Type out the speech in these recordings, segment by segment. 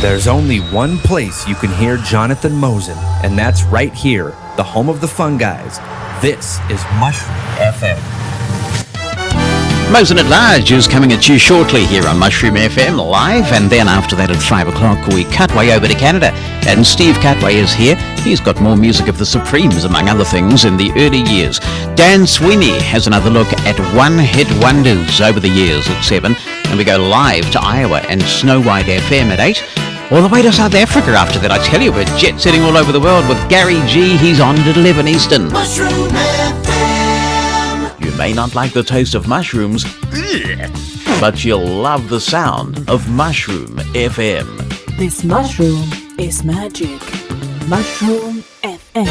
There's only one place you can hear Jonathan Mosen, and that's right here, the home of the fun guys. This is Mushroom FM. Mosen at Large is coming at you shortly here on Mushroom FM live, and then after that at 5 o'clock we cut way over to Canada, and Steve Cutway is here. He's got more music of the Supremes, among other things, in the early years. Dan Sweeney has another look at one-hit wonders over the years at 7, and we go live to Iowa and Snow White FM at 8. All the way to South Africa after that. I tell you, we're jet-setting all over the world with Gary G. He's on at 11 Eastern. Mushroom FM. You may not like the taste of mushrooms, but you'll love the sound of Mushroom FM. This mushroom is magic. Mushroom FM.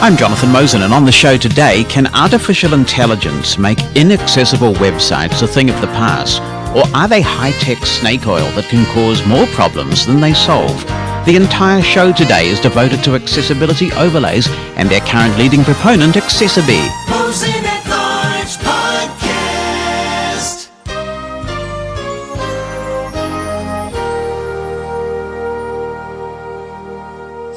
I'm Jonathan Mosen, and on the show today, can artificial intelligence make inaccessible websites a thing of the past? Or are they high-tech snake oil that can cause more problems than they solve? The entire show today is devoted to accessibility overlays and their current leading proponent, AccessiBe. Mosen at Large Podcast.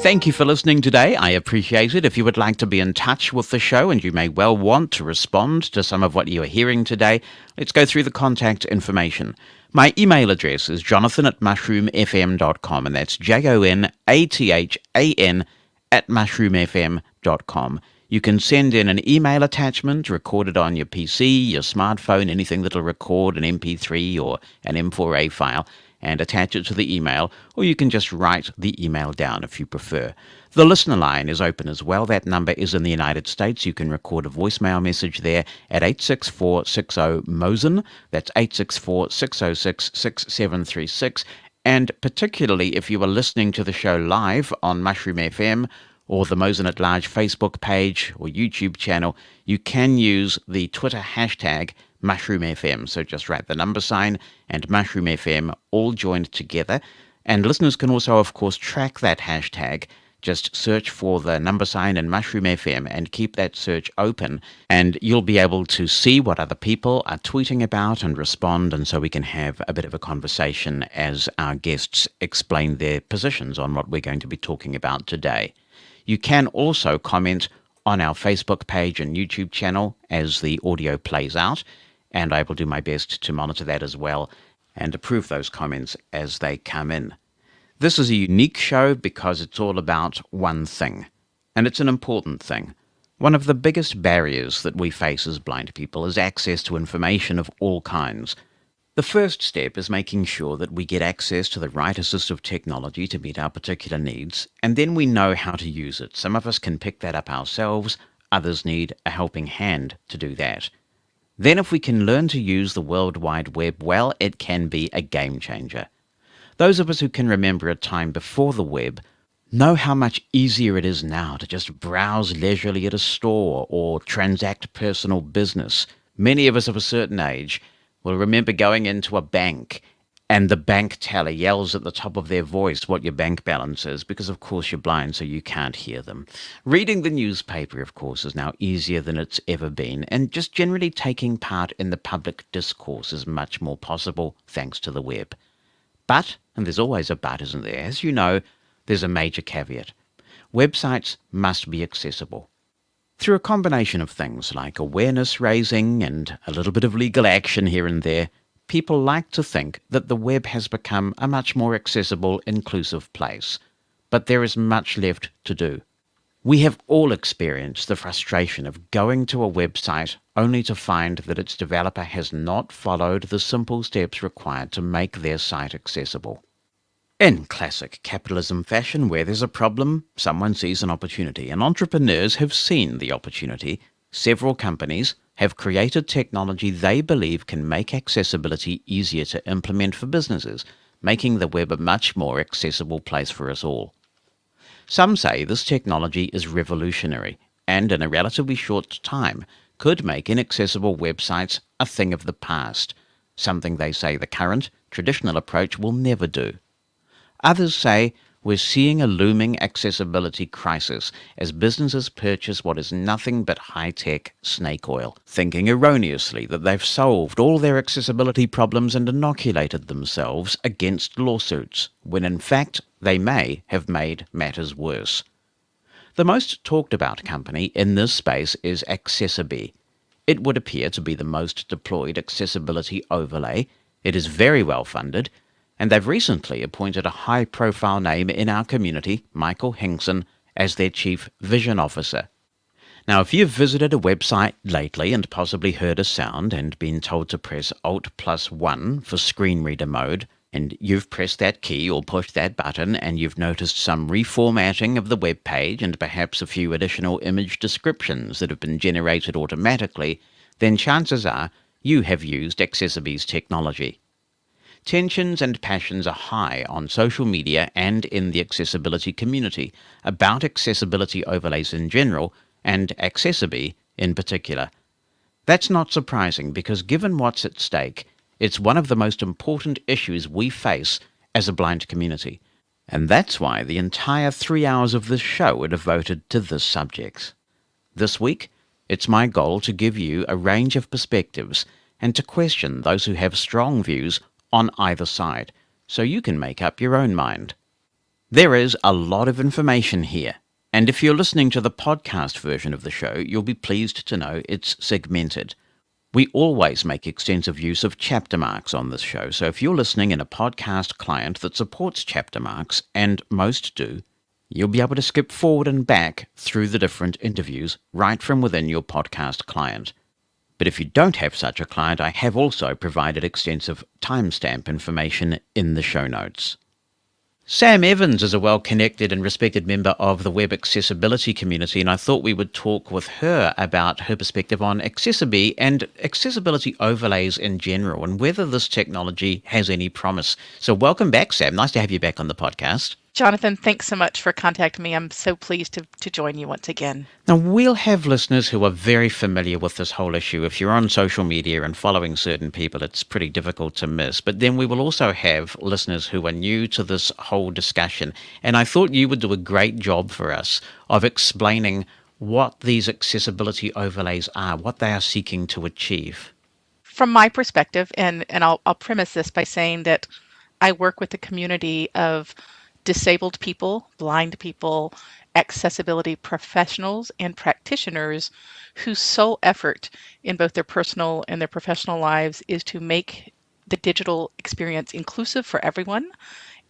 Thank you for listening today. I appreciate it. If you would like to be in touch with the show, and you may well want to respond to some of what you are hearing today, let's go through the contact information. My email address is jonathan@mushroomfm.com, and that's JONATHAN@mushroomfm.com. You can send in an email attachment recorded on your PC, your smartphone, anything that'll record an MP3 or an M4A file, and attach it to the email, or you can just write the email down if you prefer. The listener line is open as well. That number is in the United States. You can record a voicemail message there at 86460-MOSEN. That's 864-606-6736. And particularly if you are listening to the show live on Mushroom FM or the Mosen at Large Facebook page or YouTube channel, you can use the Twitter hashtag Mushroom FM. So just write the number sign and Mushroom FM all joined together. And listeners can also, of course, track that hashtag. Just search for the number sign and Mushroom FM and keep that search open, and you'll be able to see what other people are tweeting about and respond, and so we can have a bit of a conversation as our guests explain their positions on what we're going to be talking about today. You can also comment on our Facebook page and YouTube channel as the audio plays out, and I will do my best to monitor that as well and approve those comments as they come in. This is a unique show because it's all about one thing, and it's an important thing. One of the biggest barriers that we face as blind people is access to information of all kinds. The first step is making sure that we get access to the right assistive technology to meet our particular needs, and then we know how to use it. Some of us can pick that up ourselves, others need a helping hand to do that. Then if we can learn to use the World Wide Web well, it can be a game changer. Those of us who can remember a time before the web know how much easier it is now to just browse leisurely at a store or transact personal business. Many of us of a certain age will remember going into a bank and the bank teller yells at the top of their voice what your bank balance is, because of course you're blind so you can't hear them. Reading the newspaper, of course, is now easier than it's ever been, and just generally taking part in the public discourse is much more possible thanks to the web. But, and there's always a but, isn't there? As you know, there's a major caveat. Websites must be accessible. Through a combination of things like awareness raising and a little bit of legal action here and there, people like to think that the web has become a much more accessible, inclusive place. But there is much left to do. We have all experienced the frustration of going to a website only to find that its developer has not followed the simple steps required to make their site accessible. In classic capitalism fashion, where there's a problem, someone sees an opportunity, and entrepreneurs have seen the opportunity. Several companies have created technology they believe can make accessibility easier to implement for businesses, making the web a much more accessible place for us all. Some say this technology is revolutionary, and in a relatively short time could make inaccessible websites a thing of the past, something they say the current, traditional approach will never do. Others say we're seeing a looming accessibility crisis as businesses purchase what is nothing but high-tech snake oil, thinking erroneously that they've solved all their accessibility problems and inoculated themselves against lawsuits, when in fact they may have made matters worse. The most talked about company in this space is AccessiBe. It would appear to be the most deployed accessibility overlay. It is very well funded, and they've recently appointed a high-profile name in our community, Michael Hingson, as their Chief Vision Officer. Now, if you've visited a website lately and possibly heard a sound and been told to press Alt+1 for screen reader mode, and you've pressed that key or pushed that button and you've noticed some reformatting of the web page and perhaps a few additional image descriptions that have been generated automatically, then chances are you have used AccessiBe's technology. Tensions and passions are high on social media and in the accessibility community about accessibility overlays in general and AccessiBe in particular. That's not surprising because given what's at stake, it's one of the most important issues we face as a blind community. And that's why the entire 3 hours of this show are devoted to this subject. This week, it's my goal to give you a range of perspectives and to question those who have strong views on either side, so you can make up your own mind. There is a lot of information here, and if you're listening to the podcast version of the show, you'll be pleased to know it's segmented. We always make extensive use of chapter marks on this show, so if you're listening in a podcast client that supports chapter marks, and most do, you'll be able to skip forward and back through the different interviews right from within your podcast client. But if you don't have such a client, I have also provided extensive timestamp information in the show notes. Sam Evans is a well-connected and respected member of the web accessibility community, and I thought we would talk with her about her perspective on AccessiBe and accessibility overlays in general, and whether this technology has any promise. So welcome back, Sam. Nice to have you back on the podcast. Jonathan, thanks so much for contacting me. I'm so pleased to join you once again. Now, we'll have listeners who are very familiar with this whole issue. If you're on social media and following certain people, it's pretty difficult to miss. But then we will also have listeners who are new to this whole discussion. And I thought you would do a great job for us of explaining what these accessibility overlays are, what they are seeking to achieve. From my perspective, and I'll premise this by saying that I work with a community of disabled people, blind people, accessibility professionals, and practitioners whose sole effort in both their personal and their professional lives is to make the digital experience inclusive for everyone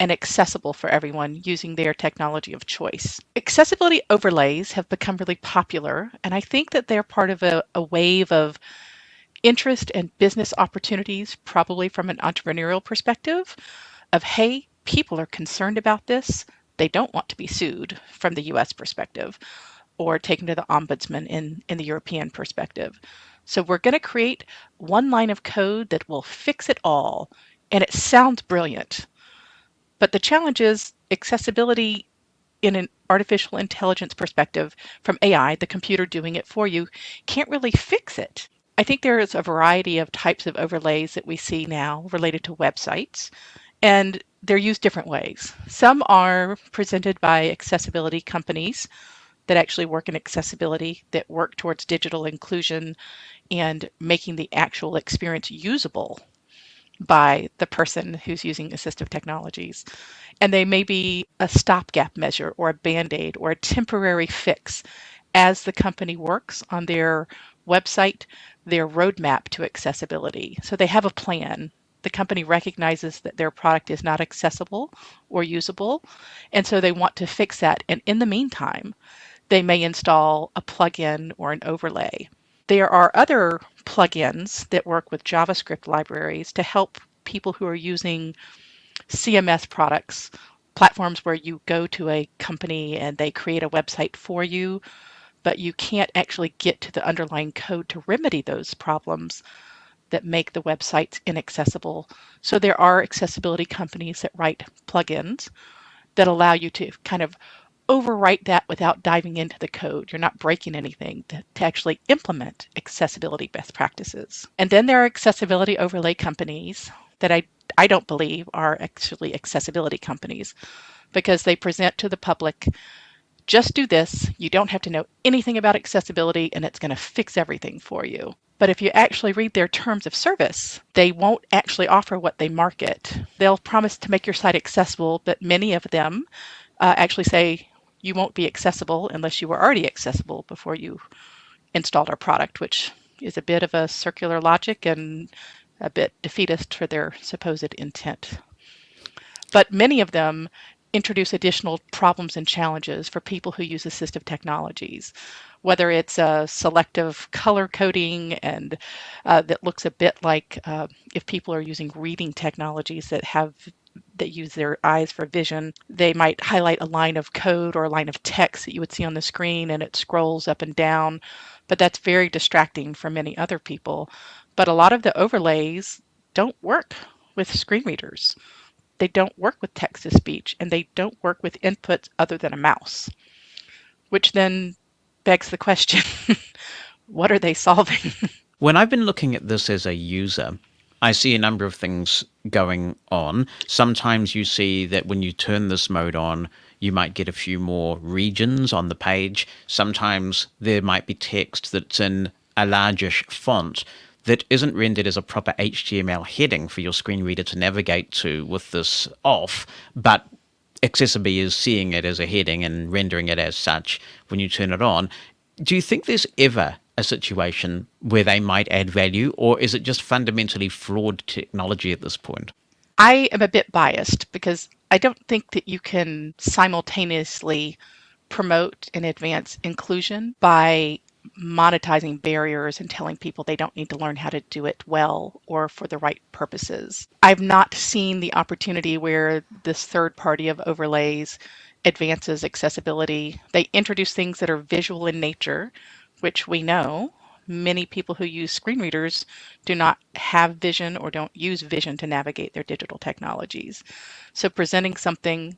and accessible for everyone using their technology of choice. Accessibility overlays have become really popular, and I think that they're part of a wave of interest and business opportunities, probably from an entrepreneurial perspective, of, hey, people are concerned about this. They don't want to be sued from the US perspective or taken to the ombudsman in the European perspective. So we're going to create one line of code that will fix it all. And it sounds brilliant. But the challenge is accessibility in an artificial intelligence perspective from AI, the computer doing it for you, can't really fix it. I think there is a variety of types of overlays that we see now related to websites, and they're used different ways. Some are presented by accessibility companies that actually work in accessibility, that work towards digital inclusion and making the actual experience usable by the person who's using assistive technologies. And they may be a stopgap measure or a Band-Aid or a temporary fix as the company works on their website, their roadmap to accessibility. So they have a plan. The company recognizes that their product is not accessible or usable, and so they want to fix that. And in the meantime, they may install a plugin or an overlay. There are other plugins that work with JavaScript libraries to help people who are using CMS products, platforms where you go to a company and they create a website for you, but you can't actually get to the underlying code to remedy those problems that make the websites inaccessible. So there are accessibility companies that write plugins that allow you to kind of overwrite that without diving into the code. You're not breaking anything to actually implement accessibility best practices. And then there are accessibility overlay companies that I don't believe are actually accessibility companies. because they present to the public, just do this. You don't have to know anything about accessibility, and it's going to fix everything for you. But if you actually read their terms of service, they won't actually offer what they market. They'll promise to make your site accessible, but many of them actually say you won't be accessible unless you were already accessible before you installed our product, which is a bit of a circular logic and a bit defeatist for their supposed intent. But many of them introduce additional problems and challenges for people who use assistive technologies, whether it's selective color coding and that looks a bit like if people are using reading technologies that use their eyes for vision, they might highlight a line of code or a line of text that you would see on the screen and it scrolls up and down, but that's very distracting for many other people. But a lot of the overlays don't work with screen readers. They don't work with text-to-speech, and they don't work with inputs other than a mouse, which then begs the question, what are they solving? When I've been looking at this as a user, I see a number of things going on. Sometimes you see that when you turn this mode on, you might get a few more regions on the page. Sometimes there might be text that's in a largish font that isn't rendered as a proper HTML heading for your screen reader to navigate to with this off, but AccessiBe is seeing it as a heading and rendering it as such when you turn it on. Do you think there's ever a situation where they might add value, or is it just fundamentally flawed technology at this point? I am a bit biased because I don't think that you can simultaneously promote and advance inclusion by monetizing barriers and telling people they don't need to learn how to do it well or for the right purposes. I've not seen the opportunity where this third party of overlays advances accessibility. They introduce things that are visual in nature, which we know many people who use screen readers do not have vision or don't use vision to navigate their digital technologies. So presenting something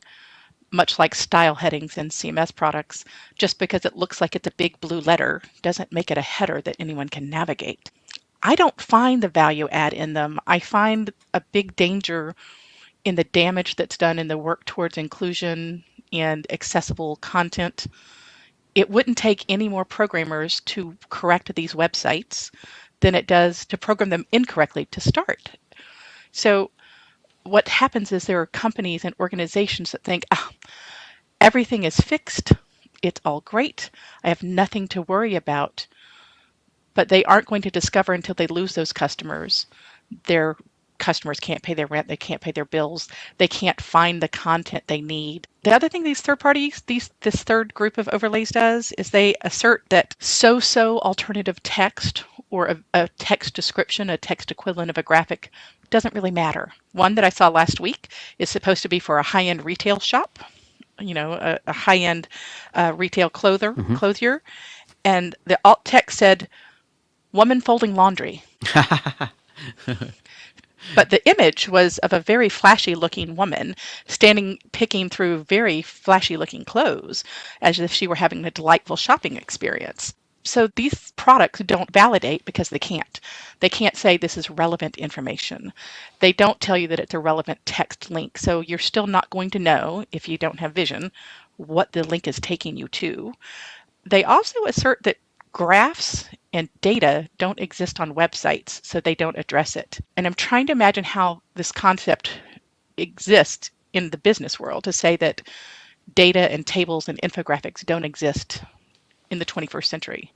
much like style headings in CMS products, just because it looks like it's a big blue letter doesn't make it a header that anyone can navigate. I don't find the value add in them. I find a big danger in the damage that's done in the work towards inclusion and accessible content. It wouldn't take any more programmers to correct these websites than it does to program them incorrectly to start. So what happens is there are companies and organizations that think, everything is fixed, it's all great, I have nothing to worry about. But they aren't going to discover until they lose those customers. Their customers can't pay their rent, they can't pay their bills, they can't find the content they need. The other thing these third parties, this third group of overlays does is they assert that so-so alternative text or a text description, a text equivalent of a graphic, doesn't really matter. One that I saw last week is supposed to be for a high-end retail shop, a high-end retail clothier, and the alt text said, "Woman folding laundry." But the image was of a very flashy looking woman standing picking through very flashy looking clothes as if she were having a delightful shopping experience. So these products don't validate because they can't. They can't say this is relevant information. They don't tell you that it's a relevant text link. So you're still not going to know, if you don't have vision, what the link is taking you to. They also assert that graphs and data don't exist on websites, so they don't address it. And I'm trying to imagine how this concept exists in the business world, to say that data and tables and infographics don't exist in the 21st century.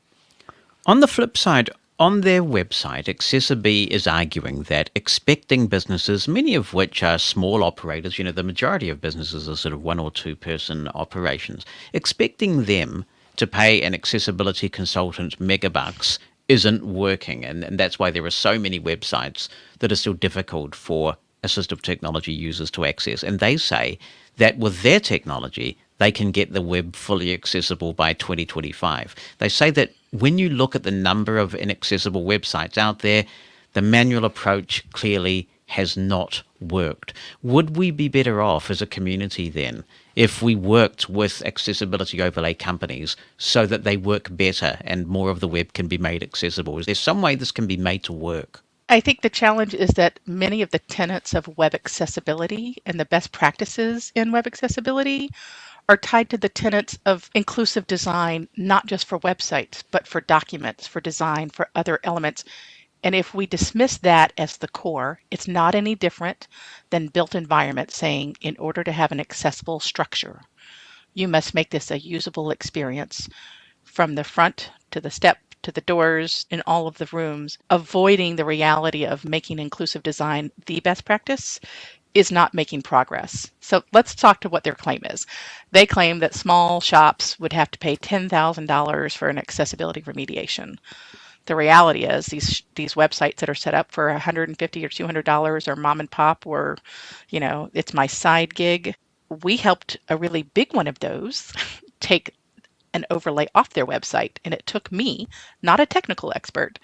On the flip side, on their website, AccessiBe is arguing that expecting businesses, many of which are small operators, the majority of businesses are sort of 1 or 2 person operations, expecting them to pay an accessibility consultant megabucks isn't working. And that's why there are so many websites that are still difficult for assistive technology users to access. And they say that with their technology, they can get the web fully accessible by 2025. They say that when you look at the number of inaccessible websites out there, the manual approach clearly has not worked. Would we be better off as a community then if we worked with accessibility overlay companies so that they work better and more of the web can be made accessible? Is there some way this can be made to work? I think the challenge is that many of the tenets of web accessibility and the best practices in web accessibility are tied to the tenets of inclusive design, not just for websites, but for documents, for design, for other elements. And if we dismiss that as the core, it's not any different than built environment saying, in order to have an accessible structure, you must make this a usable experience from the front to the step to the doors in all of the rooms. Avoiding the reality of making inclusive design the best practice is not making progress. So let's talk to what their claim is. They claim that small shops would have to pay $10,000 for an accessibility remediation. The reality is these websites that are set up for $150 or $200 are mom and pop, or it's my side gig. We helped a really big one of those take an overlay off their website, and it took me, not a technical expert,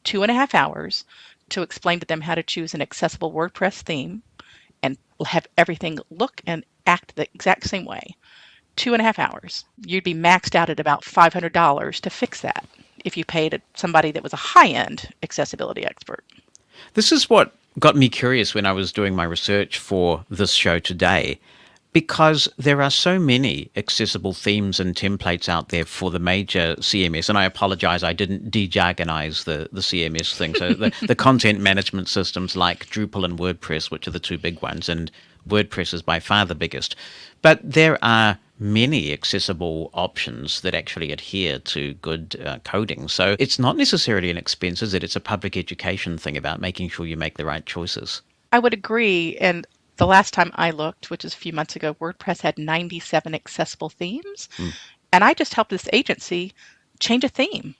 2.5 hours to explain to them how to choose an accessible WordPress theme and have everything look and act the exact same way. 2.5 hours. You'd be maxed out at about $500 to fix that if you paid somebody that was a high-end accessibility expert. This is what got me curious when I was doing my research for this show today, because there are so many accessible themes and templates out there for the major CMS, and I apologize, I didn't de-jargonize the CMS thing. So the content management systems like Drupal and WordPress, which are the two big ones, and WordPress is by far the biggest. But there are many accessible options that actually adhere to good coding. So it's not necessarily an expense, is it? It's a public education thing about making sure you make the right choices. I would agree. And the last time I looked, which is a few months ago, WordPress had 97 accessible themes. And I just helped this agency change a theme.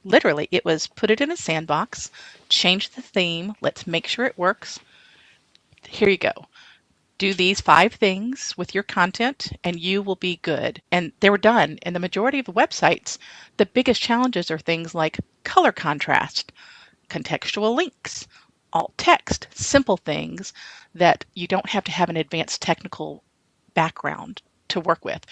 Literally, it was put it in a sandbox, change the theme, let's make sure it works. Here you go. Do these 5 things with your content and you will be good. And they were done. And the majority of the websites, the biggest challenges are things like color contrast, contextual links, alt text, simple things that you don't have to have an advanced technical background to work with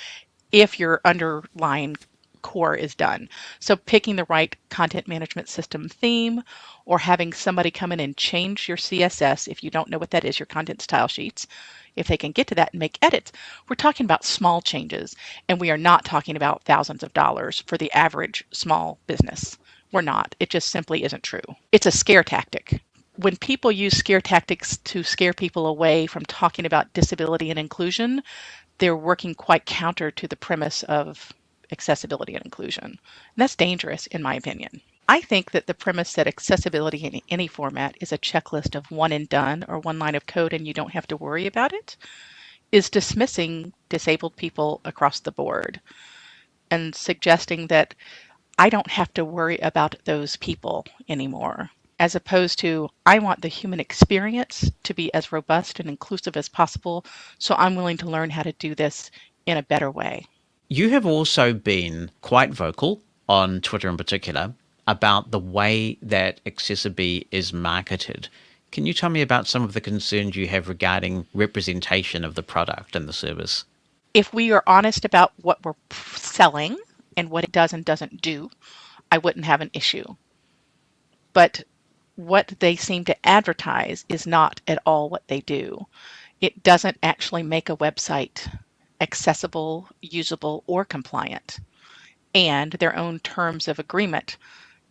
if your underlying core is done. So picking the right content management system theme, or having somebody come in and change your CSS if you don't know what that is, your content style sheets, if they can get to that and make edits. We're talking about small changes, and we are not talking about thousands of dollars for the average small business. We're not. It just simply isn't true. It's a scare tactic. When people use scare tactics to scare people away from talking about disability and inclusion, they're working quite counter to the premise of accessibility and inclusion. And that's dangerous, in my opinion. I think that the premise that accessibility in any format is a checklist of one and done or one line of code and you don't have to worry about it is dismissing disabled people across the board and suggesting that I don't have to worry about those people anymore, as opposed to I want the human experience to be as robust and inclusive as possible, so I'm willing to learn how to do this in a better way. You have also been quite vocal on Twitter in particular about the way that AccessiBe is marketed. Can you tell me about some of the concerns you have regarding representation of the product and the service? If we are honest about what we're selling and what it does and doesn't do, I wouldn't have an issue. But what they seem to advertise is not at all what they do. It doesn't actually make a website accessible, usable, or compliant. And their own terms of agreement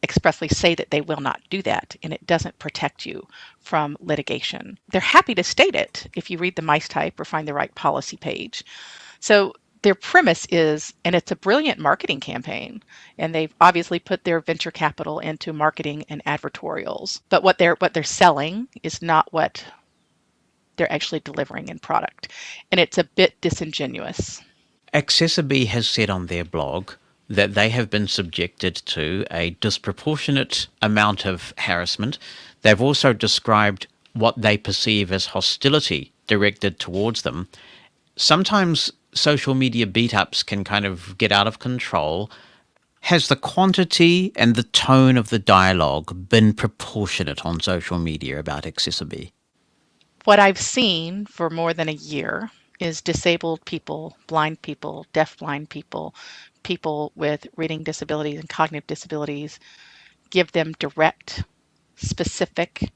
expressly say that they will not do that, and it doesn't protect you from litigation. They're happy to state it if you read the mice type or find the right policy page. So their premise is, and it's a brilliant marketing campaign, and they've obviously put their venture capital into marketing and advertorials, but what they're selling is not what they're actually delivering in product, and it's a bit disingenuous. AccessiBe has said on their blog that they have been subjected to a disproportionate amount of harassment. They've also described what they perceive as hostility directed towards them. Sometimes social media beat-ups can kind of get out of control. Has the quantity and the tone of the dialogue been proportionate on social media about AccessiBe? What I've seen for more than a year is disabled people, blind people, deafblind people, people with reading disabilities and cognitive disabilities, give them direct specific,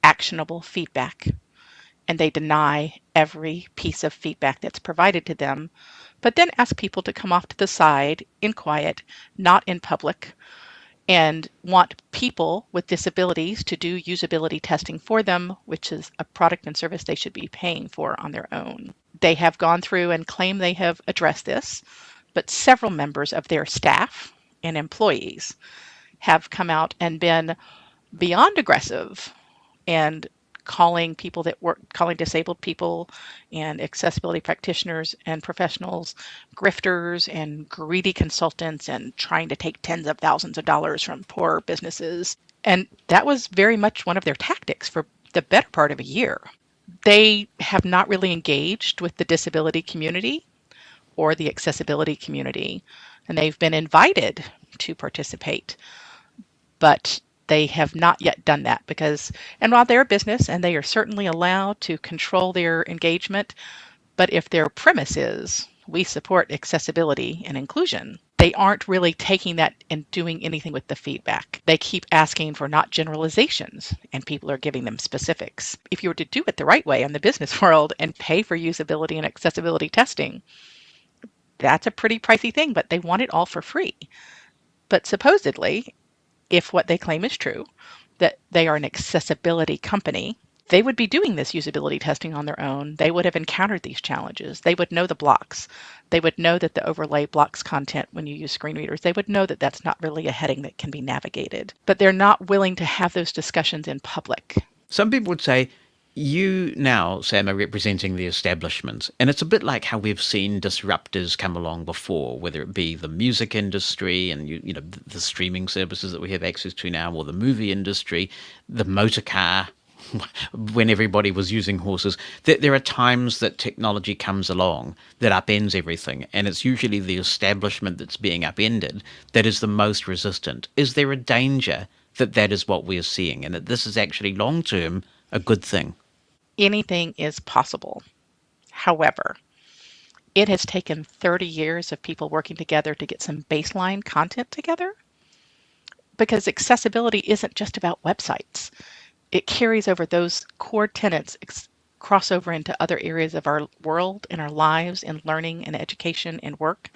actionable feedback, and they deny every piece of feedback that's provided to them, but then ask people to come off to the side in quiet, not in public, and want people with disabilities to do usability testing for them, which is a product and service they should be paying for on their own. They have gone through and claim they have addressed this, but several members of their staff and employees have come out and been beyond aggressive and calling disabled people and accessibility practitioners and professionals grifters and greedy consultants and trying to take tens of thousands of dollars from poor businesses. And that was very much one of their tactics for the better part of a year. They have not really engaged with the disability community or the accessibility community, and they've been invited to participate, but they have not yet done that and while they're a business and they are certainly allowed to control their engagement, but if their premise is we support accessibility and inclusion, they aren't really taking that and doing anything with the feedback. They keep asking for not generalizations, and people are giving them specifics. If you were to do it the right way in the business world and pay for usability and accessibility testing, that's a pretty pricey thing, but they want it all for free. But supposedly, if what they claim is true, that they are an accessibility company, they would be doing this usability testing on their own. They would have encountered these challenges. They would know the blocks. They would know that the overlay blocks content when you use screen readers. They would know that that's not really a heading that can be navigated. But they're not willing to have those discussions in public. Some people would say, you now, Sam, are representing the establishment, and it's a bit like how we've seen disruptors come along before, whether it be the music industry and you know the streaming services that we have access to now, or the movie industry, the motor car, when everybody was using horses. There are times that technology comes along that upends everything, and it's usually the establishment that's being upended that is the most resistant. Is there a danger that that is what we're seeing, and that this is actually long-term a good thing? Anything is possible. However, it has taken 30 years of people working together to get some baseline content together, because accessibility isn't just about websites. It carries over those core tenets, cross over into other areas of our world and our lives in learning and education and work.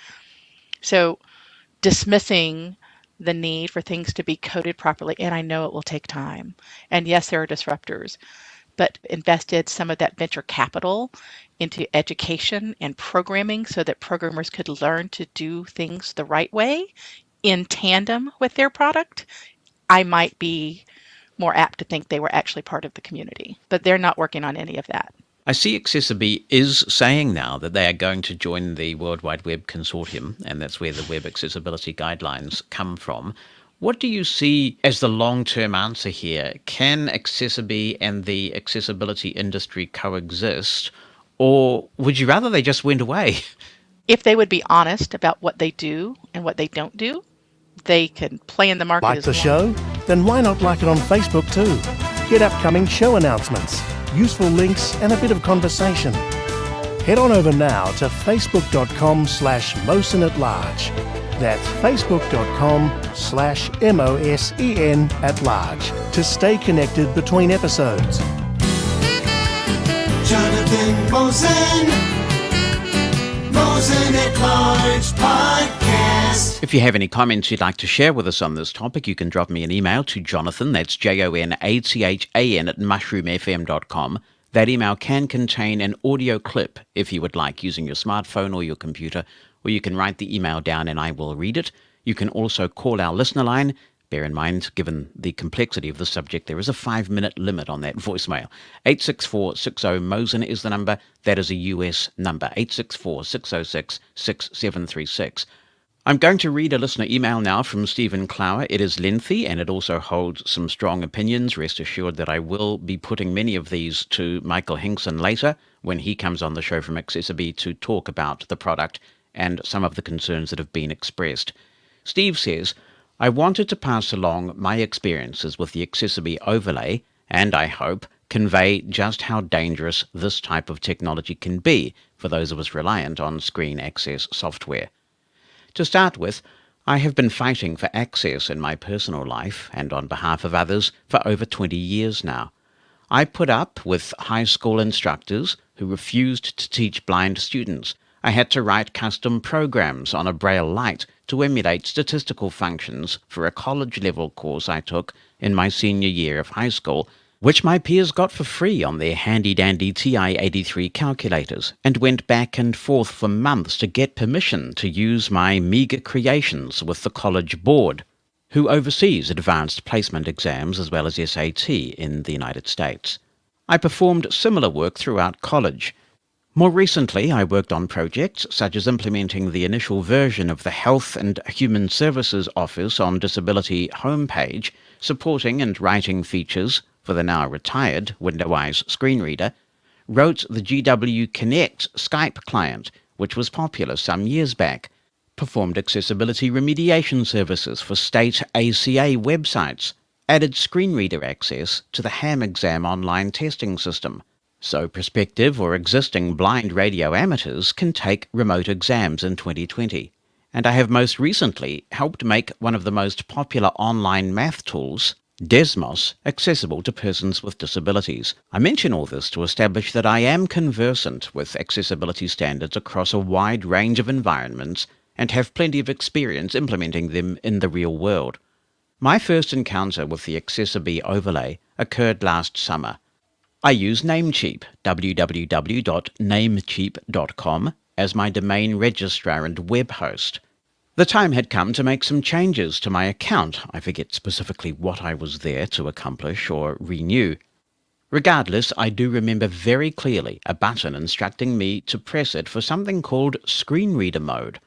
So dismissing the need for things to be coded properly, and I know it will take time. And yes, there are disruptors, but invested some of that venture capital into education and programming so that programmers could learn to do things the right way in tandem with their product, I might be more apt to think they were actually part of the community. But they're not working on any of that. I see AccessiBe is saying now that they are going to join the World Wide Web Consortium, and that's where the Web Accessibility Guidelines come from. What do you see as the long-term answer here? Can AccessiBe and the accessibility industry coexist, or would you rather they just went away? If they would be honest about what they do and what they don't do, they can play in the market Like as the well. show? Then why not like it on Facebook too? Get upcoming show announcements, useful links and a bit of conversation. Head on over now to facebook.com/Mosen at large. That's facebook.com/MOSEN at large to stay connected between episodes. Jonathan Mosen, Mosen at Large Podcast. If you have any comments you'd like to share with us on this topic, you can drop me an email to Jonathan, that's JONATHAN at mushroomfm.com. That email can contain an audio clip if you would like, using your smartphone or your computer, or you can write the email down and I will read it. You can also call our listener line. Bear in mind, given the complexity of the subject, there is a 5-minute limit on that voicemail. 864-60-MOSEN is the number. That is a US number, 864-606-6736. I'm going to read a listener email now from Stephen Clower. It is lengthy and it also holds some strong opinions. Rest assured that I will be putting many of these to Michael Hingson later when he comes on the show from AccessiBe to talk about the product and some of the concerns that have been expressed. Steve says, I wanted to pass along my experiences with the AccessiBe overlay and, I hope, convey just how dangerous this type of technology can be for those of us reliant on screen access software. To start with, I have been fighting for access in my personal life and on behalf of others for over 20 years now. I put up with high school instructors who refused to teach blind students. I had to write custom programs on a Braille light to emulate statistical functions for a college-level course I took in my senior year of high school, which my peers got for free on their handy-dandy TI-83 calculators, and went back and forth for months to get permission to use my meagre creations with the college board, who oversees advanced placement exams as well as SAT in the United States. I performed similar work throughout college. More recently, I worked on projects such as implementing the initial version of the Health and Human Services Office on Disability homepage, supporting and writing features for the now retired Windows screen reader, wrote the GW Connect Skype client, which was popular some years back, performed accessibility remediation services for state ACA websites, added screen reader access to the HAM exam online testing system, so prospective or existing blind radio amateurs can take remote exams in 2020. And I have most recently helped make one of the most popular online math tools, Desmos, accessible to persons with disabilities. I mention all this to establish that I am conversant with accessibility standards across a wide range of environments and have plenty of experience implementing them in the real world. My first encounter with the AccessiBe overlay occurred last summer. I use Namecheap, www.namecheap.com, as my domain registrar and web host. The time had come to make some changes to my account. I forget specifically what I was there to accomplish or renew. Regardless, I do remember very clearly a button instructing me to press it for something called screen reader mode.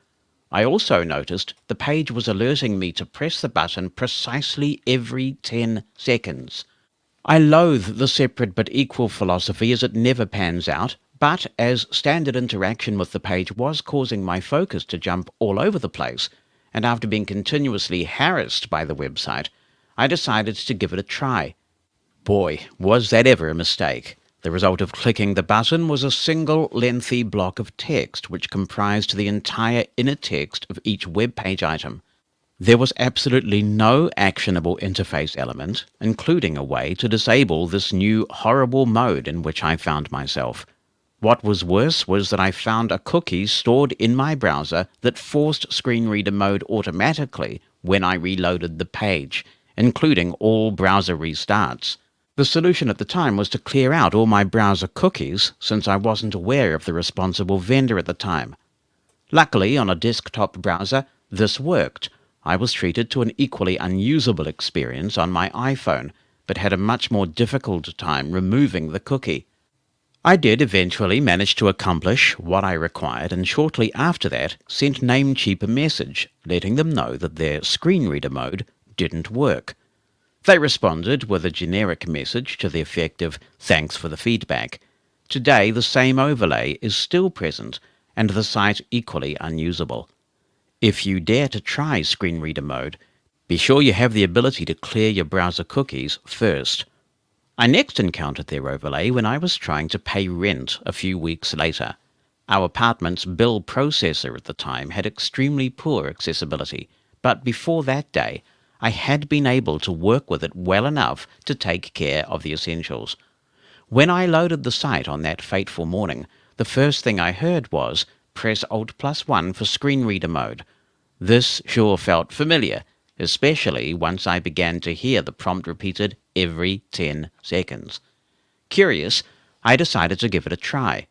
I also noticed the page was alerting me to press the button precisely every 10 seconds. I loathe the separate but equal philosophy as it never pans out, but as standard interaction with the page was causing my focus to jump all over the place, and after being continuously harassed by the website, I decided to give it a try. Boy, was that ever a mistake. The result of clicking the button was a single lengthy block of text which comprised the entire inner text of each web page item. There was absolutely no actionable interface element, including a way to disable this new horrible mode in which I found myself. What was worse was that I found a cookie stored in my browser that forced screen reader mode automatically when I reloaded the page, including all browser restarts. The solution at the time was to clear out all my browser cookies, since I wasn't aware of the responsible vendor at the time. Luckily, on a desktop browser, this worked. I was treated to an equally unusable experience on my iPhone, but had a much more difficult time removing the cookie. I did eventually manage to accomplish what I required, and shortly after that sent Namecheap a message letting them know that their screen reader mode didn't work. They responded with a generic message to the effect of "Thanks for the feedback." Today the same overlay is still present and the site equally unusable. If you dare to try screen reader mode, be sure you have the ability to clear your browser cookies first. I next encountered their overlay when I was trying to pay rent a few weeks later. Our apartment's bill processor at the time had extremely poor accessibility, but before that day, I had been able to work with it well enough to take care of the essentials. When I loaded the site on that fateful morning, the first thing I heard was, "Press Alt+1 for screen reader mode." This sure felt familiar, especially once I began to hear the prompt repeated every 10 seconds. Curious, I decided to give it a try.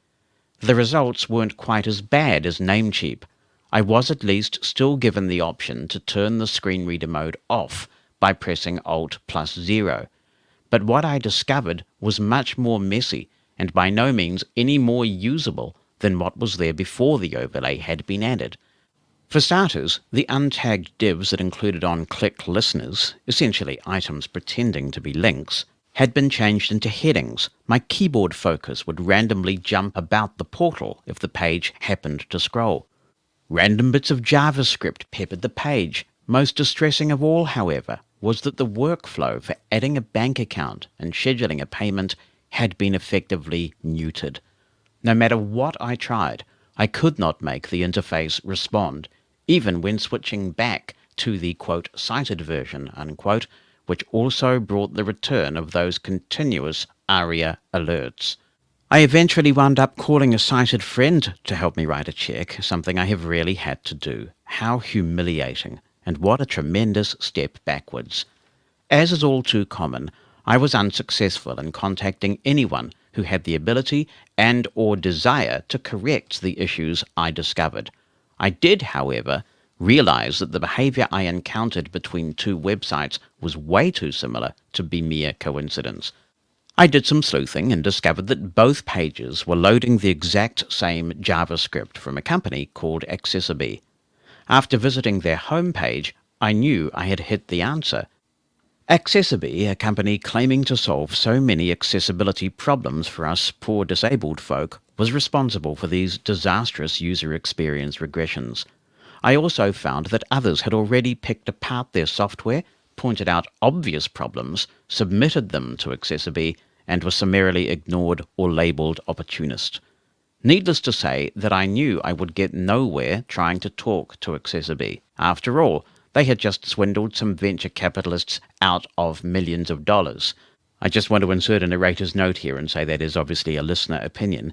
The results weren't quite as bad as Namecheap. I was at least still given the option to turn the screen reader mode off by pressing Alt+0. But what I discovered was much more messy and by no means any more usable than what was there before the overlay had been added. For starters, the untagged divs that included on-click listeners, essentially items pretending to be links, had been changed into headings. My keyboard focus would randomly jump about the portal if the page happened to scroll. Random bits of JavaScript peppered the page. Most distressing of all, however, was that the workflow for adding a bank account and scheduling a payment had been effectively neutered. No matter what I tried, I could not make the interface respond, even when switching back to the, quote, cited version, unquote, which also brought the return of those continuous ARIA alerts. I eventually wound up calling a cited friend to help me write a check, something I have rarely had to do. How humiliating, and what a tremendous step backwards. As is all too common, I was unsuccessful in contacting anyone who had the ability and or desire to correct the issues I discovered. I did, however, realize that the behavior I encountered between two websites was way too similar to be mere coincidence. I did some sleuthing and discovered that both pages were loading the exact same JavaScript from a company called AccessiBe. After visiting their homepage, I knew I had hit the answer. AccessiBe, a company claiming to solve so many accessibility problems for us poor disabled folk, was responsible for these disastrous user experience regressions. I also found that others had already picked apart their software, pointed out obvious problems, submitted them to AccessiBe, and were summarily ignored or labelled opportunist. Needless to say that I knew I would get nowhere trying to talk to AccessiBe. After all, they had just swindled some venture capitalists out of millions of dollars. I just want to insert a narrator's note here and say that is obviously a listener opinion.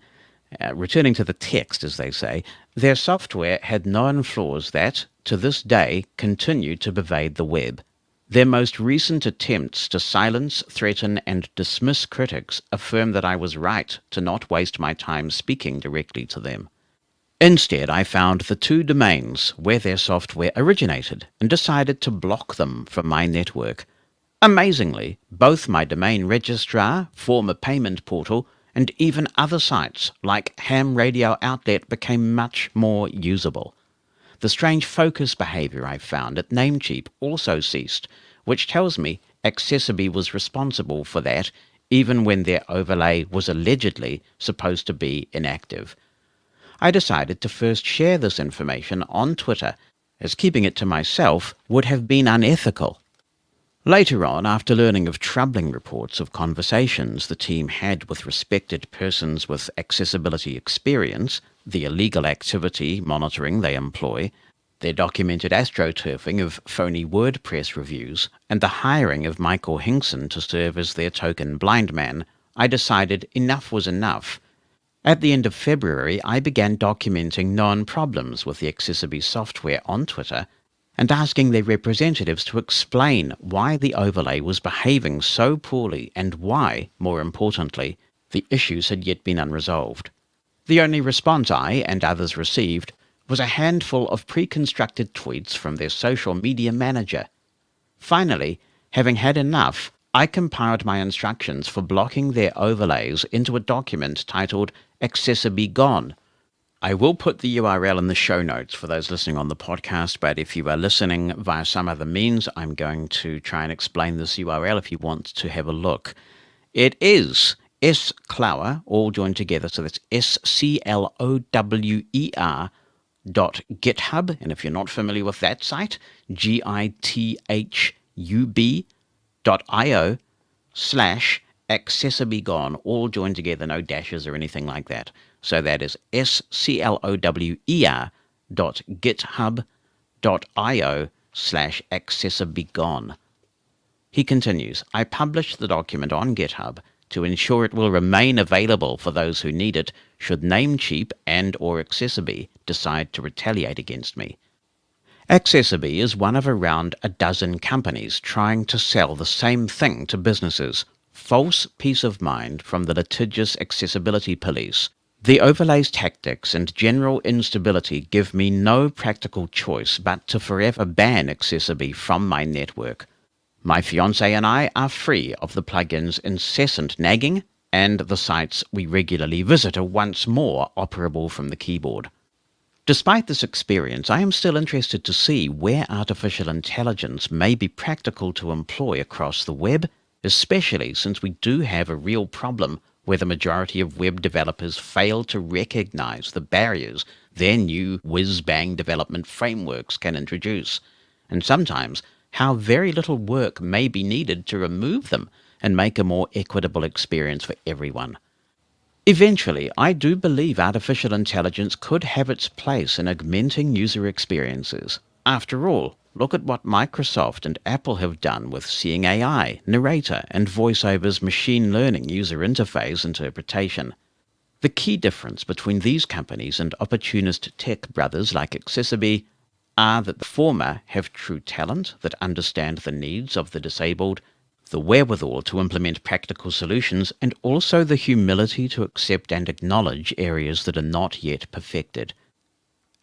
Returning to the text, as they say, their software had known flaws that, to this day, continue to pervade the web. Their most recent attempts to silence, threaten, and dismiss critics affirm that I was right to not waste my time speaking directly to them. Instead, I found the two domains where their software originated and decided to block them from my network. Amazingly, both my domain registrar, former payment portal, and even other sites like Ham Radio Outlet became much more usable. The strange focus behavior I found at Namecheap also ceased, which tells me AccessiBe was responsible for that even when their overlay was allegedly supposed to be inactive. I decided to first share this information on Twitter, as keeping it to myself would have been unethical. Later on, after learning of troubling reports of conversations the team had with respected persons with accessibility experience, the illegal activity monitoring they employ, their documented astroturfing of phony WordPress reviews, and the hiring of Michael Hingson to serve as their token blind man, I decided enough was enough. At the end of February, I began documenting known problems with the AccessiBe software on Twitter and asking their representatives to explain why the overlay was behaving so poorly and why, more importantly, the issues had yet been unresolved. The only response I and others received was a handful of pre-constructed tweets from their social media manager. Finally, having had enough, I compiled my instructions for blocking their overlays into a document titled AccessiBe Gone. I will put the URL in the show notes for those listening on the podcast, but if you are listening via some other means, I'm going to try and explain this URL if you want to have a look. It is sclower, all joined together, so that's sclower.github, and if you're not familiar with that site, github.io/AccessiBeGone, all joined together, no dashes or anything like that. So that is sclower.github.io/AccessiBeGone. He continues, I published the document on GitHub to ensure it will remain available for those who need it should Namecheap and or AccessiBe decide to retaliate against me. AccessiBe is one of around a dozen companies trying to sell the same thing to businesses, false peace of mind from the litigious accessibility police. The overlays tactics and general instability give me no practical choice but to forever ban AccessiBe from my network. My fiancé and I are free of the plugin's incessant nagging, and the sites we regularly visit are once more operable from the keyboard. Despite this experience, I am still interested to see where artificial intelligence may be practical to employ across the web, especially since we do have a real problem where the majority of web developers fail to recognize the barriers their new whiz-bang development frameworks can introduce, and sometimes how very little work may be needed to remove them and make a more equitable experience for everyone. Eventually, I do believe artificial intelligence could have its place in augmenting user experiences. After all, look at what Microsoft and Apple have done with Seeing AI, Narrator, and VoiceOver's machine learning user interface interpretation. The key difference between these companies and opportunist tech brothers like AccessiBe are that the former have true talent that understand the needs of the disabled, the wherewithal to implement practical solutions, and also the humility to accept and acknowledge areas that are not yet perfected.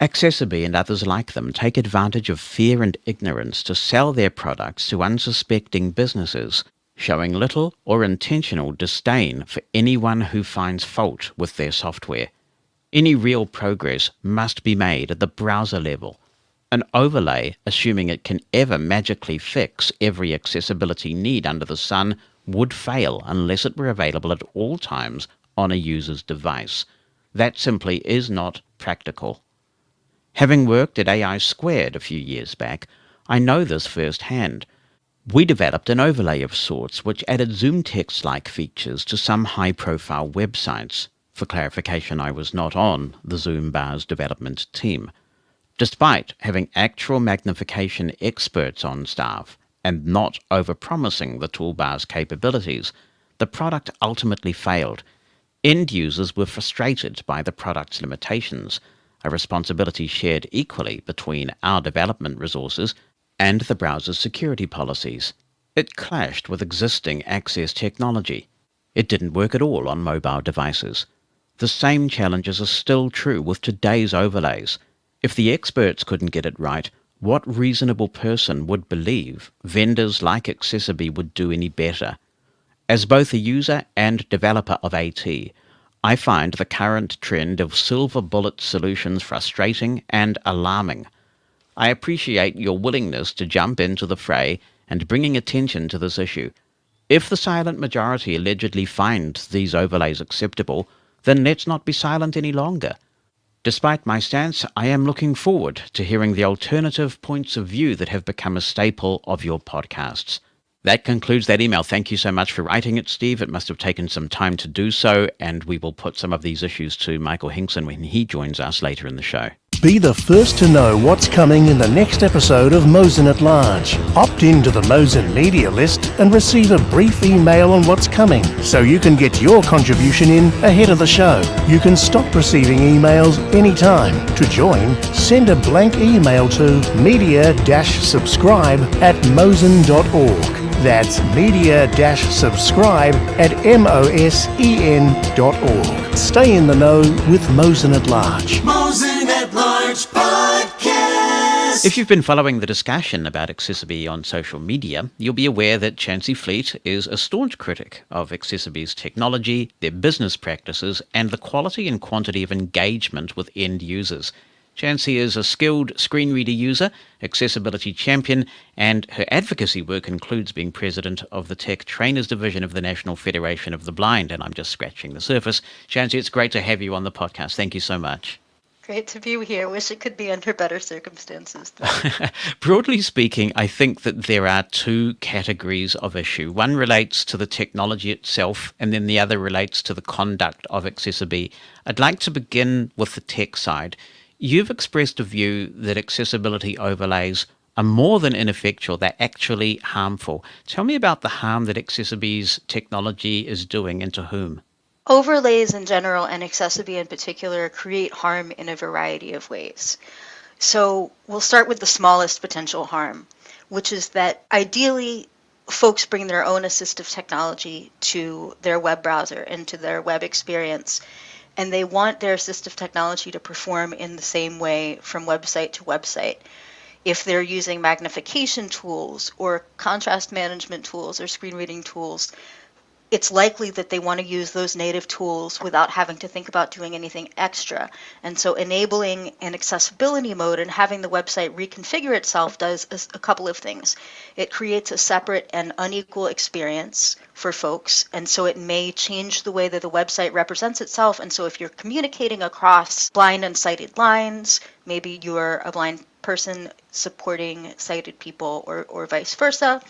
AccessiBe and others like them take advantage of fear and ignorance to sell their products to unsuspecting businesses, showing little or intentional disdain for anyone who finds fault with their software. Any real progress must be made at the browser level. An overlay, assuming it can ever magically fix every accessibility need under the sun, would fail unless it were available at all times on a user's device. That simply is not practical. Having worked at AI Squared a few years back, I know this firsthand. We developed an overlay of sorts which added Zoom text-like features to some high-profile websites. For clarification, I was not on the Zoom Bar's development team. Despite having actual magnification experts on staff and not overpromising the toolbar's capabilities, the product ultimately failed. End users were frustrated by the product's limitations, a responsibility shared equally between our development resources and the browser's security policies. It clashed with existing access technology. It didn't work at all on mobile devices. The same challenges are still true with today's overlays. If the experts couldn't get it right, what reasonable person would believe vendors like AccessiBe would do any better? As both a user and developer of AT, I find the current trend of silver bullet solutions frustrating and alarming. I appreciate your willingness to jump into the fray and bringing attention to this issue. If the silent majority allegedly finds these overlays acceptable, then let's not be silent any longer. Despite my stance, I am looking forward to hearing the alternative points of view that have become a staple of your podcasts. That concludes that email. Thank you so much for writing it, Steve. It must have taken some time to do so, and we will put some of these issues to Michael Hingson when he joins us later in the show. Be the first to know what's coming in the next episode of Mosen at Large. Opt into the Mosen media list and receive a brief email on what's coming so you can get your contribution in ahead of the show. You can stop receiving emails anytime. To join, send a blank email to media-subscribe@mosen.org. That's media-subscribe@mosen.org. Stay in the know with Mosen at Large. Mosen at Large Podcast. If you've been following the discussion about AccessiBe on social media, you'll be aware that Chancey Fleet is a staunch critic of AccessiBe's technology, their business practices, and the quality and quantity of engagement with end users. Chancey is a skilled screen reader user, accessibility champion, and her advocacy work includes being president of the Tech Trainers Division of the National Federation of the Blind, and I'm just scratching the surface. Chancey, it's great to have you on the podcast. Thank you so much. Great to be here. Wish it could be under better circumstances. Broadly speaking, I think that there are two categories of issue. One relates to the technology itself, and then the other relates to the conduct of AccessiBe. I'd like to begin with the tech side. You've expressed a view that accessibility overlays are more than ineffectual, they're actually harmful. Tell me about the harm that AccessiBe's technology is doing and to whom. Overlays in general and AccessiBe in particular create harm in a variety of ways. So we'll start with the smallest potential harm, which is that ideally folks bring their own assistive technology to their web browser and to their web experience, and they want their assistive technology to perform in the same way from website to website. If they're using magnification tools or contrast management tools or screen reading tools, it's likely that they want to use those native tools without having to think about doing anything extra. And so enabling an accessibility mode and having the website reconfigure itself does a couple of things. It creates a separate and unequal experience for folks, and so it may change the way that the website represents itself. And so if you're communicating across blind and sighted lines, maybe you're a blind person supporting sighted people or vice versa.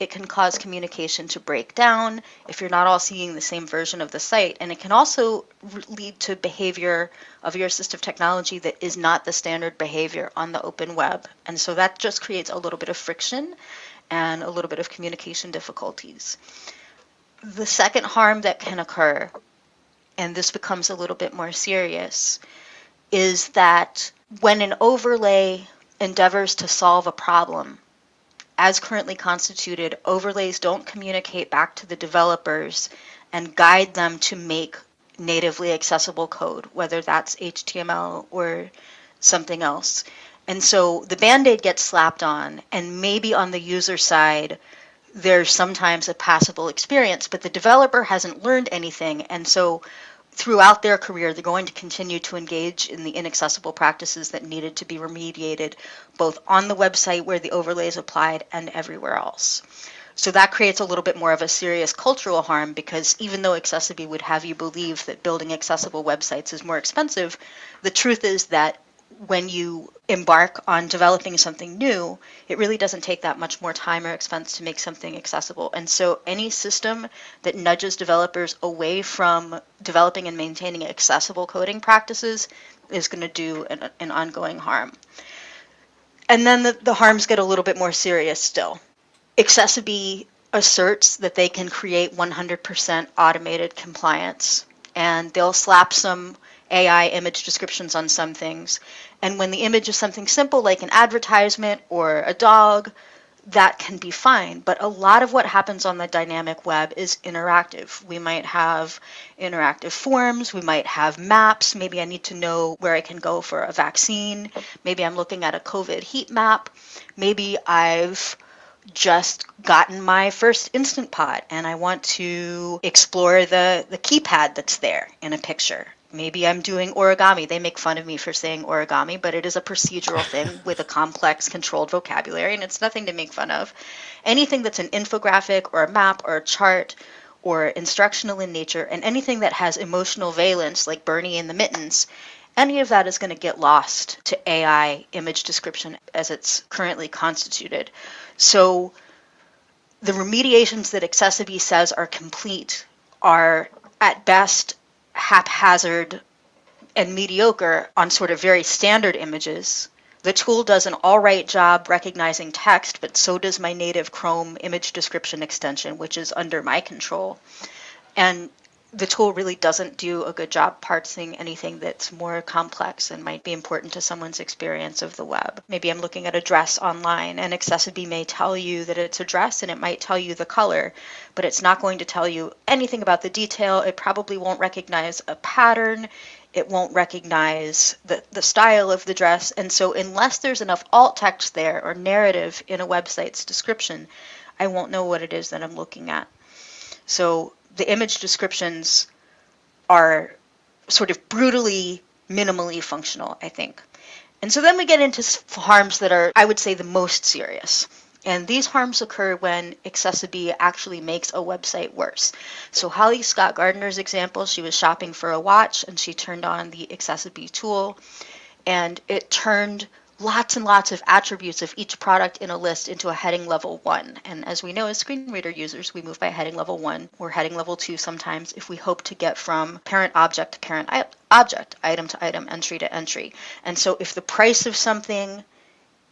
It can cause communication to break down if you're not all seeing the same version of the site. And it can also lead to behavior of your assistive technology that is not the standard behavior on the open web. And so that just creates a little bit of friction and a little bit of communication difficulties. The second harm that can occur, and this becomes a little bit more serious, is that when an overlay endeavors to solve a problem, as currently constituted, overlays don't communicate back to the developers and guide them to make natively accessible code, whether that's HTML or something else. And so the Band-Aid gets slapped on, and maybe on the user side, there's sometimes a passable experience, but the developer hasn't learned anything. And so throughout their career, they're going to continue to engage in the inaccessible practices that needed to be remediated, both on the website where the overlay is applied and everywhere else. So that creates a little bit more of a serious cultural harm, because even though AccessiBe would have you believe that building accessible websites is more expensive, the truth is that when you embark on developing something new, it really doesn't take that much more time or expense to make something accessible. And so any system that nudges developers away from developing and maintaining accessible coding practices is going to do an ongoing harm. And then the harms get a little bit more serious still. AccessiBe asserts that they can create 100% automated compliance, and they'll slap some AI image descriptions on some things. And when the image is something simple like an advertisement or a dog, that can be fine. But a lot of what happens on the dynamic web is interactive. We might have interactive forms, we might have maps. Maybe I need to know where I can go for a vaccine. Maybe I'm looking at a COVID heat map. Maybe I've just gotten my first Instant Pot and I want to explore the keypad that's there in a picture. Maybe I'm doing origami. They make fun of me for saying origami, but it is a procedural thing with a complex, controlled vocabulary, and it's nothing to make fun of. Anything that's an infographic or a map or a chart or instructional in nature, and anything that has emotional valence, like Bernie and the Mittens, any of that is going to get lost to AI image description as it's currently constituted. So the remediations that AccessiBe says are complete are, at best, haphazard and mediocre on sort of very standard images. The tool does an all right job recognizing text, but so does my native Chrome image description extension, which is under my control. And the tool really doesn't do a good job parsing anything that's more complex and might be important to someone's experience of the web. Maybe I'm looking at a dress online, and AccessiBe may tell you that it's a dress and it might tell you the color, but it's not going to tell you anything about the detail. It probably won't recognize a pattern. It won't recognize the style of the dress. And so unless there's enough alt text there or narrative in a website's description, I won't know what it is that I'm looking at. So the image descriptions are sort of brutally, minimally functional, I think. And so then we get into harms that are, I would say, the most serious. And these harms occur when AccessiBe actually makes a website worse. So Holly Scott Gardner's example, she was shopping for a watch and she turned on the AccessiBe tool, and it turned lots and lots of attributes of each product in a list into a heading level 1. And as we know, as screen reader users, we move by heading level 1 or heading level 2 sometimes if we hope to get from parent object to parent object, item to item, entry to entry. And so if the price of something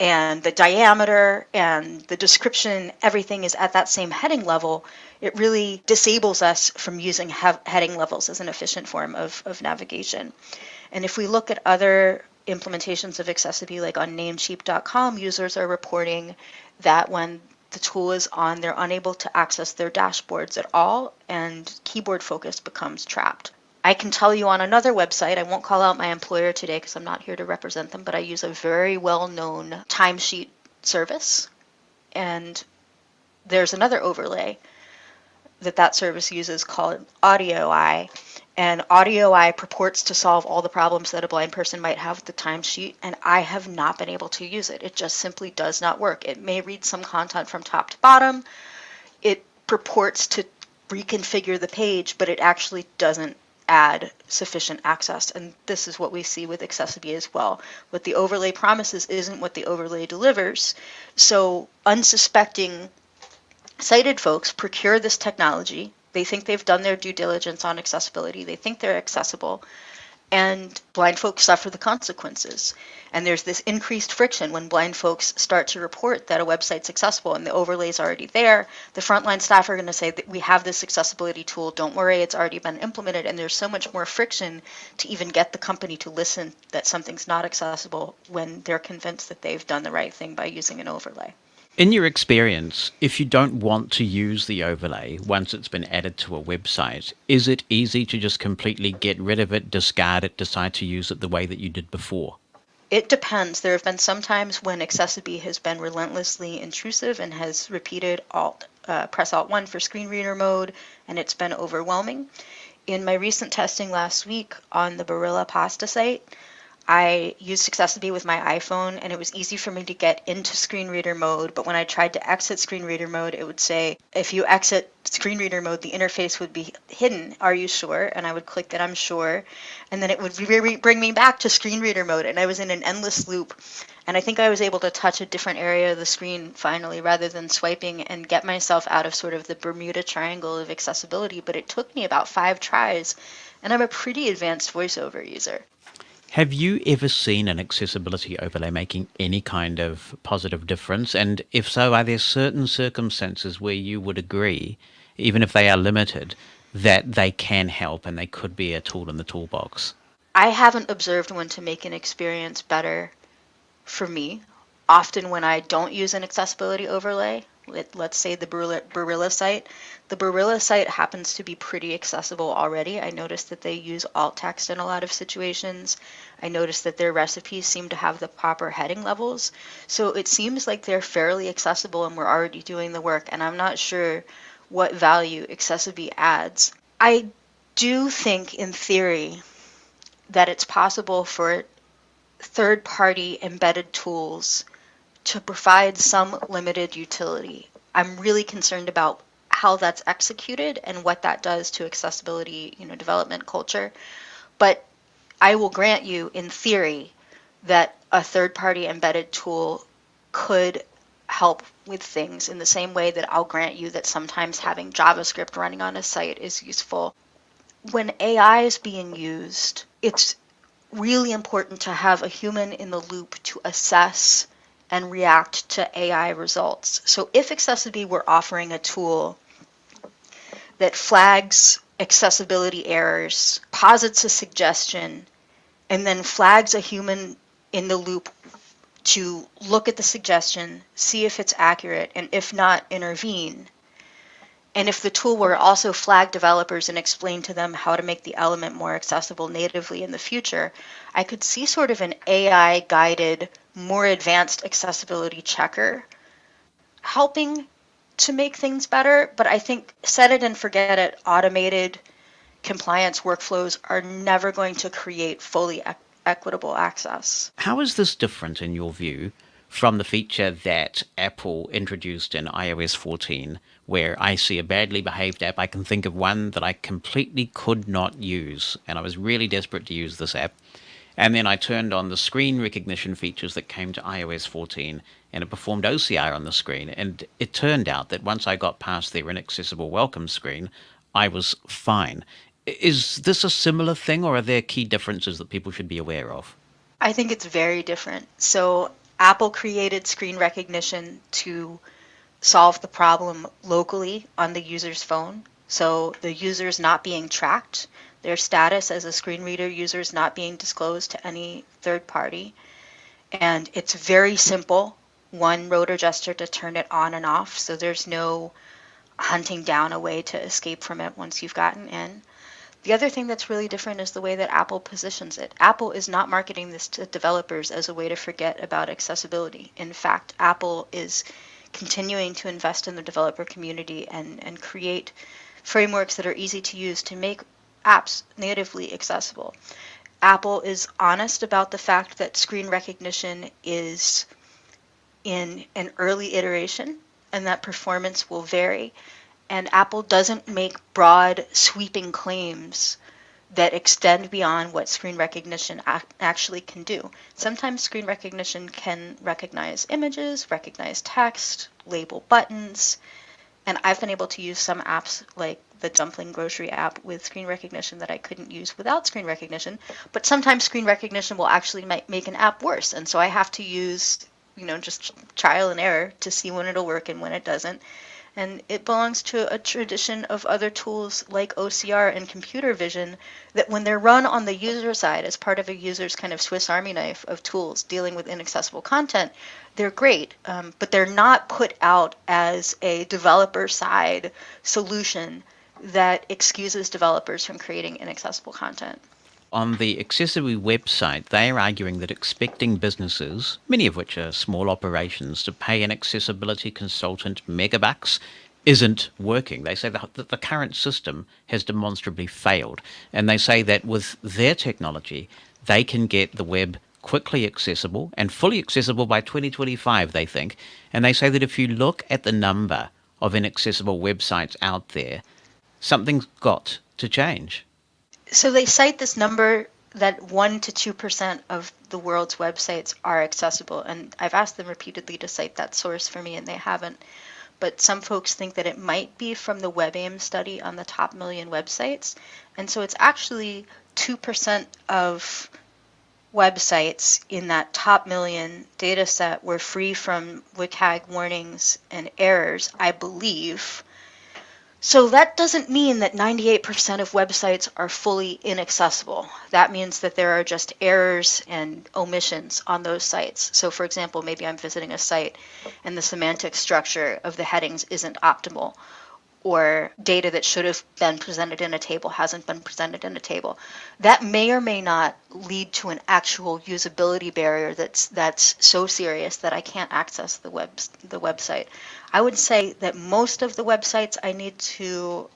and the diameter and the description, everything is at that same heading level, it really disables us from using heading levels as an efficient form of navigation. And if we look at other implementations of AccessiBe, like on Namecheap.com, users are reporting that when the tool is on, they're unable to access their dashboards at all, and keyboard focus becomes trapped. I can tell you on another website, I won't call out my employer today because I'm not here to represent them, but I use a very well-known timesheet service, and there's another overlay that service uses called AudioEye. And AudioEye purports to solve all the problems that a blind person might have with the timesheet, and I have not been able to use it. It just simply does not work. It may read some content from top to bottom. It purports to reconfigure the page, but it actually doesn't add sufficient access. And this is what we see with AccessiBe as well. What the overlay promises isn't what the overlay delivers. So unsuspecting sighted folks procure this technology. They think they've done their due diligence on accessibility. They think they're accessible. And blind folks suffer the consequences. And there's this increased friction when blind folks start to report that a website's accessible and the overlay's already there. The frontline staff are going to say that we have this accessibility tool, don't worry, it's already been implemented. And there's so much more friction to even get the company to listen that something's not accessible when they're convinced that they've done the right thing by using an overlay. In your experience, if you don't want to use the overlay once it's been added to a website, is it easy to just completely get rid of it, discard it, decide to use it the way that you did before? It depends. There have been some times when AccessiBe has been relentlessly intrusive and has repeated press Alt-1 for screen reader mode, and it's been overwhelming. In my recent testing last week on the Barilla Pasta site, I used AccessiBe with my iPhone, and it was easy for me to get into screen reader mode, but when I tried to exit screen reader mode, it would say, if you exit screen reader mode, the interface would be hidden. Are you sure? And I would click that I'm sure, and then it would bring me back to screen reader mode, and I was in an endless loop. And I think I was able to touch a different area of the screen finally, rather than swiping, and get myself out of sort of the Bermuda Triangle of accessibility, but it took me about 5 tries, and I'm a pretty advanced voiceover user. Have you ever seen an accessibility overlay making any kind of positive difference? And if so, are there certain circumstances where you would agree, even if they are limited, that they can help and they could be a tool in the toolbox? I haven't observed one to make an experience better for me. Often when I don't use an accessibility overlay, let's say the Barilla site, the Barilla site happens to be pretty accessible already. I noticed that they use alt text in a lot of situations. I noticed that their recipes seem to have the proper heading levels. So it seems like they're fairly accessible and we're already doing the work, and I'm not sure what value AccessiBe adds. I do think in theory that it's possible for third-party embedded tools to provide some limited utility. I'm really concerned about how that's executed and what that does to accessibility, development culture. But I will grant you, in theory, that a third-party embedded tool could help with things in the same way that I'll grant you that sometimes having JavaScript running on a site is useful. When AI is being used, it's really important to have a human in the loop to assess and react to AI results. So if AccessiBe were offering a tool that flags accessibility errors, posits a suggestion, and then flags a human in the loop to look at the suggestion, see if it's accurate, and if not, intervene. And if the tool were also flag developers and explain to them how to make the element more accessible natively in the future, I could see sort of an AI-guided, more advanced accessibility checker helping to make things better. But I think set it and forget it, automated compliance workflows are never going to create fully equitable access. How is this different, in your view, from the feature that Apple introduced in iOS 14, where I see a badly behaved app? I can think of one that I completely could not use, and I was really desperate to use this app. And then I turned on the screen recognition features that came to iOS 14, and it performed OCR on the screen. And it turned out that once I got past their inaccessible welcome screen, I was fine. Is this a similar thing, or are there key differences that people should be aware of? I think it's very different. So Apple created screen recognition to solve the problem locally on the user's phone. So the user's not being tracked, their status as a screen reader user is not being disclosed to any third party. And it's very simple, one rotor gesture to turn it on and off. So there's no hunting down a way to escape from it once you've gotten in. The other thing that's really different is the way that Apple positions it. Apple is not marketing this to developers as a way to forget about accessibility. In fact, Apple is continuing to invest in the developer community and create frameworks that are easy to use to make apps natively accessible. Apple is honest about the fact that screen recognition is in an early iteration and that performance will vary. And Apple doesn't make broad, sweeping claims that extend beyond what screen recognition actually can do. Sometimes screen recognition can recognize images, recognize text, label buttons, and I've been able to use some apps like the Dumpling Grocery app with screen recognition that I couldn't use without screen recognition. But sometimes screen recognition will actually make an app worse. And so I have to use, just trial and error to see when it'll work and when it doesn't. And it belongs to a tradition of other tools like OCR and computer vision that when they're run on the user side as part of a user's kind of Swiss Army knife of tools dealing with inaccessible content, they're great, but they're not put out as a developer side solution that excuses developers from creating inaccessible content. On the AccessiBe website, they are arguing that expecting businesses, many of which are small operations, to pay an accessibility consultant megabucks isn't working. They say that the current system has demonstrably failed. And they say that with their technology, they can get the web quickly accessible and fully accessible by 2025, they think. And they say that if you look at the number of inaccessible websites out there, something's got to change. So they cite this number that 1% to 2% of the world's websites are accessible. And I've asked them repeatedly to cite that source for me, and they haven't. But some folks think that it might be from the WebAIM study on the top million websites. And so it's actually 2% of websites in that top million data set were free from WCAG warnings and errors, I believe. So that doesn't mean that 98% of websites are fully inaccessible. That means that there are just errors and omissions on those sites. So for example, maybe I'm visiting a site and the semantic structure of the headings isn't optimal, or data that should have been presented in a table hasn't been presented in a table. That may or may not lead to an actual usability barrier that's so serious that I can't access the website. I would say that most of the websites I need to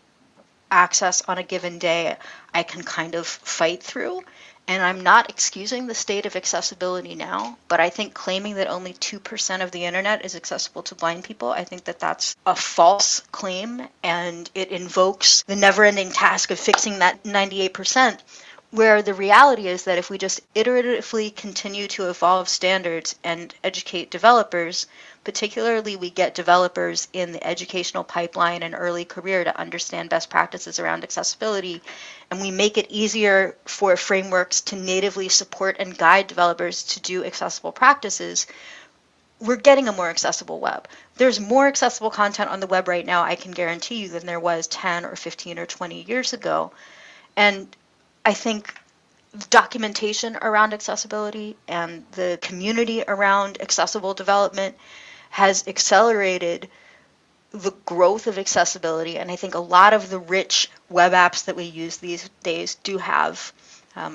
access on a given day, I can kind of fight through. And I'm not excusing the state of accessibility now, but I think claiming that only 2% of the internet is accessible to blind people, I think that that's a false claim, and it invokes the never-ending task of fixing that 98%, where the reality is that if we just iteratively continue to evolve standards and educate developers, particularly we get developers in the educational pipeline and early career to understand best practices around accessibility, and we make it easier for frameworks to natively support and guide developers to do accessible practices, we're getting a more accessible web. There's more accessible content on the web right now, I can guarantee you, than there was 10 or 15 or 20 years ago. And I think documentation around accessibility and the community around accessible development has accelerated the growth of accessibility, and I think a lot of the rich web apps that we use these days do have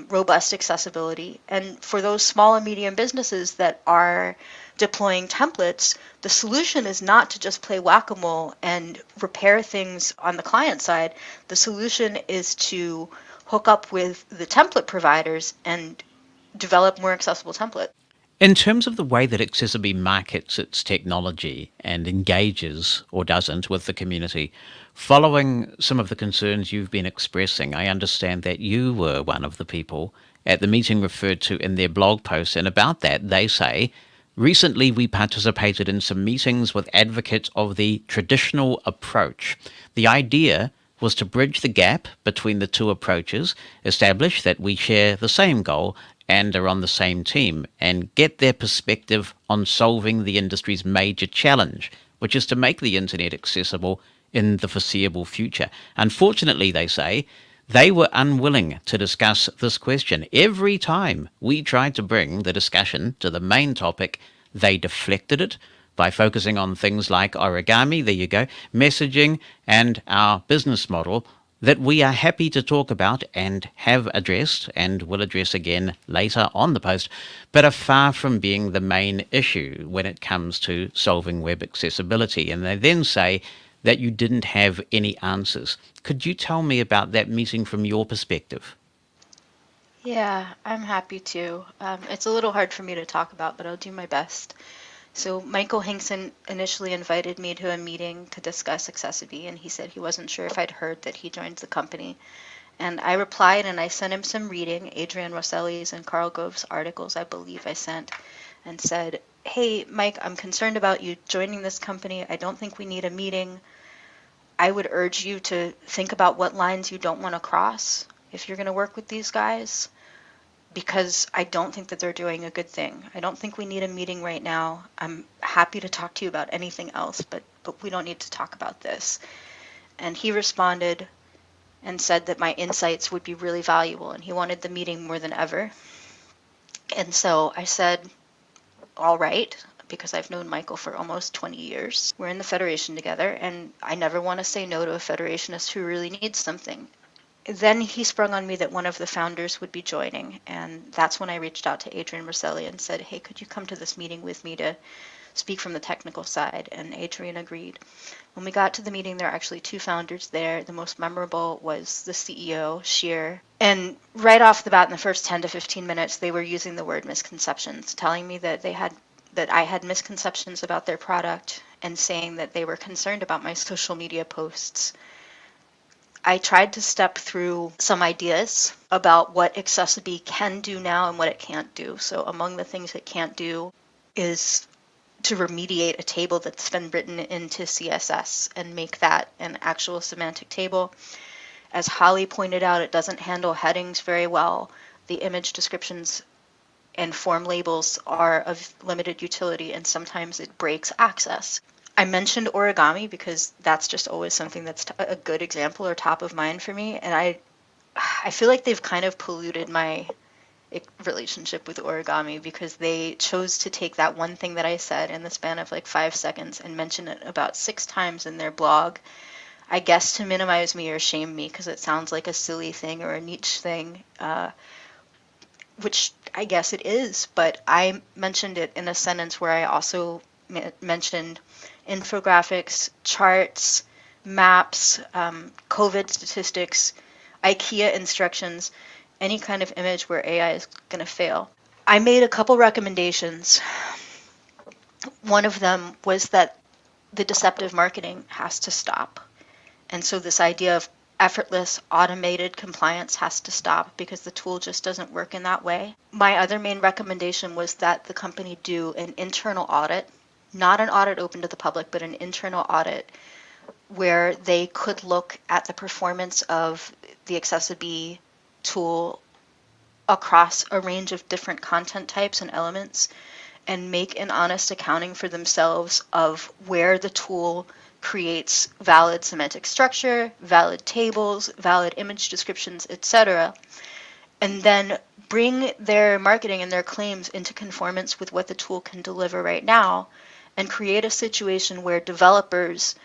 robust accessibility. And for those small and medium businesses that are deploying templates, the solution is not to just play whack-a-mole and repair things on the client side. The solution is to hook up with the template providers and develop more accessible templates. In terms of the way that AccessiBe markets its technology and engages, or doesn't, with the community, following some of the concerns you've been expressing, I understand that you were one of the people at the meeting referred to in their blog post, and about that they say, recently we participated in some meetings with advocates of the traditional approach. The idea was to bridge the gap between the two approaches, establish that we share the same goal and are on the same team, and get their perspective on solving the industry's major challenge, which is to make the internet accessible in the foreseeable future. Unfortunately, they say, they were unwilling to discuss this question. Every time we tried to bring the discussion to the main topic, they deflected it by focusing on things like origami, there you go, messaging, and our business model, that we are happy to talk about and have addressed and will address again later on the post, but are far from being the main issue when it comes to solving web accessibility. And they then say that you didn't have any answers. Could you tell me about that meeting from your perspective? Yeah, I'm happy to. It's a little hard for me to talk about, but I'll do my best. So Michael Hingson initially invited me to a meeting to discuss AccessiBe, and he said he wasn't sure if I'd heard that he joined the company. And I replied and I sent him some reading, Adrian Rosselli's and Carl Gove's articles, I believe I sent, and said, hey, Mike, I'm concerned about you joining this company. I don't think we need a meeting. I would urge you to think about what lines you don't want to cross if you're going to work with these guys, because I don't think that they're doing a good thing. I don't think we need a meeting right now. I'm happy to talk to you about anything else, but we don't need to talk about this. And he responded and said that my insights would be really valuable, and he wanted the meeting more than ever. And so I said, all right, because I've known Michael for almost 20 years. We're in the Federation together, and I never want to say no to a Federationist who really needs something. Then he sprung on me that one of the founders would be joining, and that's when I reached out to Adrian Rosselli and said, hey, could you come to this meeting with me to speak from the technical side? And Adrian agreed. When we got to the meeting, there were actually two founders there. The most memorable was the CEO, Sheer. And right off the bat, in the first 10 to 15 minutes, they were using the word misconceptions, telling me that I had misconceptions about their product and saying that they were concerned about my social media posts. I tried to step through some ideas about what AccessiBe can do now and what it can't do. So among the things it can't do is to remediate a table that's been written into CSS and make that an actual semantic table. As Holly pointed out, it doesn't handle headings very well. The image descriptions and form labels are of limited utility, and sometimes it breaks access. I mentioned origami because that's just always something that's a good example or top of mind for me, and I feel like they've kind of polluted my relationship with origami because they chose to take that one thing that I said in the span of like 5 seconds and mention it about 6 times in their blog, I guess to minimize me or shame me because it sounds like a silly thing or a niche thing, which I guess it is, but I mentioned it in a sentence where I also mentioned infographics, charts, maps, COVID statistics, IKEA instructions, any kind of image where AI is going to fail. I made a couple recommendations. One of them was that the deceptive marketing has to stop. And so this idea of effortless automated compliance has to stop because the tool just doesn't work in that way. My other main recommendation was that the company do an internal audit, not an audit open to the public, but an internal audit where they could look at the performance of the AccessiBe tool across a range of different content types and elements and make an honest accounting for themselves of where the tool creates valid semantic structure, valid tables, valid image descriptions, etc., and then bring their marketing and their claims into conformance with what the tool can deliver right now and create a situation where developers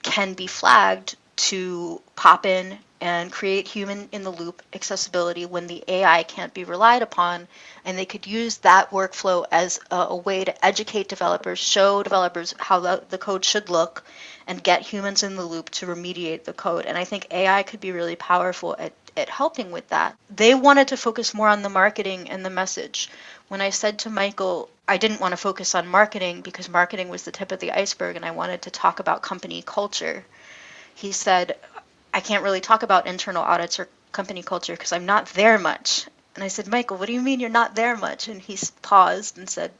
can be flagged to pop in and create human in the loop accessibility when the AI can't be relied upon, and they could use that workflow as a way to educate developers, show developers how the code should look, and get humans in the loop to remediate the code. And I think AI could be really powerful at helping with that. They wanted to focus more on the marketing and the message. When I said to Michael, I didn't want to focus on marketing because marketing was the tip of the iceberg and I wanted to talk about company culture, he said, I can't really talk about internal audits or company culture because I'm not there much. And I said, Michael, what do you mean you're not there much? And he paused and said,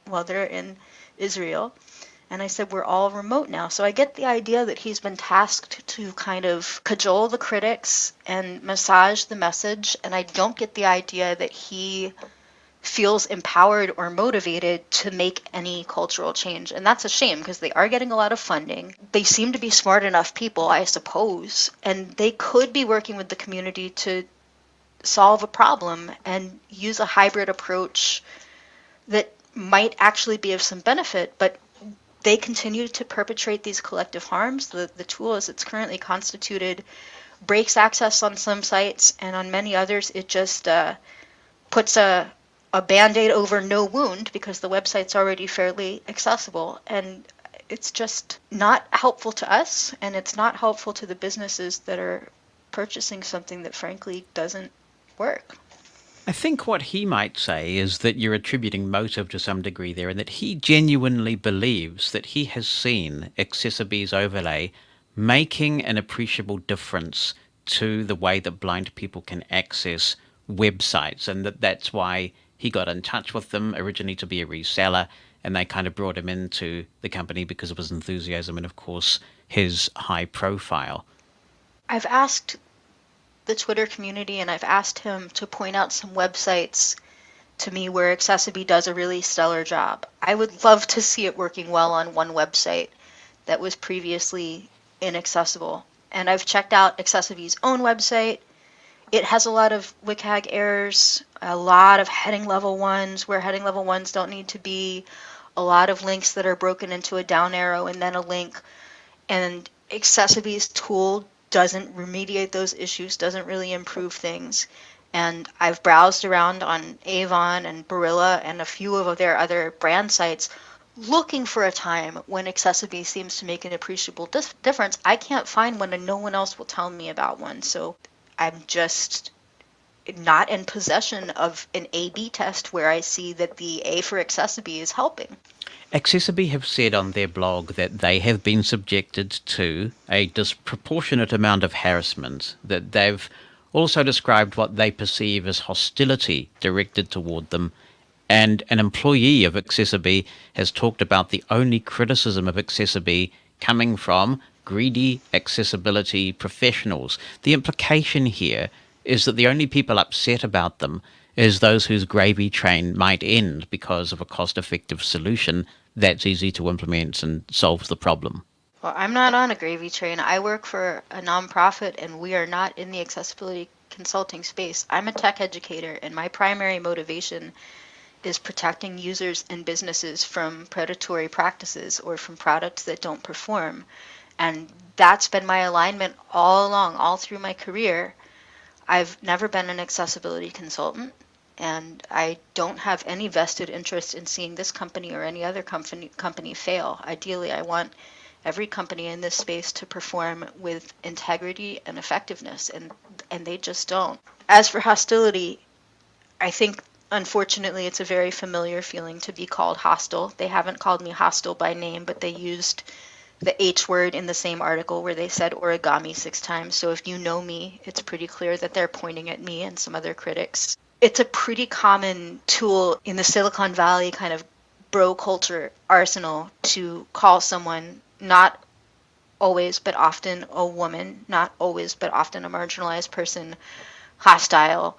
well, they're in Israel. And I said, we're all remote now. So I get the idea that he's been tasked to kind of cajole the critics and massage the message. And I don't get the idea that he feels empowered or motivated to make any cultural change. And that's a shame because they are getting a lot of funding. They seem to be smart enough people, I suppose, and they could be working with the community to solve a problem and use a hybrid approach that might actually be of some benefit, but they continue to perpetrate these collective harms. The tool as it's currently constituted breaks access on some sites, and on many others it just puts a Band-Aid over no wound because the website's already fairly accessible. And it's just not helpful to us, and it's not helpful to the businesses that are purchasing something that frankly doesn't work. I think what he might say is that you're attributing motive to some degree there, and that he genuinely believes that he has seen AccessiBe's overlay making an appreciable difference to the way that blind people can access websites, and that's why he got in touch with them originally to be a reseller, and they kind of brought him into the company because of his enthusiasm and, of course, his high profile. I've asked the Twitter community and I've asked him to point out some websites to me where AccessiBe does a really stellar job. I would love to see it working well on one website that was previously inaccessible. And I've checked out AccessiBe's own website. It has a lot of WCAG errors, a lot of heading level ones where heading level ones don't need to be, a lot of links that are broken into a down arrow and then a link. And AccessiBe's tool doesn't remediate those issues, doesn't really improve things. And I've browsed around on Avon and Barilla and a few of their other brand sites looking for a time when AccessiBe seems to make an appreciable difference. I can't find one and no one else will tell me about one. So I'm just not in possession of an A/B test where I see that the A for AccessiBe is helping. AccessiBe have said on their blog that they have been subjected to a disproportionate amount of harassment, that they've also described what they perceive as hostility directed toward them, and an employee of AccessiBe has talked about the only criticism of AccessiBe coming from greedy accessibility professionals. The implication here is that the only people upset about them is those whose gravy train might end because of a cost-effective solution that's easy to implement and solves the problem. Well, I'm not on a gravy train. I work for a nonprofit and we are not in the accessibility consulting space. I'm a tech educator and my primary motivation is protecting users and businesses from predatory practices or from products that don't perform. And that's been my alignment all along, all through my career. I've never been an accessibility consultant, and I don't have any vested interest in seeing this company or any other company fail. Ideally, I want every company in this space to perform with integrity and effectiveness, and they just don't. As for hostility, I think unfortunately it's a very familiar feeling to be called hostile. They haven't called me hostile by name, but they used the H word in the same article where they said origami 6 times. So if you know me, it's pretty clear that they're pointing at me and some other critics. It's a pretty common tool in the Silicon Valley kind of bro culture arsenal to call someone, not always but often a woman, not always but often a marginalized person, hostile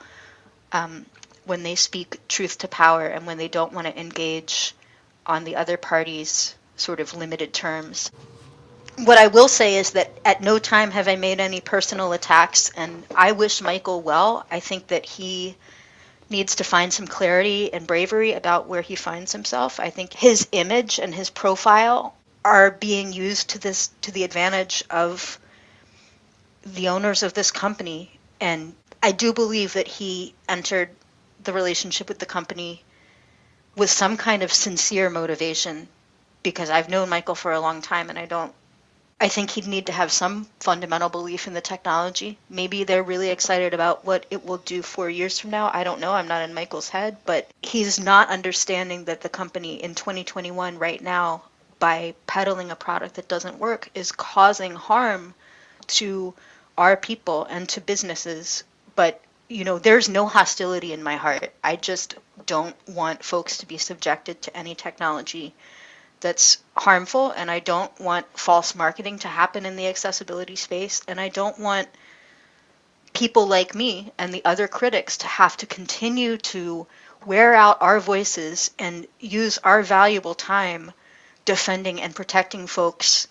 when they speak truth to power and when they don't want to engage on the other party's sort of limited terms. What I will say is that at no time have I made any personal attacks, and I wish Michael well. I think that he needs to find some clarity and bravery about where he finds himself. I think his image and his profile are being used to the advantage of the owners of this company, and I do believe that he entered the relationship with the company with some kind of sincere motivation, because I've known Michael for a long time and I think he'd need to have some fundamental belief in the technology. Maybe they're really excited about what it will do 4 years from now. I don't know. I'm not in Michael's head, but he's not understanding that the company in 2021 right now, by peddling a product that doesn't work, is causing harm to our people and to businesses. But, you know, there's no hostility in my heart. I just don't want folks to be subjected to any technology that's harmful, and I don't want false marketing to happen in the accessibility space, and I don't want people like me and the other critics to have to continue to wear out our voices and use our valuable time defending and protecting folks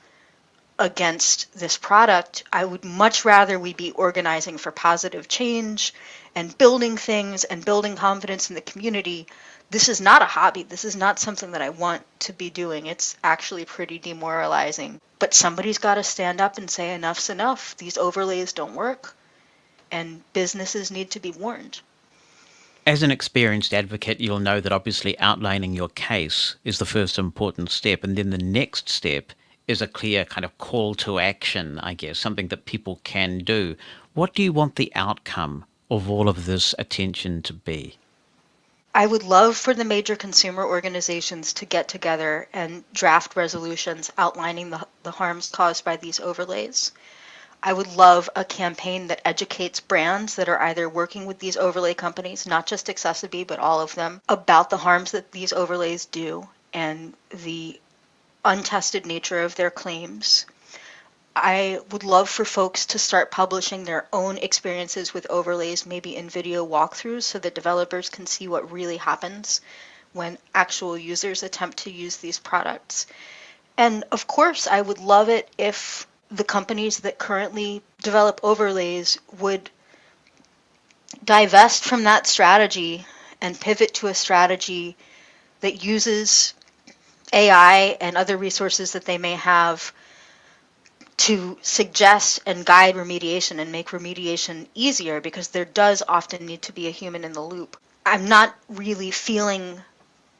against this product. I would much rather we be organizing for positive change and building things and building confidence in the community. This is not a hobby. This is not something that I want to be doing. It's actually pretty demoralizing. But somebody's got to stand up and say enough's enough. These overlays don't work, and businesses need to be warned. As an experienced advocate, you'll know that obviously outlining your case is the first important step, and then the next step is a clear kind of call to action, I guess, something that people can do. What do you want the outcome of all of this attention to be? I would love for the major consumer organizations to get together and draft resolutions outlining the harms caused by these overlays. I would love a campaign that educates brands that are either working with these overlay companies, not just AccessiBe, but all of them, about the harms that these overlays do and the untested nature of their claims. I would love for folks to start publishing their own experiences with overlays, maybe in video walkthroughs, so that developers can see what really happens when actual users attempt to use these products. And of course, I would love it if the companies that currently develop overlays would divest from that strategy and pivot to a strategy that uses AI and other resources that they may have to suggest and guide remediation and make remediation easier, because there does often need to be a human in the loop. I'm not really feeling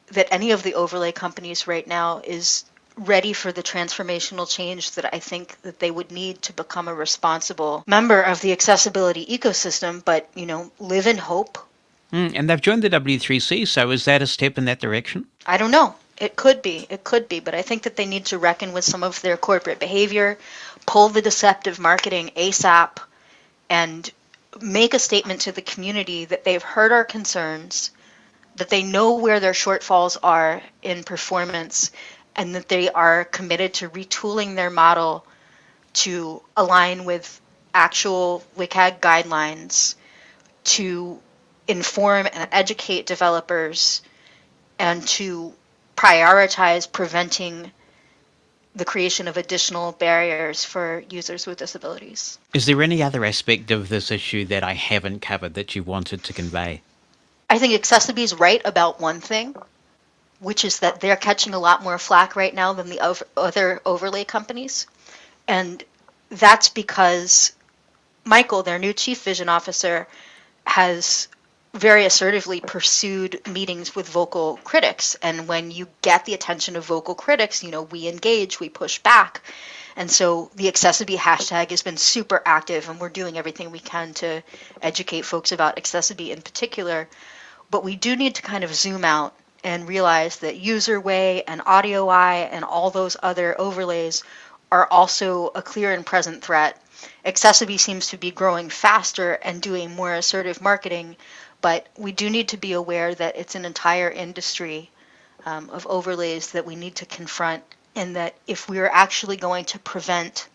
that any of the overlay companies right now is ready for the transformational change that I think that they would need to become a responsible member of the accessibility ecosystem, but, live in hope. And they've joined the W3C, so is that a step in that direction? I don't know. It could be, but I think that they need to reckon with some of their corporate behavior, pull the deceptive marketing ASAP, and make a statement to the community that they've heard our concerns, that they know where their shortfalls are in performance, and that they are committed to retooling their model to align with actual WCAG guidelines, to inform and educate developers, and to prioritize preventing the creation of additional barriers for users with disabilities. Is there any other aspect of this issue that I haven't covered that you wanted to convey? I think AccessiBe is right about one thing, which is that they're catching a lot more flack right now than the other overlay companies. And that's because Michael, their new chief vision officer, has very assertively pursued meetings with vocal critics. And when you get the attention of vocal critics, we engage, we push back. And so the AccessiBe hashtag has been super active, and we're doing everything we can to educate folks about AccessiBe in particular. But we do need to kind of zoom out and realize that UserWay and AudioEye and all those other overlays are also a clear and present threat. AccessiBe seems to be growing faster and doing more assertive marketing, but we do need to be aware that it's an entire industry of overlays that we need to confront, and that if we are actually going to prevent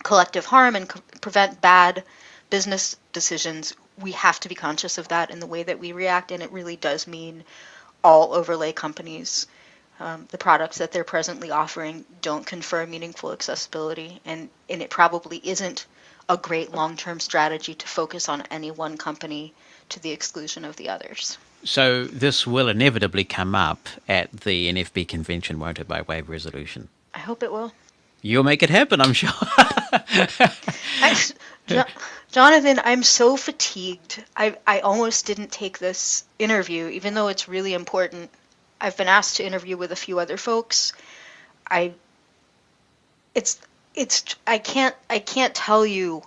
collective harm and prevent bad business decisions, we have to be conscious of that in the way that we react, and it really does mean all overlay companies. The products that they're presently offering don't confer meaningful accessibility, and it probably isn't a great long-term strategy to focus on any one company to the exclusion of the others. So this will inevitably come up at the NFB convention, won't it, by way of resolution? I hope it will. You'll make it happen, I'm sure. Jonathan, I'm so fatigued. I almost didn't take this interview, even though it's really important. I've been asked to interview with a few other folks. I can't tell you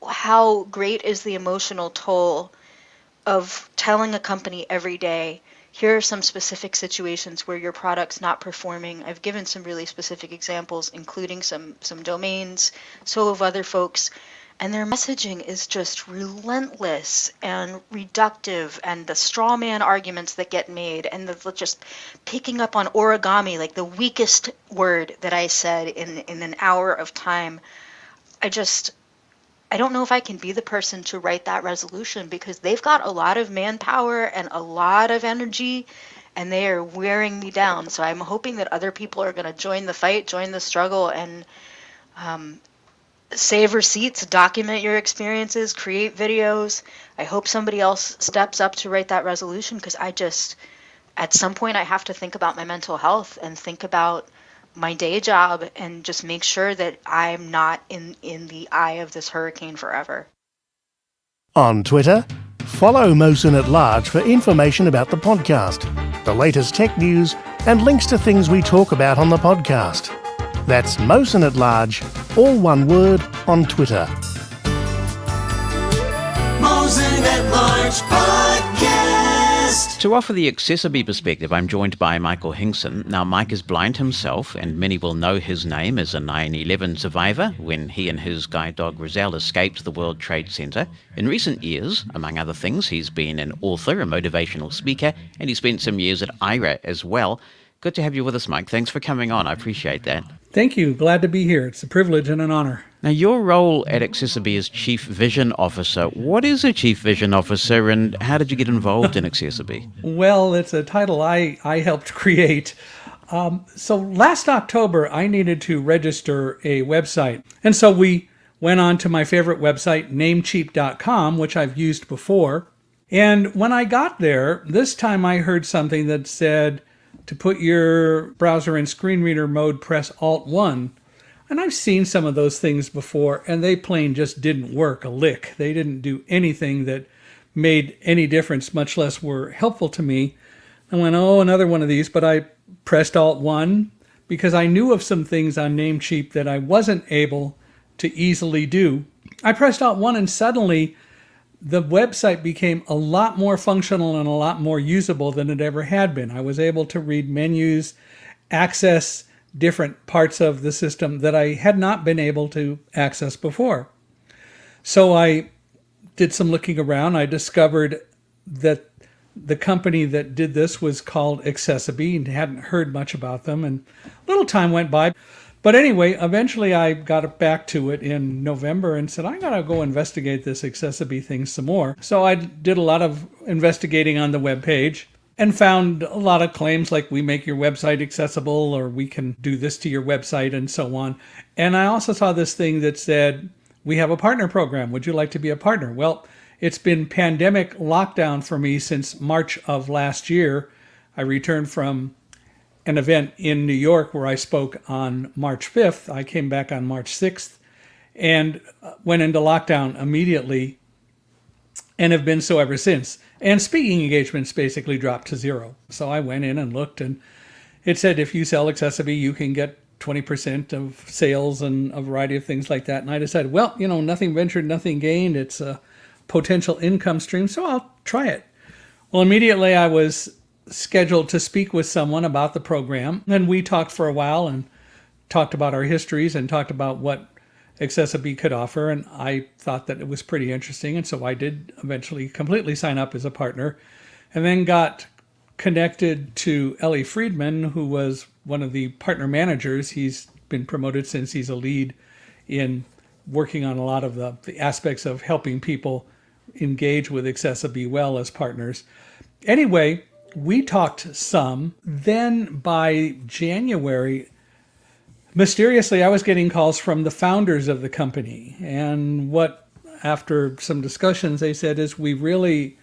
how great is the emotional toll of telling a company every day, here are some specific situations where your product's not performing. I've given some really specific examples, including some domains, so have other folks, and their messaging is just relentless and reductive, and the straw man arguments that get made, and the just picking up on origami, like the weakest word that I said in an hour of time. I don't know if I can be the person to write that resolution, because they've got a lot of manpower and a lot of energy, and they are wearing me down. So I'm hoping that other people are going to join the fight, join the struggle, and save receipts, document your experiences, create videos. I hope somebody else steps up to write that resolution, because at some point I have to think about my mental health and think about my day job and just make sure that I'm not in the eye of this hurricane forever. On Twitter, follow Mosen at Large for information about the podcast, the latest tech news, and links to things we talk about on the podcast. That's Mosen at Large, all one word, on Twitter. Mosen at Large Podcast. Podcast. To offer the AccessiBe perspective, I'm joined by Michael Hingson. Now, Mike is blind himself, and many will know his name as a 9/11 survivor when he and his guide dog Roselle escaped the World Trade Center. In recent years, among other things, he's been an author, a motivational speaker, and he spent some years at IRA as well. Good to have you with us, Mike. Thanks for coming on. I appreciate that. Thank you. Glad to be here. It's a privilege and an honor. Now, your role at AccessiBe is Chief Vision Officer. What is a Chief Vision Officer, and how did you get involved in AccessiBe? Well, it's a title I helped create. So last October, I needed to register a website. And so we went on to my favorite website, namecheap.com, which I've used before. And when I got there, this time I heard something that said, to put your browser in screen reader mode, press Alt-1. And I've seen some of those things before, and they plain just didn't work a lick. They didn't do anything that made any difference, much less were helpful to me. I went, oh, another one of these, but I pressed Alt-1 because I knew of some things on Namecheap that I wasn't able to easily do. I pressed Alt-1 and suddenly the website became a lot more functional and a lot more usable than it ever had been. I was able to read menus, access different parts of the system that I had not been able to access before. So I did some looking around. I discovered that the company that did this was called AccessiBe and hadn't heard much about them. And a little time went by. But anyway, eventually I got back to it in November and said, I gotta go investigate this AccessiBe thing some more. So I did a lot of investigating on the webpage and found a lot of claims like we make your website accessible or we can do this to your website and so on. And I also saw this thing that said, we have a partner program. Would you like to be a partner? Well, it's been pandemic lockdown for me since March of last year. I returned from an event in New York where I spoke on March 5th. I came back on March 6th and went into lockdown immediately and have been so ever since. And speaking engagements basically dropped to zero. So I went in and looked and it said if you sell AccessiBe, you can get 20% of sales and a variety of things like that. And I decided, well, nothing ventured, nothing gained. It's a potential income stream, so I'll try it. Well, immediately I was scheduled to speak with someone about the program. And we talked for a while and talked about our histories and talked about what AccessiBe could offer. And I thought that it was pretty interesting. And so I did eventually completely sign up as a partner and then got connected to Ellie Friedman, who was one of the partner managers. He's been promoted since he's a lead in working on a lot of the aspects of helping people engage with AccessiBe well as partners. Anyway, we talked some. Then by January, mysteriously, I was getting calls from the founders of the company. And what, after some discussions, they said is, we really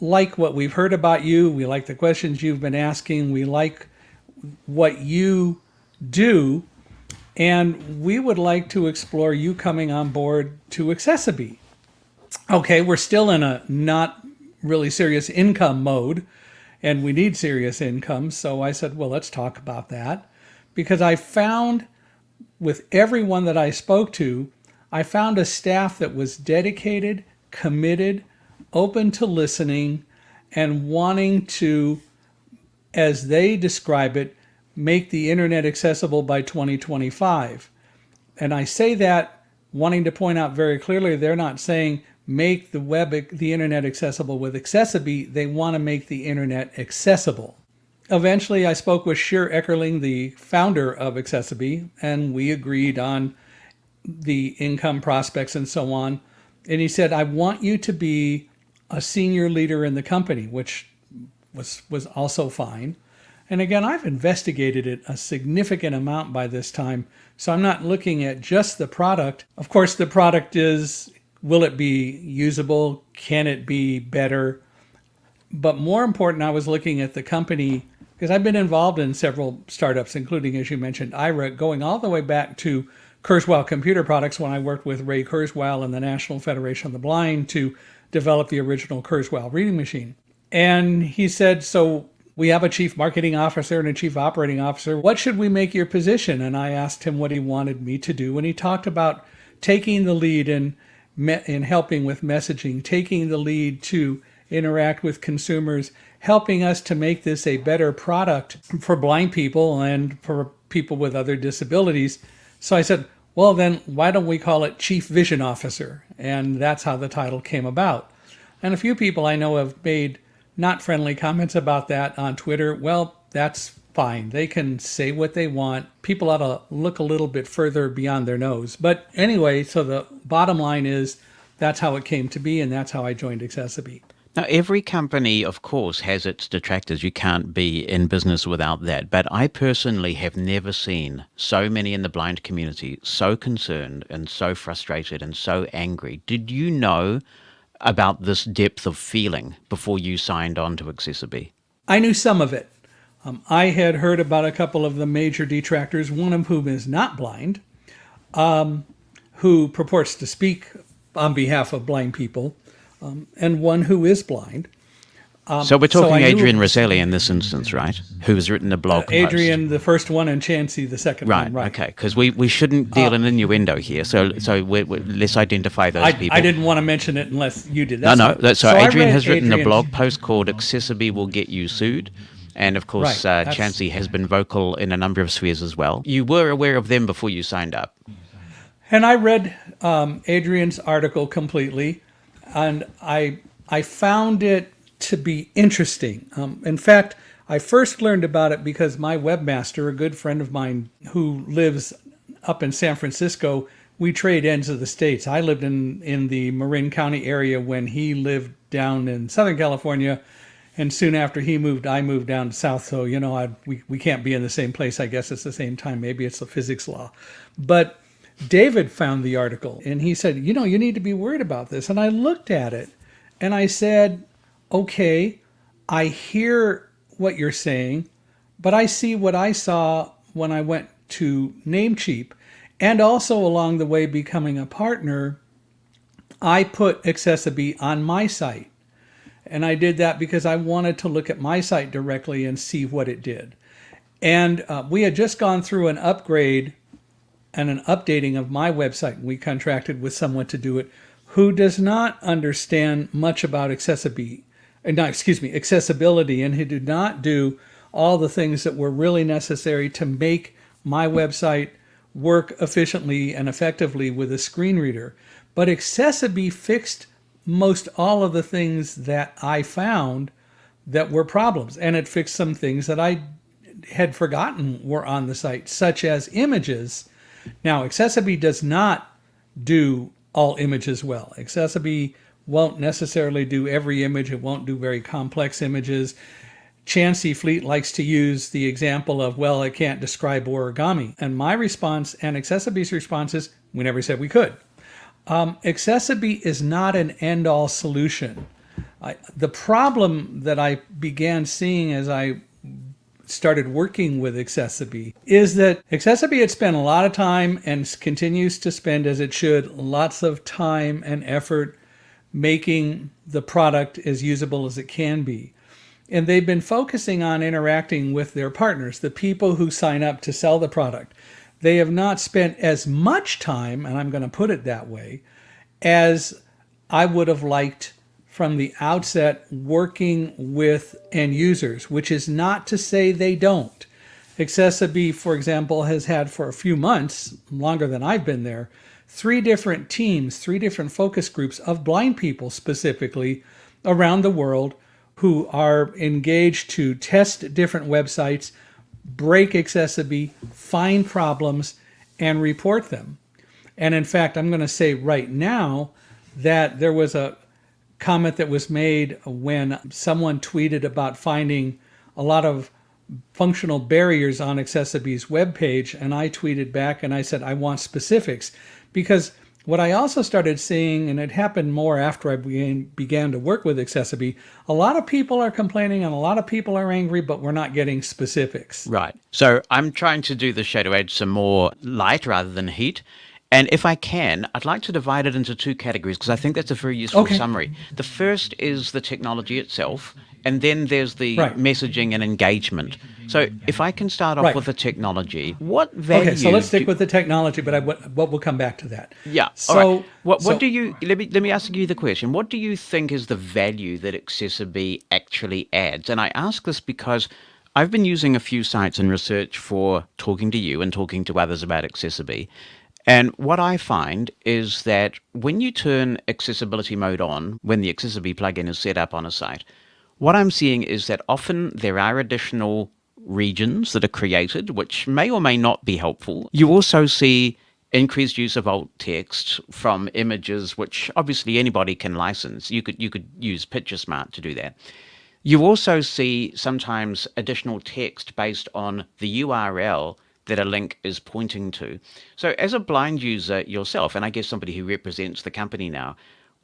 like what we've heard about you. We like the questions you've been asking. We like what you do. And we would like to explore you coming on board to AccessiBe. Okay, we're still in a not really serious income mode. And we need serious income. So I said, well, let's talk about that. Because I found with everyone that I spoke to, I found a staff that was dedicated, committed, open to listening, and wanting to, as they describe it, make the internet accessible by 2025. And I say that wanting to point out very clearly, they're not saying make the internet accessible with AccessiBe. They want to make the internet accessible. Eventually, I spoke with Shir Eckerling, the founder of AccessiBe, and we agreed on the income prospects and so on. And he said, I want you to be a senior leader in the company, which was also fine. And again, I've investigated it a significant amount by this time, so I'm not looking at just the product. Of course, the product is, will it be usable? Can it be better? But more important, I was looking at the company, because I've been involved in several startups, including, as you mentioned, IRA, going all the way back to Kurzweil Computer Products when I worked with Ray Kurzweil and the National Federation of the Blind to develop the original Kurzweil reading machine. And he said, so we have a chief marketing officer and a chief operating officer. What should we make your position? And I asked him what he wanted me to do. And he talked about taking the lead in helping with messaging, taking the lead to interact with consumers, helping us to make this a better product for blind people and for people with other disabilities. So I said, well, then why don't we call it Chief Vision Officer? And that's how the title came about. And a few people I know have made not friendly comments about that on Twitter. Well, that's fine. They can say what they want. People ought to look a little bit further beyond their nose. But anyway, so the bottom line is that's how it came to be, and that's how I joined AccessiBe. Now, every company, of course, has its detractors. You can't be in business without that. But I personally have never seen so many in the blind community so concerned and so frustrated and so angry. Did you know about this depth of feeling before you signed on to AccessiBe? I knew some of it. I had heard about a couple of the major detractors, one of whom is not blind, who purports to speak on behalf of blind people, and one who is blind. So we're talking Adrian Rosselli in this instance, right? Who has written a blog post. Adrian, the first one, and Chansey, the second one. Right, okay, because we shouldn't deal in innuendo here, so let's identify those people. I didn't want to mention it unless you did. So Adrian has written a blog post called AccessiBe Will Get You Sued. And of course, Chansey has been vocal in a number of spheres as well. You were aware of them before you signed up. And I read Adrian's article completely, and I found it to be interesting. In fact, I first learned about it because my webmaster, a good friend of mine who lives up in San Francisco, we trade ends of the states. I lived in the Marin County area when he lived down in Southern California. And soon after he moved, I moved down south. So, we can't be in the same place, I guess, at the same time. Maybe it's the physics law. But David found the article and he said, you need to be worried about this. And I looked at it and I said, okay, I hear what you're saying, but I see what I saw when I went to Namecheap. And also along the way becoming a partner, I put AccessiBe on my site. And I did that because I wanted to look at my site directly and see what it did. And we had just gone through an upgrade and an updating of my website. We contracted with someone to do it who does not understand much about accessibility, and who did not do all the things that were really necessary to make my website work efficiently and effectively with a screen reader. But AccessiBe fixed most all of the things that I found that were problems. And it fixed some things that I had forgotten were on the site, such as images. Now, AccessiBe does not do all images well. AccessiBe won't necessarily do every image. It won't do very complex images. Chansey Fleet likes to use the example of, well, it can't describe origami. And my response and AccessiBe's response is, we never said we could. AccessiBe is not an end-all solution. The problem that I began seeing as I started working with AccessiBe is that AccessiBe had spent a lot of time and continues to spend, as it should, lots of time and effort making the product as usable as it can be. And they've been focusing on interacting with their partners, the people who sign up to sell the product. They have not spent as much time, and I'm going to put it that way, as I would have liked from the outset working with end users, which is not to say they don't. AccessiBe, for example, has had for a few months, longer than I've been there, 3 different teams, 3 different focus groups of blind people specifically around the world who are engaged to test different websites, break AccessiBe, find problems, and report them. And in fact, I'm going to say right now that there was a comment that was made when someone tweeted about finding a lot of functional barriers on AccessiBe's webpage, and I tweeted back and I said, I want specifics. Because what I also started seeing, and it happened more after I began to work with AccessiBe, a lot of people are complaining and a lot of people are angry, but we're not getting specifics. Right. So I'm trying to do the show to add some more light rather than heat. And if I can, I'd like to divide it into two categories because I think that's a very useful Okay. summary. The first is the technology itself, and then there's the Right. messaging and engagement. So if I can start off Right. with the technology, what value? Okay, so let's stick with the technology, but what we'll come back to that. Yeah. So, all right. What so- do you let me ask you the question? What do you think is the value that AccessiBe actually adds? And I ask this because I've been using a few sites in research for talking to you and talking to others about AccessiBe. And what I find is that when you turn accessibility mode on, when the AccessiBe plugin is set up on a site, what I'm seeing is that often there are additional regions that are created, which may or may not be helpful. You also see increased use of alt text from images, which obviously anybody can license. You could use PictureSmart to do that. You also see sometimes additional text based on the URL that a link is pointing to. So as a blind user yourself, and I guess somebody who represents the company now,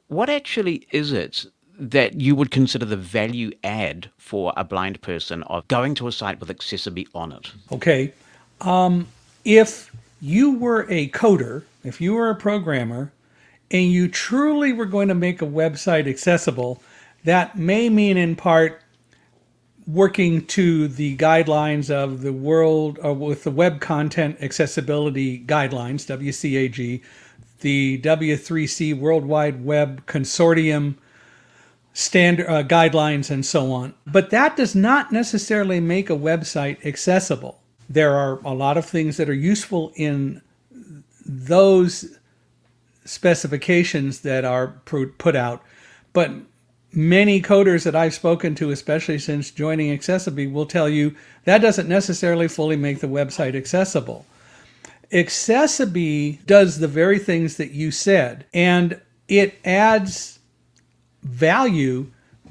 what actually is it that you would consider the value add for a blind person of going to a site with AccessiBe on it? Okay. If you were a coder, if you were a programmer, and you truly were going to make a website accessible, that may mean in part working to the guidelines of the world, or with the Web Content Accessibility Guidelines, WCAG, the W3C World Wide Web Consortium standard guidelines, and so on. But that does not necessarily make a website accessible. There are a lot of things that are useful in those specifications that are put out, but many coders that I've spoken to, especially since joining AccessiBe, will tell you that doesn't necessarily fully make the website accessible. AccessiBe does the very things that you said, and it adds value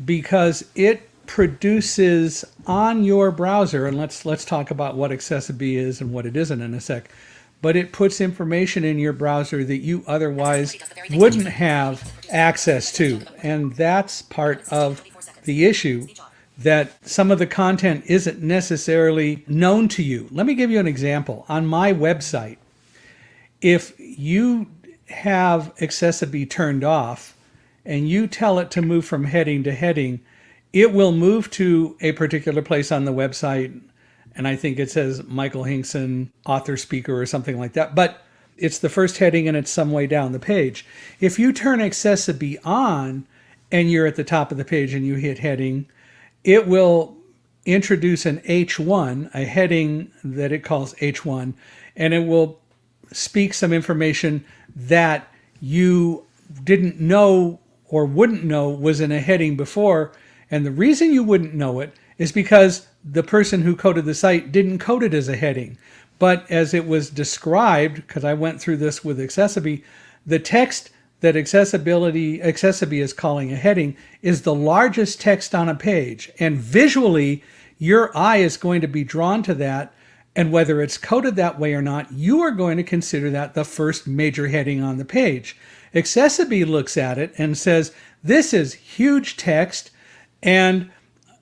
because it produces on your browser, and let's talk about what AccessiBe is and what it isn't in a sec, but it puts information in your browser that you otherwise wouldn't have access to. And that's part of the issue, that some of the content isn't necessarily known to you. Let me give you an example. On my website, if you have AccessiBe turned off and you tell it to move from heading to heading, it will move to a particular place on the website, and I think it says Michael Hingson, author, speaker, or something like that. But it's the first heading and it's some way down the page. If you turn AccessiBe on and you're at the top of the page and you hit heading, it will introduce an H1, a heading that it calls H1, and it will speak some information that you didn't know or wouldn't know was in a heading before. And the reason you wouldn't know it is because the person who coded the site didn't code it as a heading. But as it was described, because I went through this with AccessiBe, the text that AccessiBe is calling a heading is the largest text on a page. And visually, your eye is going to be drawn to that. And whether it's coded that way or not, you are going to consider that the first major heading on the page. AccessiBe looks at it and says, this is huge text, and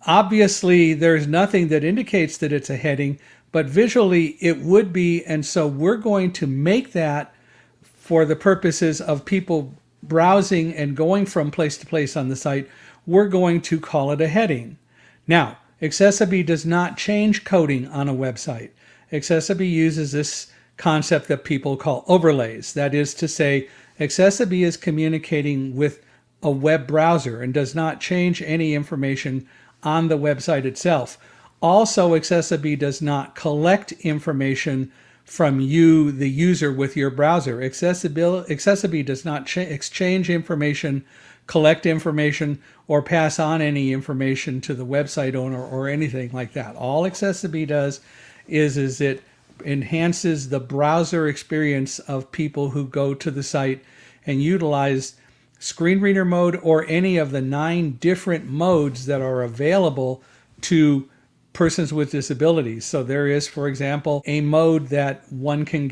obviously there's nothing that indicates that it's a heading, but visually it would be, and so we're going to make that for the purposes of people browsing and going from place to place on the site, we're going to call it a heading. Now, AccessiBe does not change coding on a website. AccessiBe uses this concept that people call overlays. That is to say, AccessiBe is communicating with a web browser and does not change any information on the website itself. Also, AccessiBe does not collect information from you, the user, with your browser. AccessiBe does not exchange information, collect information, or pass on any information to the website owner or anything like that. All AccessiBe does is it enhances the browser experience of people who go to the site and utilize screen reader mode or any of the 9 different modes that are available to persons with disabilities. So there is, for example, a mode that one can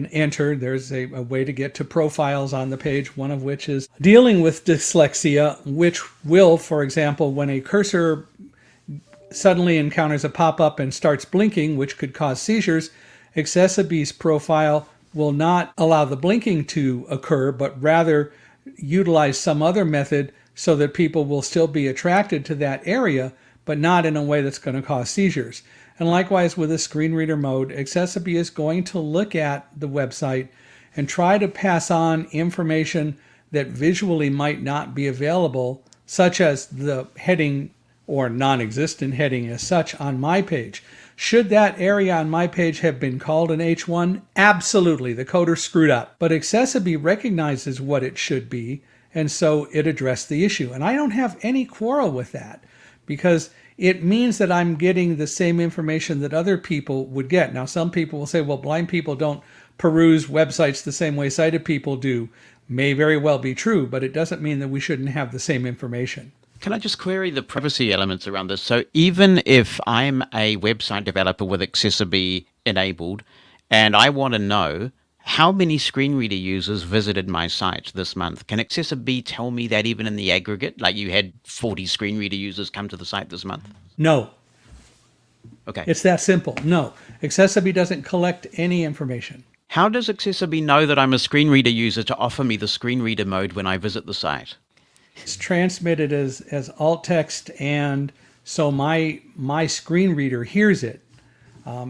enter. There's a way to get to profiles on the page, one of which is dealing with dyslexia, which will, for example, when a cursor suddenly encounters a pop-up and starts blinking, which could cause seizures, AccessiBe's profile will not allow the blinking to occur, but rather utilize some other method so that people will still be attracted to that area, but not in a way that's going to cause seizures. And likewise with the screen reader mode, AccessiBe is going to look at the website and try to pass on information that visually might not be available, such as the heading or non-existent heading as such on my page. Should that area on my page have been called an H1? Absolutely, the coder screwed up. But AccessiBe recognizes what it should be, and so it addressed the issue. And I don't have any quarrel with that, because it means that I'm getting the same information that other people would get. Now, some people will say, well, blind people don't peruse websites the same way sighted people do. May very well be true, but it doesn't mean that we shouldn't have the same information. Can I just query the privacy elements around this? So even if I'm a website developer with AccessiBe enabled, and I want to know how many screen reader users visited my site this month, can AccessiBe tell me that even in the aggregate? Like you had 40 screen reader users come to the site this month? No. Okay. It's that simple. No. AccessiBe doesn't collect any information. How does AccessiBe know that I'm a screen reader user to offer me the screen reader mode when I visit the site? It's transmitted as alt text, and so my screen reader hears it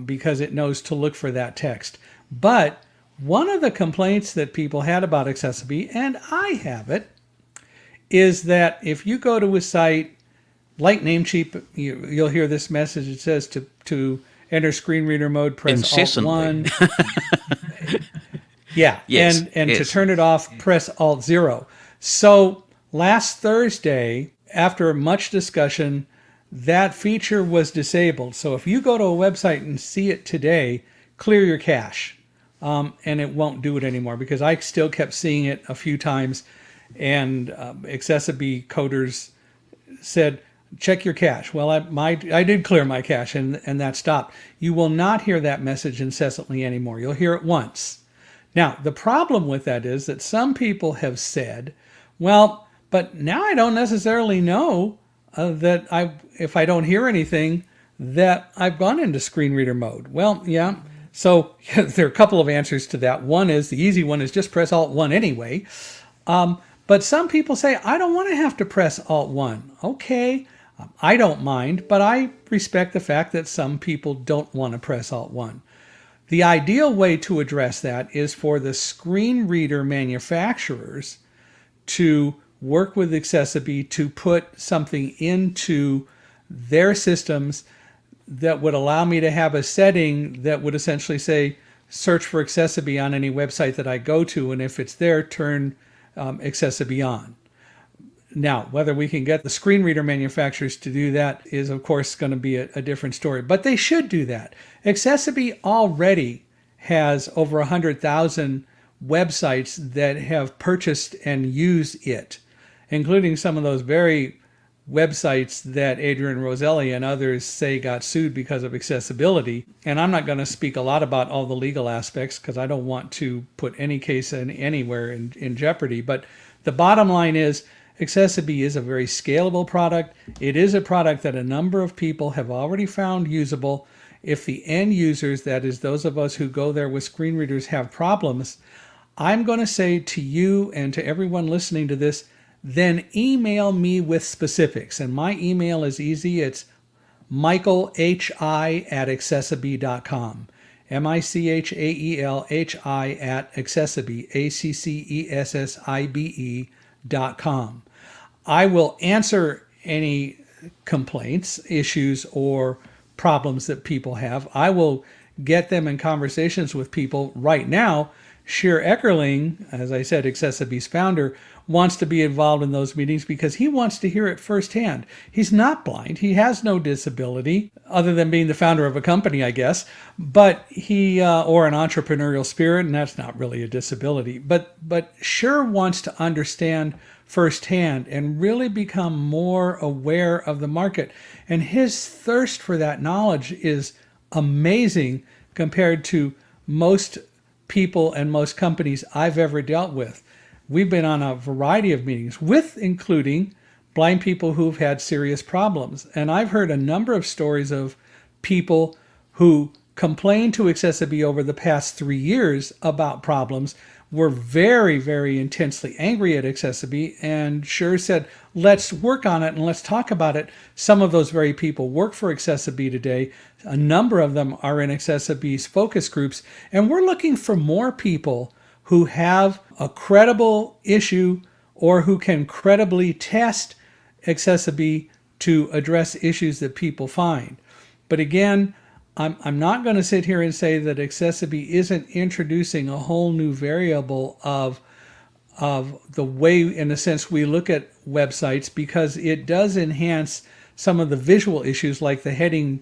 because it knows to look for that text. But one of the complaints that people had about AccessiBe, and I have it, is that if you go to a site like Namecheap, you'll hear this message. It says to enter screen reader mode, press Incessantly. Alt-1. Yeah, yes, and yes. to turn it off, press Alt-0. So last Thursday, after much discussion, that feature was disabled. So if you go to a website and see it today, clear your cache. And it won't do it anymore, because I still kept seeing it a few times, and AccessiBe coders said, check your cache. Well, I did clear my cache, and that stopped. You will not hear that message incessantly anymore. You'll hear it once. Now, the problem with that is that some people have said, well, but now I don't necessarily know that if I don't hear anything, that I've gone into screen reader mode. Well, yeah. So there are a couple of answers to that. One is, the easy one is just press Alt-1 anyway. But some people say, I don't want to have to press Alt-1. Okay, I don't mind, but I respect the fact that some people don't want to press Alt-1. The ideal way to address that is for the screen reader manufacturers to work with AccessiBe to put something into their systems that would allow me to have a setting that would essentially say, search for AccessiBe on any website that I go to, and if it's there, turn AccessiBe on. Now, whether we can get the screen reader manufacturers to do that is, of course, going to be a different story, but they should do that. AccessiBe already has over 100,000 websites that have purchased and use it, including some of those very websites that Adrian Roselli and others say got sued because of accessibility. And I'm not going to speak a lot about all the legal aspects because I don't want to put any case anywhere in jeopardy. But the bottom line is, AccessiBe is a very scalable product. It is a product that a number of people have already found usable. If the end users, that is those of us who go there with screen readers, have problems, I'm going to say to you and to everyone listening to this, then email me with specifics. And my email is easy. It's michaelhi@accessibe.com. michaelhi@accessibe, accessibe.com. I will answer any complaints, issues, or problems that people have. I will get them in conversations with people. Right now, Sheer Eckerling, as I said, AccessiBe's founder, wants to be involved in those meetings because he wants to hear it firsthand. He's not blind. He has no disability other than being the founder of a company, I guess. But he, or an entrepreneurial spirit, and that's not really a disability. But Sheer wants to understand firsthand and really become more aware of the market. And his thirst for that knowledge is amazing compared to most people and most companies I've ever dealt with. We've been on a variety of meetings with including blind people who've had serious problems. And I've heard a number of stories of people who complained to AccessiBe over the past 3 years about problems were very, very intensely angry at AccessiBe and sure said, let's work on it and let's talk about it. Some of those very people work for AccessiBe today. A number of them are in AccessiBe's focus groups, and we're looking for more people who have a credible issue or who can credibly test AccessiBe to address issues that people find. But again, I'm not going to sit here and say that AccessiBe isn't introducing a whole new variable of the way, in a sense, we look at websites, because it does enhance some of the visual issues like the heading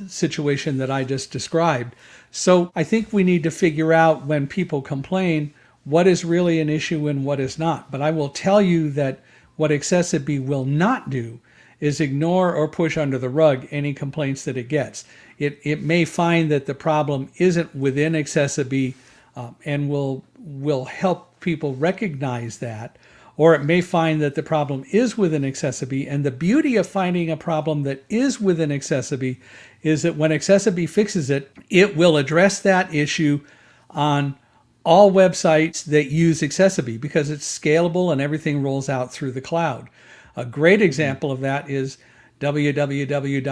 situation that I just described. So I think we need to figure out, when people complain, what is really an issue and what is not. But I will tell you that what AccessiBe will not do is ignore or push under the rug any complaints that it gets. It may find that the problem isn't within AccessiBe and will help people recognize that, or it may find that the problem is within AccessiBe. And the beauty of finding a problem that is within AccessiBe is that when AccessiBe fixes it, it will address that issue on all websites that use AccessiBe, because it's scalable and everything rolls out through the cloud. A great example of that is www.oreo.com,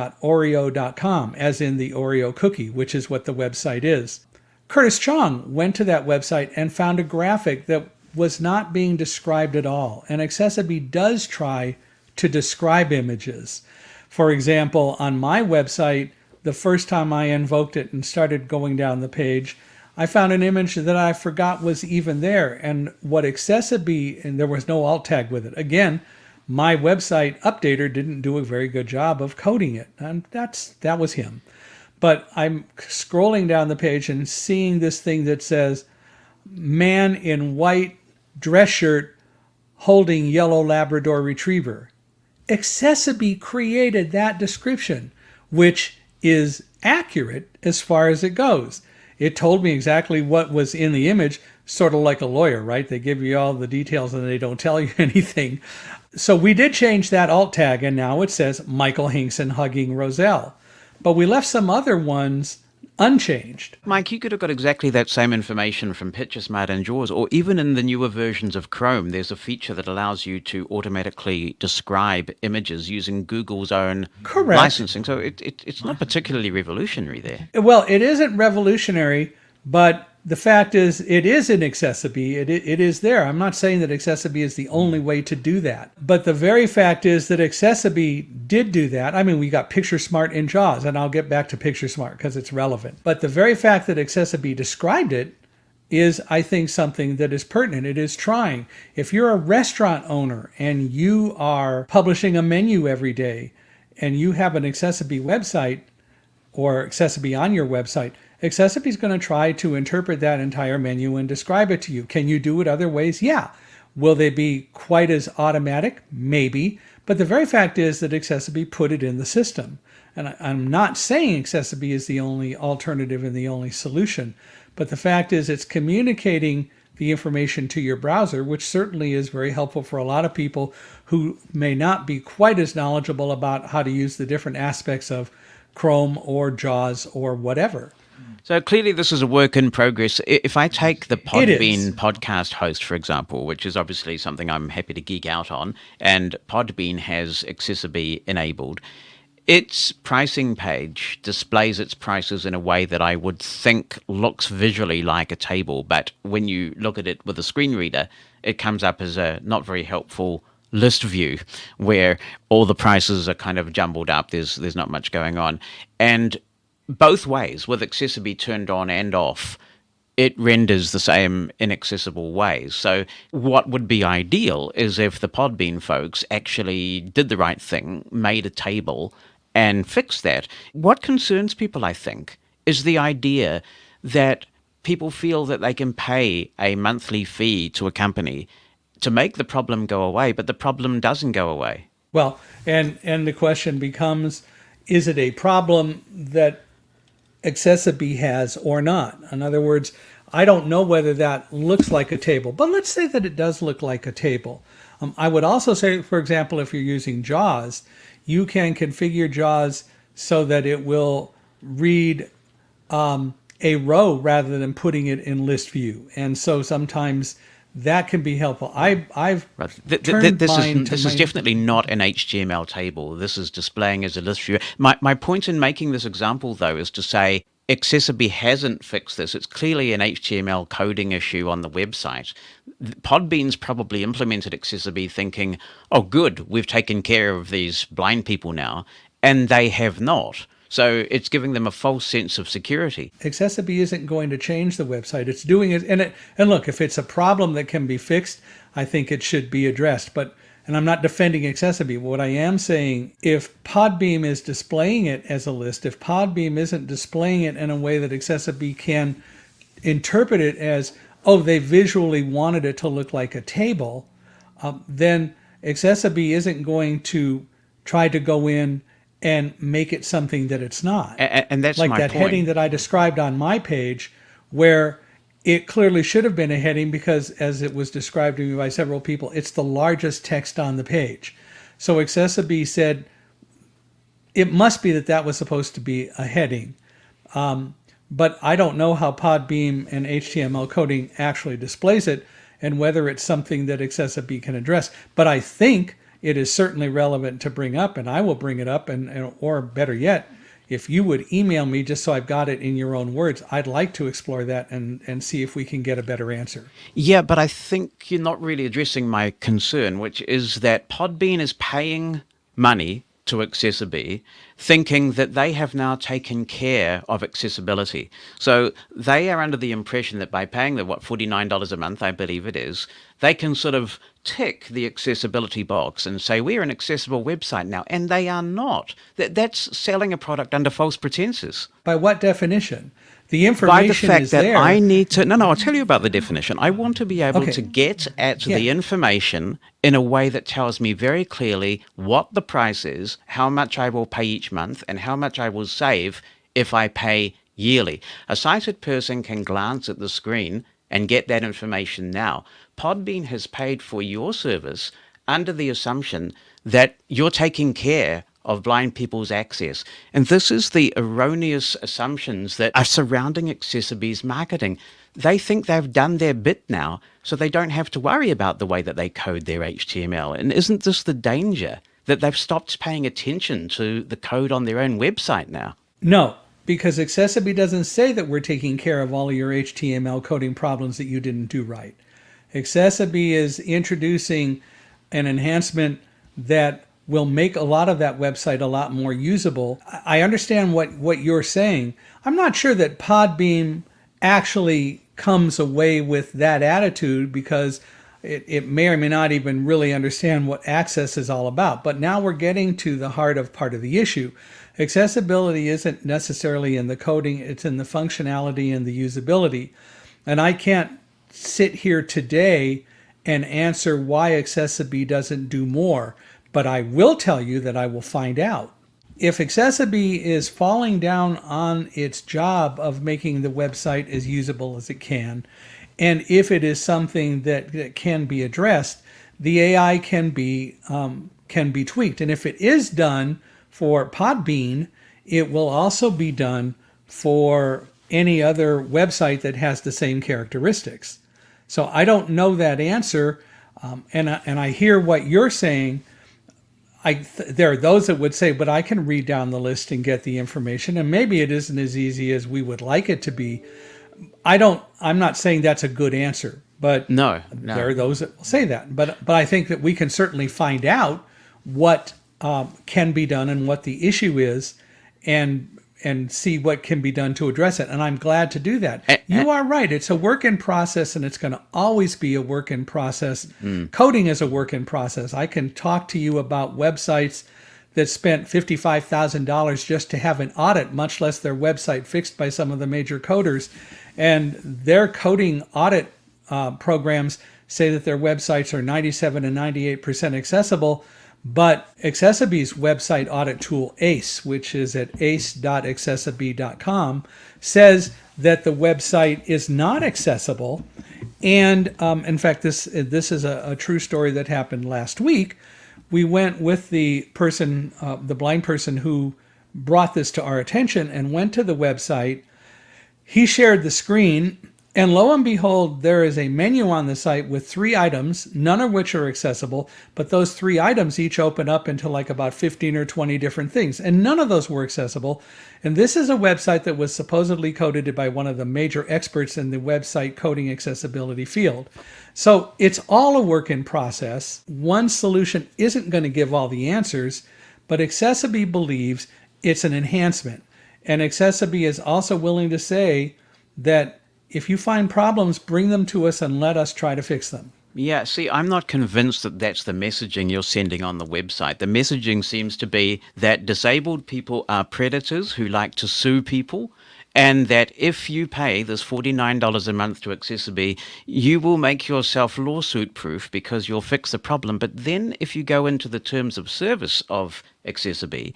as in the Oreo cookie, which is what the website is. Curtis Chong went to that website and found a graphic that was not being described at all. And AccessiBe does try to describe images. For example, on my website, the first time I invoked it and started going down the page, I found an image that I forgot was even there. And what AccessiBe, and there was no alt tag with it. Again, my website updater didn't do a very good job of coding it. And that was him. But I'm scrolling down the page and seeing this thing that says, man in white dress shirt holding yellow Labrador retriever. AccessiBe created that description, which is accurate as far as it goes. It told me exactly what was in the image, sort of like a lawyer, right? They give you all the details and they don't tell you anything. So we did change that alt tag, and now it says Michael Hingson hugging Roselle. But we left some other ones unchanged. Mike, you could have got exactly that same information from PictureSmart and JAWS, or even in the newer versions of Chrome, there's a feature that allows you to automatically describe images using Google's own licensing. So it's not particularly revolutionary there. Well, it isn't revolutionary, but the fact is it is in AccessiBe. It is there. I'm not saying that AccessiBe is the only way to do that. But the very fact is that AccessiBe did do that. I mean, we got PictureSmart in JAWS, and I'll get back to PictureSmart because it's relevant. But the very fact that AccessiBe described it is, I think, something that is pertinent. It is trying. If you're a restaurant owner and you are publishing a menu every day and you have an AccessiBe website or AccessiBe on your website, AccessiBe is going to try to interpret that entire menu and describe it to you. Can you do it other ways? Yeah. Will they be quite as automatic? Maybe. But the very fact is that AccessiBe put it in the system. And I'm not saying AccessiBe is the only alternative and the only solution. But the fact is it's communicating the information to your browser, which certainly is very helpful for a lot of people who may not be quite as knowledgeable about how to use the different aspects of Chrome or JAWS or whatever. So clearly this is a work in progress. If I take the Podbean podcast host, for example, which is obviously something I'm happy to geek out on, and Podbean has AccessiBe enabled, its pricing page displays its prices in a way that I would think looks visually like a table, but when you look at it with a screen reader, it comes up as a not very helpful list view where all the prices are kind of jumbled up. There's not much going on. And both ways, with AccessiBe turned on and off, it renders the same inaccessible ways. So what would be ideal is if the Podbean folks actually did the right thing, made a table, and fixed that. What concerns people, I think, is the idea that people feel that they can pay a monthly fee to a company to make the problem go away, but the problem doesn't go away. Well, and the question becomes, is it a problem that AccessiBe has or not? In other words, I don't know whether that looks like a table, but let's say that it does look like a table. I would also say, for example, if you're using JAWS, you can configure JAWS so that it will read a row rather than putting it in list view. And so sometimes that can be helpful. I've turned mine to this is definitely not an HTML table. This is displaying as a list view. My point in making this example, though, is to say AccessiBe hasn't fixed this. It's clearly an HTML coding issue on the website. Podbean's probably implemented AccessiBe thinking, oh, good, we've taken care of these blind people now, and they have not. So it's giving them a false sense of security. AccessiBe isn't going to change the website. It's doing it, and look, if it's a problem that can be fixed, I think it should be addressed. And I'm not defending AccessiBe. What I am saying, if Podbean is displaying it as a list, if Podbean isn't displaying it in a way that AccessiBe can interpret it as, oh, they visually wanted it to look like a table, then AccessiBe isn't going to try to go in and make it something that it's not. And that's like my that point. Heading that I described on my page, where it clearly should have been a heading because, as it was described to me by several people, it's the largest text on the page. So AccessiBe said it must be that was supposed to be a heading. But I don't know how Podbean and HTML coding actually displays it and whether it's something that AccessiBe can address. But I think it is certainly relevant to bring up, and I will bring it up, or better yet, if you would email me just so I've got it in your own words, I'd like to explore that and see if we can get a better answer. Yeah, but I think you're not really addressing my concern, which is that Podbean is paying money to AccessiBe, thinking that they have now taken care of accessibility. So they are under the impression that by paying the, $49 a month, I believe it is, they can sort of tick the accessibility box and say, we're an accessible website now, and they are not. That's selling a product under false pretenses. By what definition? The information by the fact is that there. I need to... No, I'll tell you about the definition. I want to be able to get at the information in a way that tells me very clearly what the price is, how much I will pay each month, and how much I will save if I pay yearly. A sighted person can glance at the screen and get that information now. Podbean has paid for your service under the assumption that you're taking care of blind people's access. And this is the erroneous assumptions that are surrounding AccessiBe's marketing. They think they've done their bit now, so they don't have to worry about the way that they code their HTML. And isn't this the danger, that they've stopped paying attention to the code on their own website now? No, because AccessiBe doesn't say that we're taking care of all of your HTML coding problems that you didn't do right. AccessiBe is introducing an enhancement that will make a lot of that website a lot more usable. I understand what you're saying. I'm not sure that Podbean actually comes away with that attitude because it may or may not even really understand what access is all about. But now we're getting to the heart of part of the issue. Accessibility isn't necessarily in the coding, it's in the functionality and the usability. And I can't sit here today and answer why AccessiBe doesn't do more. But I will tell you that I will find out. If AccessiBe is falling down on its job of making the website as usable as it can, and if it is something that can be addressed, the AI can be tweaked. And if it is done for Podbean, it will also be done for any other website that has the same characteristics. So I don't know that answer, and I hear what you're saying. There are those that would say, but I can read down the list and get the information, and maybe it isn't as easy as we would like it to be. I'm not saying that's a good answer, but no. There are those that will say that. But I think that we can certainly find out what can be done and what the issue is, and see what can be done to address it. And I'm glad to do that. You are right. It's a work in process, and it's going to always be a work in process. Coding is a work in process. I can talk to you about websites that spent $55,000 just to have an audit, much less their website fixed by some of the major coders. And their coding audit programs say that their websites are 97 and 98% accessible. But AccessiBe's website audit tool, ACE, which is at ace.accessibe.com, says that the website is not accessible. And in fact, this is a true story that happened last week. We went with the person, the blind person who brought this to our attention, and went to the website. he shared the screen, and lo and behold, there is a menu on the site with 3 items, none of which are accessible, but those 3 items each open up into like about 15 or 20 different things, and none of those were accessible. And this is a website that was supposedly coded by one of the major experts in the website coding accessibility field. So it's all a work in process. One solution isn't going to give all the answers, but AccessiBe believes it's an enhancement. And AccessiBe is also willing to say that if you find problems, bring them to us and let us try to fix them. Yeah, see, I'm not convinced that that's the messaging you're sending on the website. The messaging seems to be that disabled people are predators who like to sue people, and that if you pay this $49 a month to AccessiBe, you will make yourself lawsuit-proof because you'll fix the problem. But then if you go into the terms of service of AccessiBe,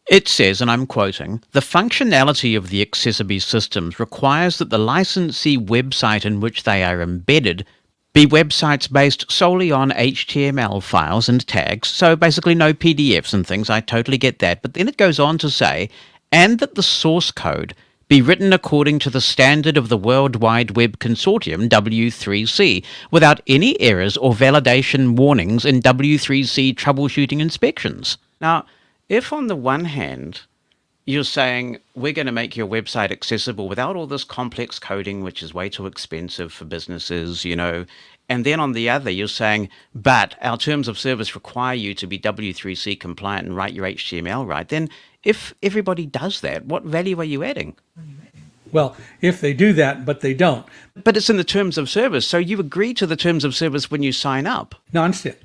it says, and I'm quoting, "The functionality of the AccessiBe systems requires that the licensee website in which they are embedded be websites based solely on HTML files and tags," so basically no PDFs and things. I totally get that. But then it goes on to say, "and that the source code be written according to the standard of the World Wide Web Consortium, W3C, without any errors or validation warnings in W3C troubleshooting inspections." Now, if on the one hand, you're saying we're going to make your website accessible without all this complex coding, which is way too expensive for businesses, and then on the other, you're saying, but our terms of service require you to be W3C compliant and write your HTML right, then if everybody does that, what value are you adding? Well, if they do that, but they don't. But it's in the terms of service, so you agree to the terms of service when you sign up. No, I understand.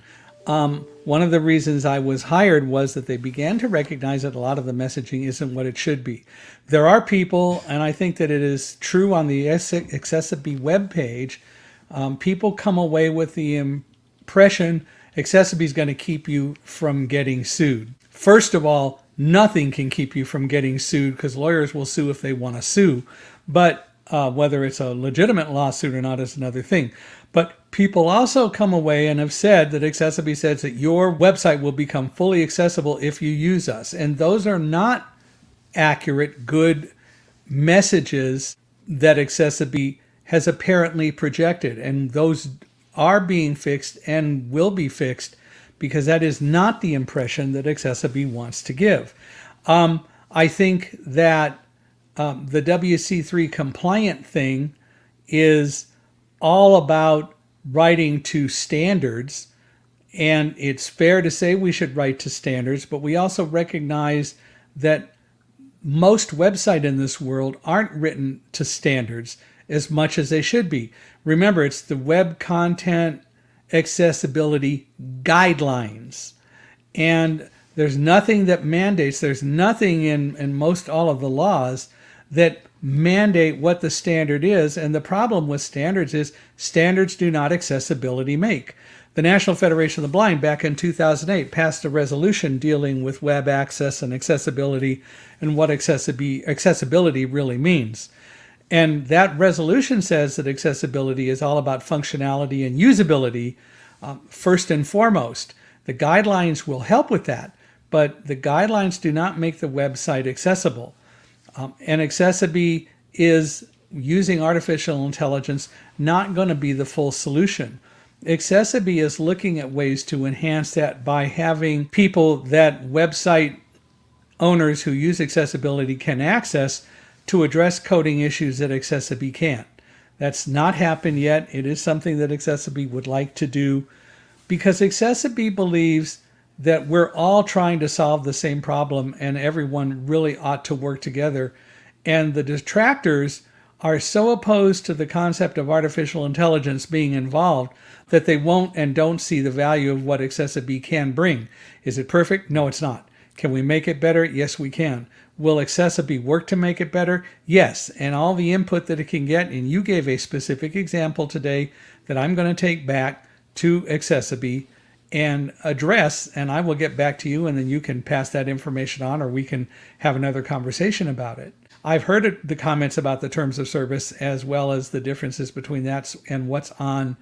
One of the reasons I was hired was that they began to recognize that a lot of the messaging isn't what it should be. There are people, and I think that it is true on the AccessiBe webpage, people come away with the impression AccessiBe is going to keep you from getting sued. First of all, nothing can keep you from getting sued because lawyers will sue if they want to sue. But whether it's a legitimate lawsuit or not is another thing. But people also come away and have said that AccessiBe says that your website will become fully accessible if you use us. And those are not accurate, good messages that AccessiBe has apparently projected. And those are being fixed and will be fixed because that is not the impression that AccessiBe wants to give. I think that the WC3 compliant thing is all about writing to standards, and it's fair to say we should write to standards, but we also recognize that most websites in this world aren't written to standards as much as they should be. Remember, it's the Web Content Accessibility Guidelines, and there's nothing that mandates, there's nothing in most all of the laws that mandate what the standard is. And the problem with standards is standards do not accessibility make. The National Federation of the Blind back in 2008 passed a resolution dealing with web access and accessibility and what accessibility really means. And that resolution says that accessibility is all about functionality and usability first and foremost. The guidelines will help with that, but the guidelines do not make the website accessible. And AccessiBe is, using artificial intelligence, not going to be the full solution. AccessiBe is looking at ways to enhance that by having people that website owners who use accessibility can access to address coding issues that AccessiBe can't. That's not happened yet. It is something that AccessiBe would like to do because AccessiBe believes that we're all trying to solve the same problem and everyone really ought to work together. And the detractors are so opposed to the concept of artificial intelligence being involved that they won't and don't see the value of what AccessiBe can bring. Is it perfect? No, it's not. Can we make it better? Yes, we can. Will AccessiBe work to make it better? Yes, and all the input that it can get, and you gave a specific example today that I'm going to take back to AccessiBe and address, and I will get back to you, and then you can pass that information on, or we can have another conversation about it. I've heard the comments about the terms of service as well as the differences between that and what's on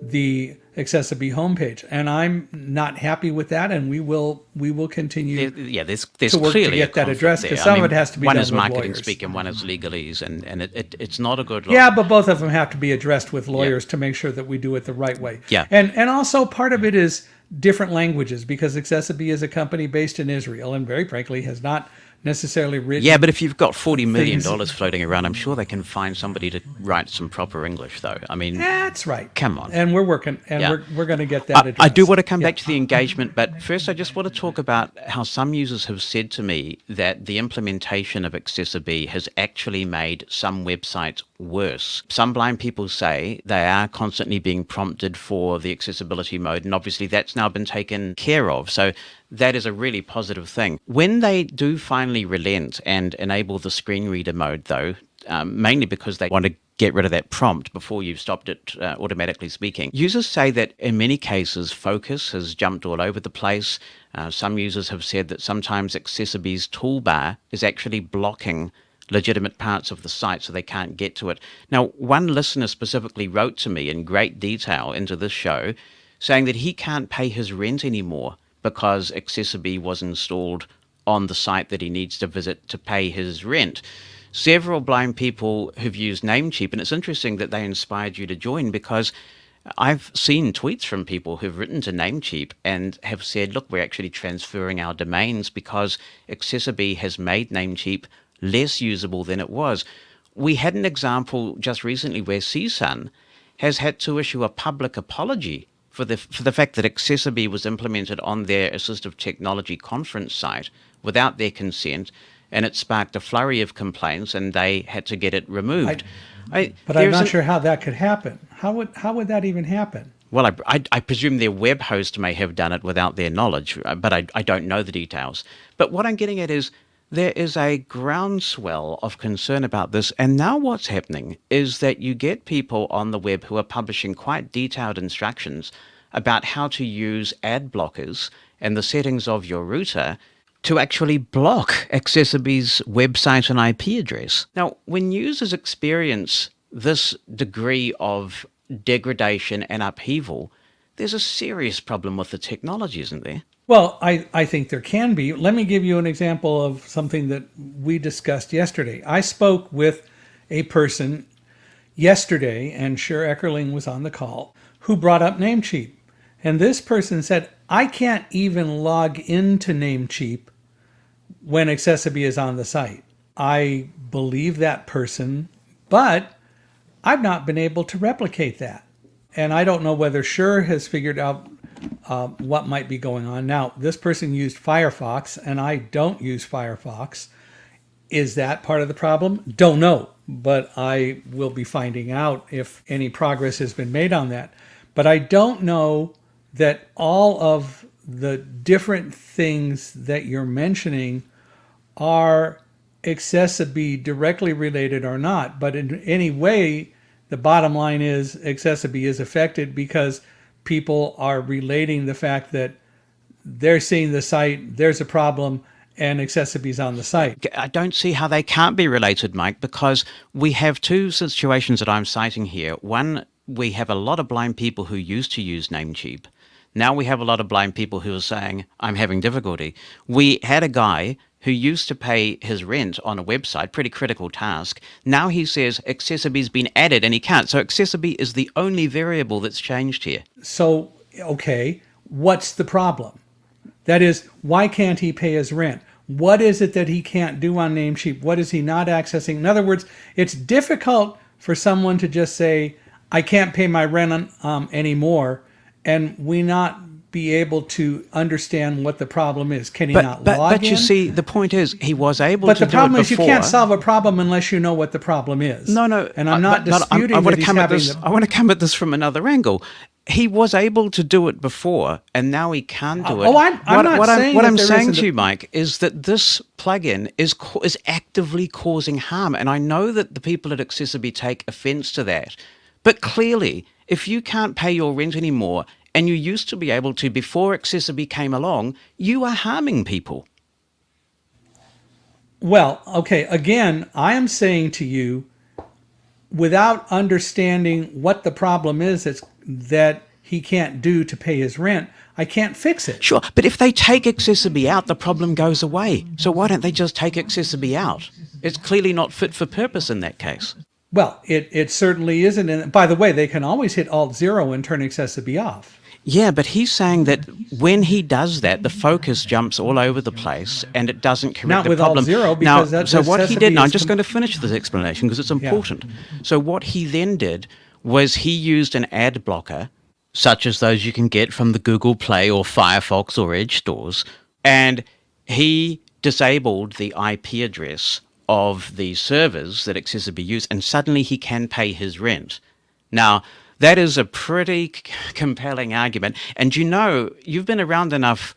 the AccessiBe homepage, and I'm not happy with that. And we will continue. There's to work clearly to get a that addressed, conflict because there. some of it has to be one done is with marketing lawyers. speak and one is legalese, and it's not a good look. Yeah, but both of them have to be addressed with lawyers to make sure that we do it the right way. Yeah. And also part of it is different languages, because AccessiBe is a company based in Israel and very frankly has not necessarily written. Yeah, but if you've got $40 million floating around, I'm sure they can find somebody to write some proper English, though. I mean, That's right. Come on. And we're working, and Yeah. we're going to get that addressed. I do want to come back to the engagement, but first I just want to talk about how some users have said to me that the implementation of AccessiBe has actually made some websites worse. Some blind people say they are constantly being prompted for the accessibility mode, and obviously that's now been taken care of. So that is a really positive thing. When they do finally relent and enable the screen reader mode, though, mainly because they want to get rid of that prompt before you've stopped it automatically speaking. Users say that in many cases, focus has jumped all over the place. Some users have said that sometimes AccessiBe's toolbar is actually blocking legitimate parts of the site so they can't get to it. Now, one listener specifically wrote to me in great detail into this show saying that he can't pay his rent anymore because AccessiBe was installed on the site that he needs to visit to pay his rent. Several blind people who've used Namecheap, and it's interesting that they inspired you to join, because I've seen tweets from people who've written to Namecheap and have said, look, we're actually transferring our domains because AccessiBe has made Namecheap less usable than it was. We had an example just recently where CSUN has had to issue a public apology for the fact that AccessiBe was implemented on their assistive technology conference site without their consent, and it sparked a flurry of complaints, and they had to get it removed. But I'm not sure how that could happen. How would that even happen? Well, I presume their web host may have done it without their knowledge, but I don't know the details. But what I'm getting at is there is a groundswell of concern about this, and now what's happening is that you get people on the web who are publishing quite detailed instructions about how to use ad blockers and the settings of your router to actually block AccessiBe's website and IP address. Now, when users experience this degree of degradation and upheaval, there's a serious problem with the technology, isn't there? Well, I think there can be. Let me give you an example of something that we discussed yesterday. I spoke with a person yesterday, and Cher Eckerling was on the call, who brought up Namecheap. And this person said, I can't even log into Namecheap when AccessiBe is on the site. I believe that person, but I've not been able to replicate that. And I don't know whether Cher has figured out what might be going on. Now, this person used Firefox, and I don't use Firefox. Is that part of the problem? Don't know, but I will be finding out if any progress has been made on that. But I don't know that all of the different things that you're mentioning are AccessiBe directly related or not. But in any way, the bottom line is AccessiBe is affected because people are relating the fact that they're seeing the site, there's a problem, and AccessiBe's on the site. I don't see how they can't be related, Mike, because we have two situations that I'm citing here. One, we have a lot of blind people who used to use Namecheap. Now we have a lot of blind people who are saying, I'm having difficulty. We had a guy who used to pay his rent on a website, pretty critical task. Now he says AccessiBe's been added and he can't. So AccessiBe is the only variable that's changed here. So, okay, what's the problem? That is, why can't he pay his rent? What is it that he can't do on Namecheap? What is he not accessing? In other words, it's difficult for someone to just say, I can't pay my rent anymore, and we not be able to understand what the problem is. Can he not log in? But you see, the point is, he was able to do it before. But the problem is you can't solve a problem unless you know what the problem is. No. And I'm not disputing that he's having the... I want to come at this from another angle. He was able to do it before, and now he can't do it. What I'm saying to you, Mike, is that this plugin is actively causing harm, and I know that the people at AccessiBe take offense to that. But clearly, if you can't pay your rent anymore, and you used to be able to before AccessiBe came along, you are harming people. Well, okay, again, I am saying to you, without understanding what the problem is that he can't do to pay his rent, I can't fix it. Sure, but if they take AccessiBe out, the problem goes away. So why don't they just take AccessiBe out? It's clearly not fit for purpose in that case. Well, it certainly isn't. And by the way, they can always hit Alt-0 and turn AccessiBe off. Yeah, but he's saying that when he does that, the focus jumps all over the place and it doesn't correct Not the with problem. Alt-0, because now, that's so what he did, and AccessiBe I'm is just going to finish this explanation because it's important. So what he then did was he used an ad blocker, such as those you can get from the Google Play or Firefox or Edge stores, and he disabled the IP address of the servers that AccessiBe use, and suddenly he can pay his rent. Now, that is a pretty compelling argument. And you know, you've been around enough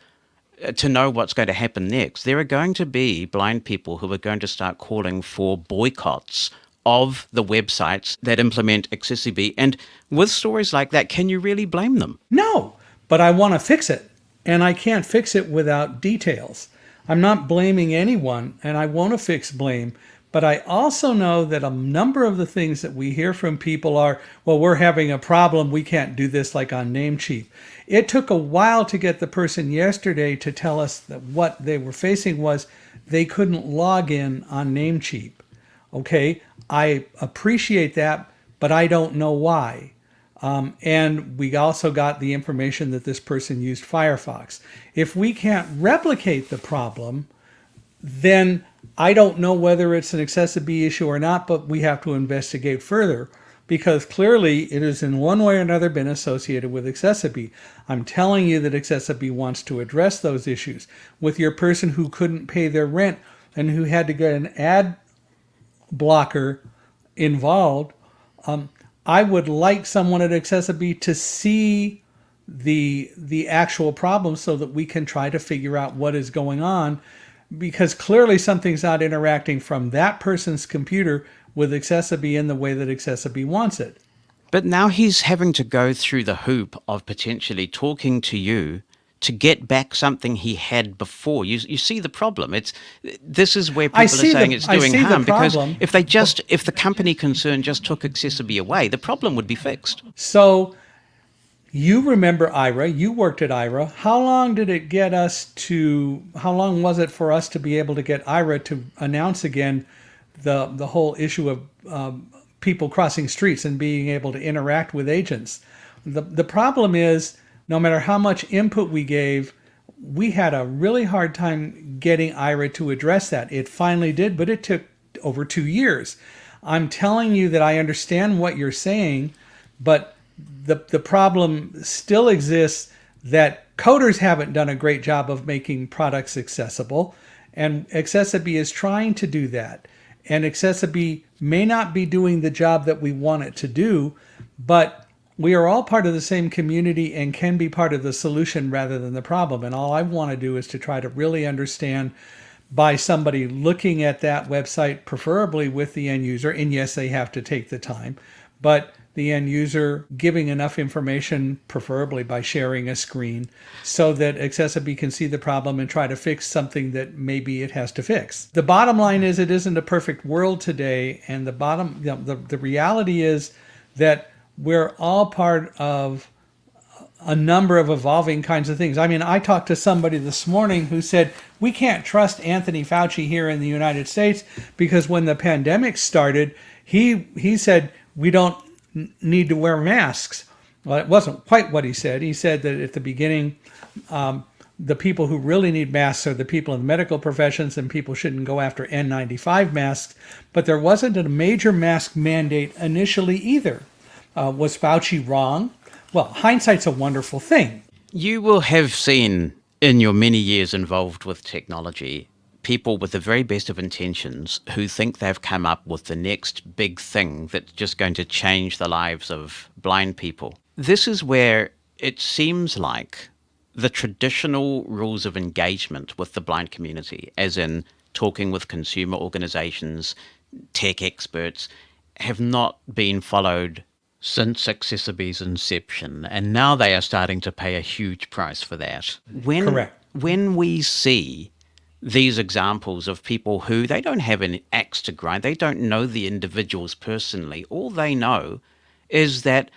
to know what's going to happen next. There are going to be blind people who are going to start calling for boycotts of the websites that implement AccessiBe. And with stories like that, can you really blame them? No, but I want to fix it. And I can't fix it without details. I'm not blaming anyone, and I won't fix blame. But I also know that a number of the things that we hear from people are, well, we're having a problem. We can't do this like on Namecheap. It took a while to get the person yesterday to tell us that what they were facing was they couldn't log in on Namecheap. Okay, I appreciate that, but I don't know why. And we also got the information that this person used Firefox. If we can't replicate the problem, then I don't know whether it's an AccessiBe issue or not, but we have to investigate further because clearly it has in one way or another been associated with AccessiBe. I'm telling you that AccessiBe wants to address those issues. With your person who couldn't pay their rent and who had to get an ad blocker involved, I would like someone at AccessiBe to see the actual problem so that we can try to figure out what is going on, because clearly something's not interacting from that person's computer with AccessiBe in the way that AccessiBe wants it. But now he's having to go through the hoop of potentially talking to you to get back something he had before. You see the problem. This is where people are saying it's doing harm, because if the company concerned just took AccessiBe away, the problem would be fixed. So you remember IRA, you worked at IRA. How long was it for us to be able to get IRA to announce again the whole issue of people crossing streets and being able to interact with agents? The problem is, no matter how much input we gave, we had a really hard time getting IRA to address that. It finally did, but it took over 2 years. I'm telling you that I understand what you're saying, but the problem still exists that coders haven't done a great job of making products accessible, and AccessiBe is trying to do that. And AccessiBe may not be doing the job that we want it to do, but we are all part of the same community and can be part of the solution rather than the problem. And all I want to do is to try to really understand by somebody looking at that website, preferably with the end user, and yes, they have to take the time, but the end user giving enough information, preferably by sharing a screen, so that AccessiBe can see the problem and try to fix something that maybe it has to fix. The bottom line is it isn't a perfect world today, and the reality is that we're all part of a number of evolving kinds of things. I mean, I talked to somebody this morning who said, we can't trust Anthony Fauci here in the United States because when the pandemic started, he said, we don't need to wear masks. Well, it wasn't quite what he said. He said that at the beginning, the people who really need masks are the people in the medical professions, and people shouldn't go after N95 masks. But there wasn't a major mask mandate initially either. Was Fauci wrong? Well, hindsight's a wonderful thing. You will have seen in your many years involved with technology, people with the very best of intentions who think they've come up with the next big thing that's just going to change the lives of blind people. This is where it seems like the traditional rules of engagement with the blind community, as in talking with consumer organizations, tech experts, have not been followed since AccessiBe's inception, and now they are starting to pay a huge price for that. Correct. When we see these examples of people who they don't have an axe to grind. They don't know the individuals personally. All they know is that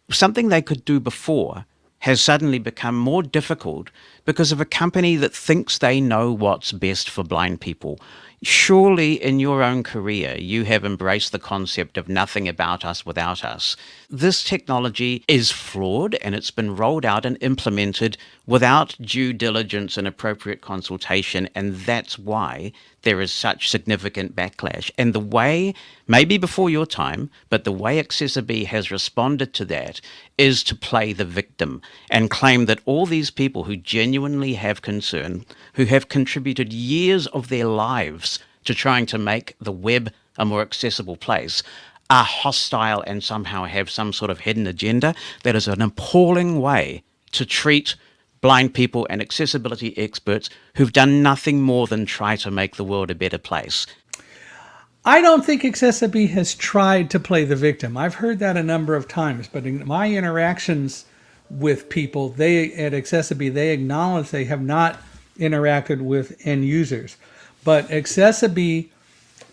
something they could do before has suddenly become more difficult because of a company that thinks they know what's best for blind people. Surely in your own career, you have embraced the concept of nothing about us without us. This technology is flawed, and it's been rolled out and implemented without due diligence and appropriate consultation, and that's why there is such significant backlash. And the way, maybe before your time, but the way AccessiBe has responded to that is to play the victim and claim that all these people who genuinely have concern, who have contributed years of their lives to trying to make the web a more accessible place, are hostile and somehow have some sort of hidden agenda. That is an appalling way to treat blind people and accessibility experts who've done nothing more than try to make the world a better place. I don't think AccessiBe has tried to play the victim. I've heard that a number of times, but in my interactions with people, they at AccessiBe, they acknowledge they have not interacted with end users. But AccessiBe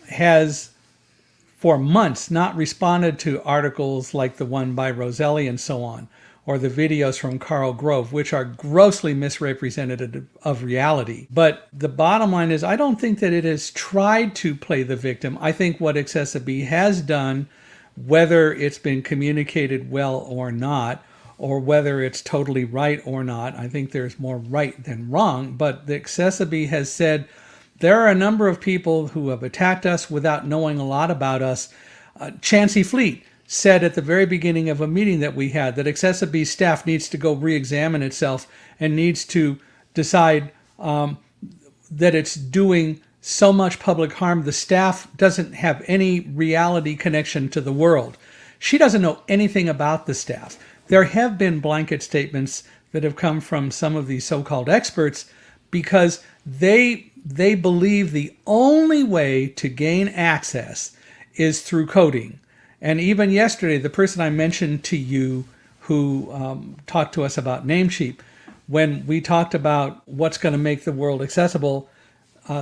has, for months, not responded to articles like the one by Roselli and so on, or the videos from Carl Grove, which are grossly misrepresentative of reality. But the bottom line is, I don't think that it has tried to play the victim. I think what AccessiBe has done, whether it's been communicated well or not, or whether it's totally right or not, I think there's more right than wrong, but the AccessiBe has said, there are a number of people who have attacked us without knowing a lot about us. Chancey Fleet said at the very beginning of a meeting that we had that AccessiBe staff needs to go re-examine itself and needs to decide that it's doing so much public harm. The staff doesn't have any reality connection to the world. She doesn't know anything about the staff. There have been blanket statements that have come from some of these so-called experts because they believe the only way to gain access is through coding. And even yesterday, the person I mentioned to you who talked to us about Namecheap, when we talked about what's going to make the world accessible,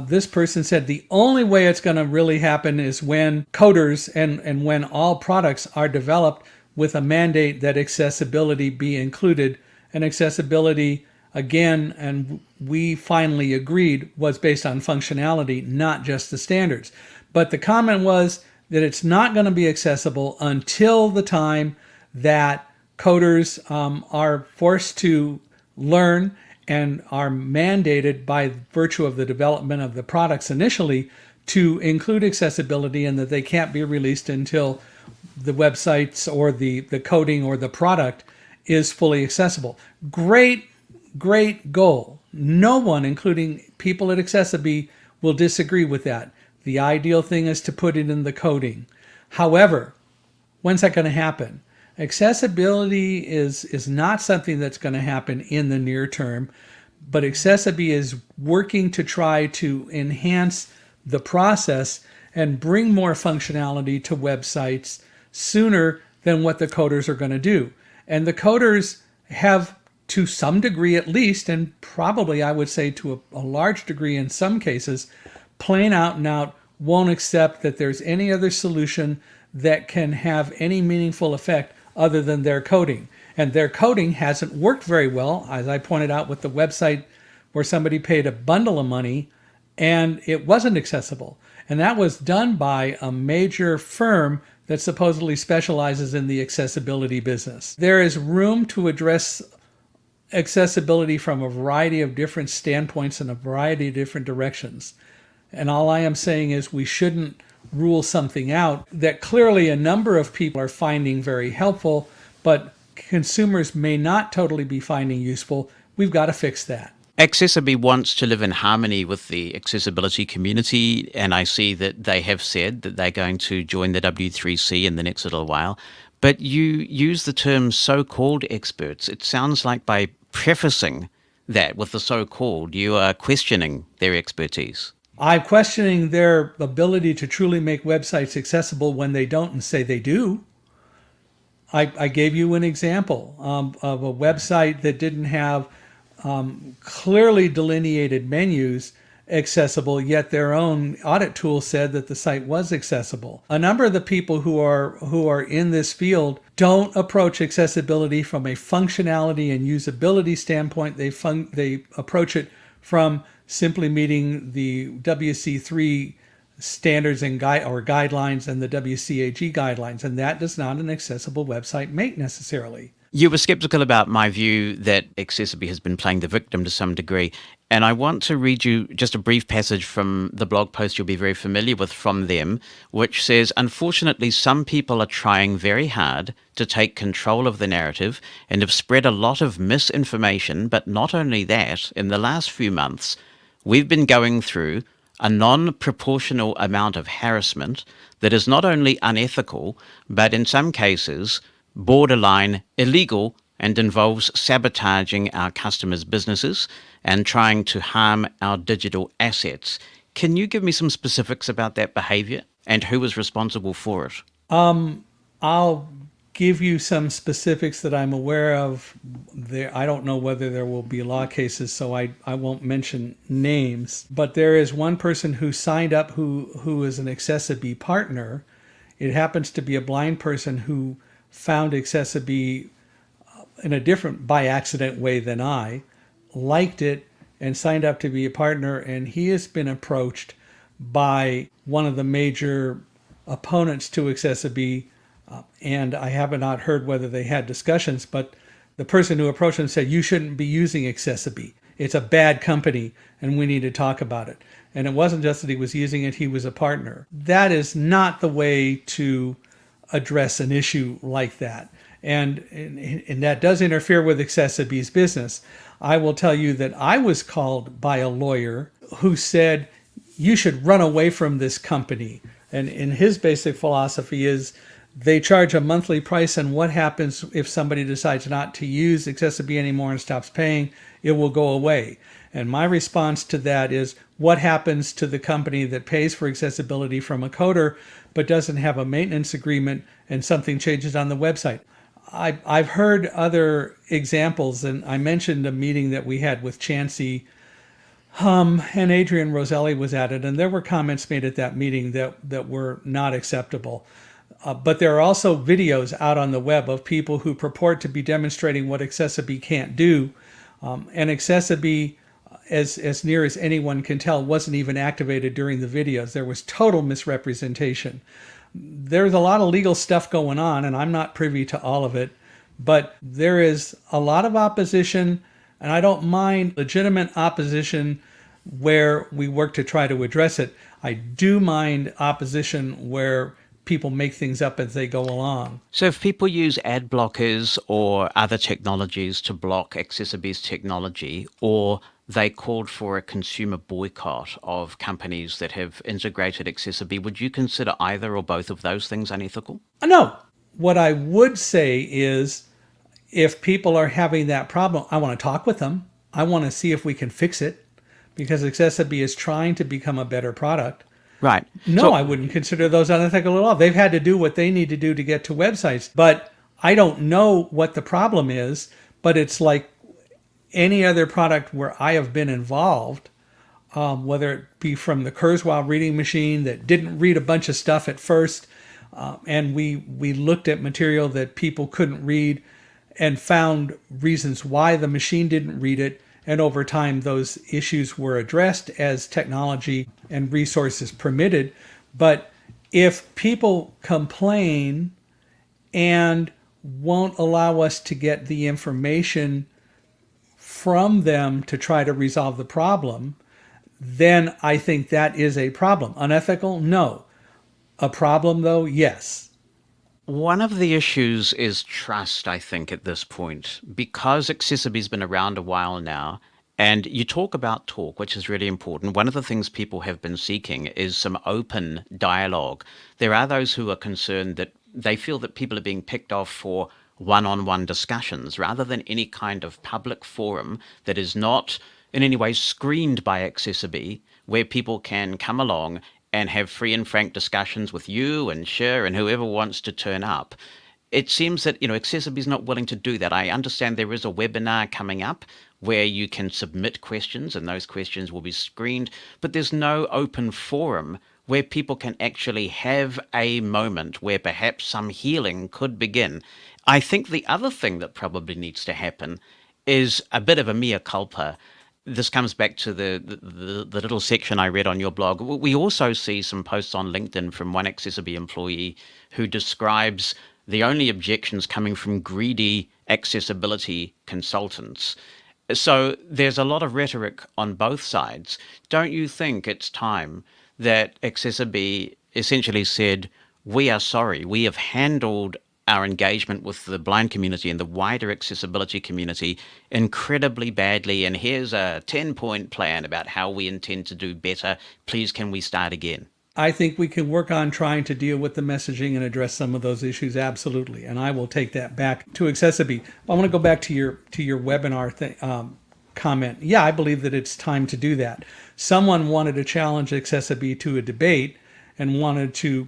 this person said the only way it's going to really happen is when coders and when all products are developed with a mandate that accessibility be included. And accessibility, again, and we finally agreed, was based on functionality, not just the standards. But the comment was that it's not going to be accessible until the time that coders are forced to learn and are mandated by virtue of the development of the products initially to include accessibility, and that they can't be released until the websites or the coding or the product is fully accessible. Great goal. No one, including people at AccessiBe, will disagree with that. The ideal thing is to put it in the coding. However, when's that going to happen? Accessibility is not something that's going to happen in the near term, but AccessiBe is working to try to enhance the process and bring more functionality to websites sooner than what the coders are going to do. And the coders have, to some degree at least, and probably I would say to a large degree in some cases, plain out and out won't accept that there's any other solution that can have any meaningful effect other than their coding. And their coding hasn't worked very well, as I pointed out with the website where somebody paid a bundle of money and it wasn't accessible. And that was done by a major firm that supposedly specializes in the accessibility business. There is room to address accessibility from a variety of different standpoints and a variety of different directions. And all I am saying is we shouldn't rule something out that clearly a number of people are finding very helpful, but consumers may not totally be finding useful. We've got to fix that. AccessiBe wants to live in harmony with the accessibility community, and I see that they have said that they're going to join the W3C in the next little while. But you use the term so-called experts. It sounds like by prefacing that with the so-called, you are questioning their expertise. I'm questioning their ability to truly make websites accessible when they don't and say they do. I gave you an example of a website that didn't have clearly delineated menus, accessible, yet their own audit tool said that the site was accessible. A number of the people who are in this field don't approach accessibility from a functionality and usability standpoint. They approach it from simply meeting the WC3 standards and guidelines and the WCAG guidelines, and that does not an accessible website make necessarily. You were skeptical about my view that AccessiBe has been playing the victim to some degree, and I want to read you just a brief passage from the blog post you'll be very familiar with from them, which says, "Unfortunately, some people are trying very hard to take control of the narrative and have spread a lot of misinformation, but not only that, in the last few months, we've been going through a non-proportional amount of harassment that is not only unethical, but in some cases borderline illegal and involves sabotaging our customers' businesses and trying to harm our digital assets." Can you give me some specifics about that behavior and who was responsible for it? I'll give you some specifics that I'm aware of. I don't know whether there will be law cases, so I won't mention names. But there is one person who signed up who is an AccessiBe partner. It happens to be a blind person who found AccessiBe in a different by accident way than I, liked it, and signed up to be a partner. And he has been approached by one of the major opponents to AccessiBe, and I have not heard whether they had discussions, but the person who approached him said, "You shouldn't be using AccessiBe. It's a bad company, and we need to talk about it." And it wasn't just that he was using it, he was a partner. That is not the way to address an issue like that. And that does interfere with AccessiBe's business. I will tell you that I was called by a lawyer who said, "You should run away from this company." And his basic philosophy is they charge a monthly price, and what happens if somebody decides not to use AccessiBe anymore and stops paying? It will go away. And my response to that is, what happens to the company that pays for accessibility from a coder but doesn't have a maintenance agreement and something changes on the website? I've heard other examples, and I mentioned a meeting that we had with Chansey, and Adrian Roselli was at it, and there were comments made at that meeting that were not acceptable. But there are also videos out on the web of people who purport to be demonstrating what AccessiBe can't do, and AccessiBe, as near as anyone can tell, wasn't even activated during the videos. There was total misrepresentation. There's a lot of legal stuff going on, and I'm not privy to all of it, but there is a lot of opposition, and I don't mind legitimate opposition where we work to try to address it. I do mind opposition where people make things up as they go along. So if people use ad blockers or other technologies to block AccessiBe's technology, or they called for a consumer boycott of companies that have integrated AccessiBe, would you consider either or both of those things unethical? No. What I would say is, if people are having that problem, I want to talk with them. I want to see if we can fix it, because AccessiBe is trying to become a better product. Right. No, so I wouldn't consider those unethical at all. They've had to do what they need to do to get to websites. But I don't know what the problem is, but it's like any other product where I have been involved, whether it be from the Kurzweil reading machine that didn't read a bunch of stuff at first, and we looked at material that people couldn't read and found reasons why the machine didn't read it. And over time, those issues were addressed as technology and resources permitted. But if people complain and won't allow us to get the information from them to try to resolve the problem, then I think that is a problem. Unethical? No. A problem, though? Yes. One of the issues is trust, I think, at this point, because AccessiBe's been around a while now, and you talk about talk, which is really important. One of the things people have been seeking is some open dialogue. There are those who are concerned that they feel that people are being picked off for one-on-one discussions rather than any kind of public forum that is not in any way screened by AccessiBe, where people can come along and have free and frank discussions with you and Cher and whoever wants to turn up. It seems that, AccessiBe is not willing to do that. I understand there is a webinar coming up where you can submit questions and those questions will be screened, but there's no open forum where people can actually have a moment where perhaps some healing could begin. I think the other thing that probably needs to happen is a bit of a mea culpa. This comes back to the little section I read on your blog. We also see some posts on LinkedIn from one AccessiBe employee who describes the only objections coming from greedy accessibility consultants. So there's a lot of rhetoric on both sides. Don't you think it's time that AccessiBe essentially said, we are sorry, we have handled our engagement with the blind community and the wider accessibility community incredibly badly, and here's a 10-point plan about how we intend to do better. Please, can we start again? I think we can work on trying to deal with the messaging and address some of those issues, absolutely. And I will take that back to AccessiBe. I want to go back to your webinar comment. Yeah, I believe that it's time to do that. Someone wanted to challenge AccessiBe to a debate and wanted to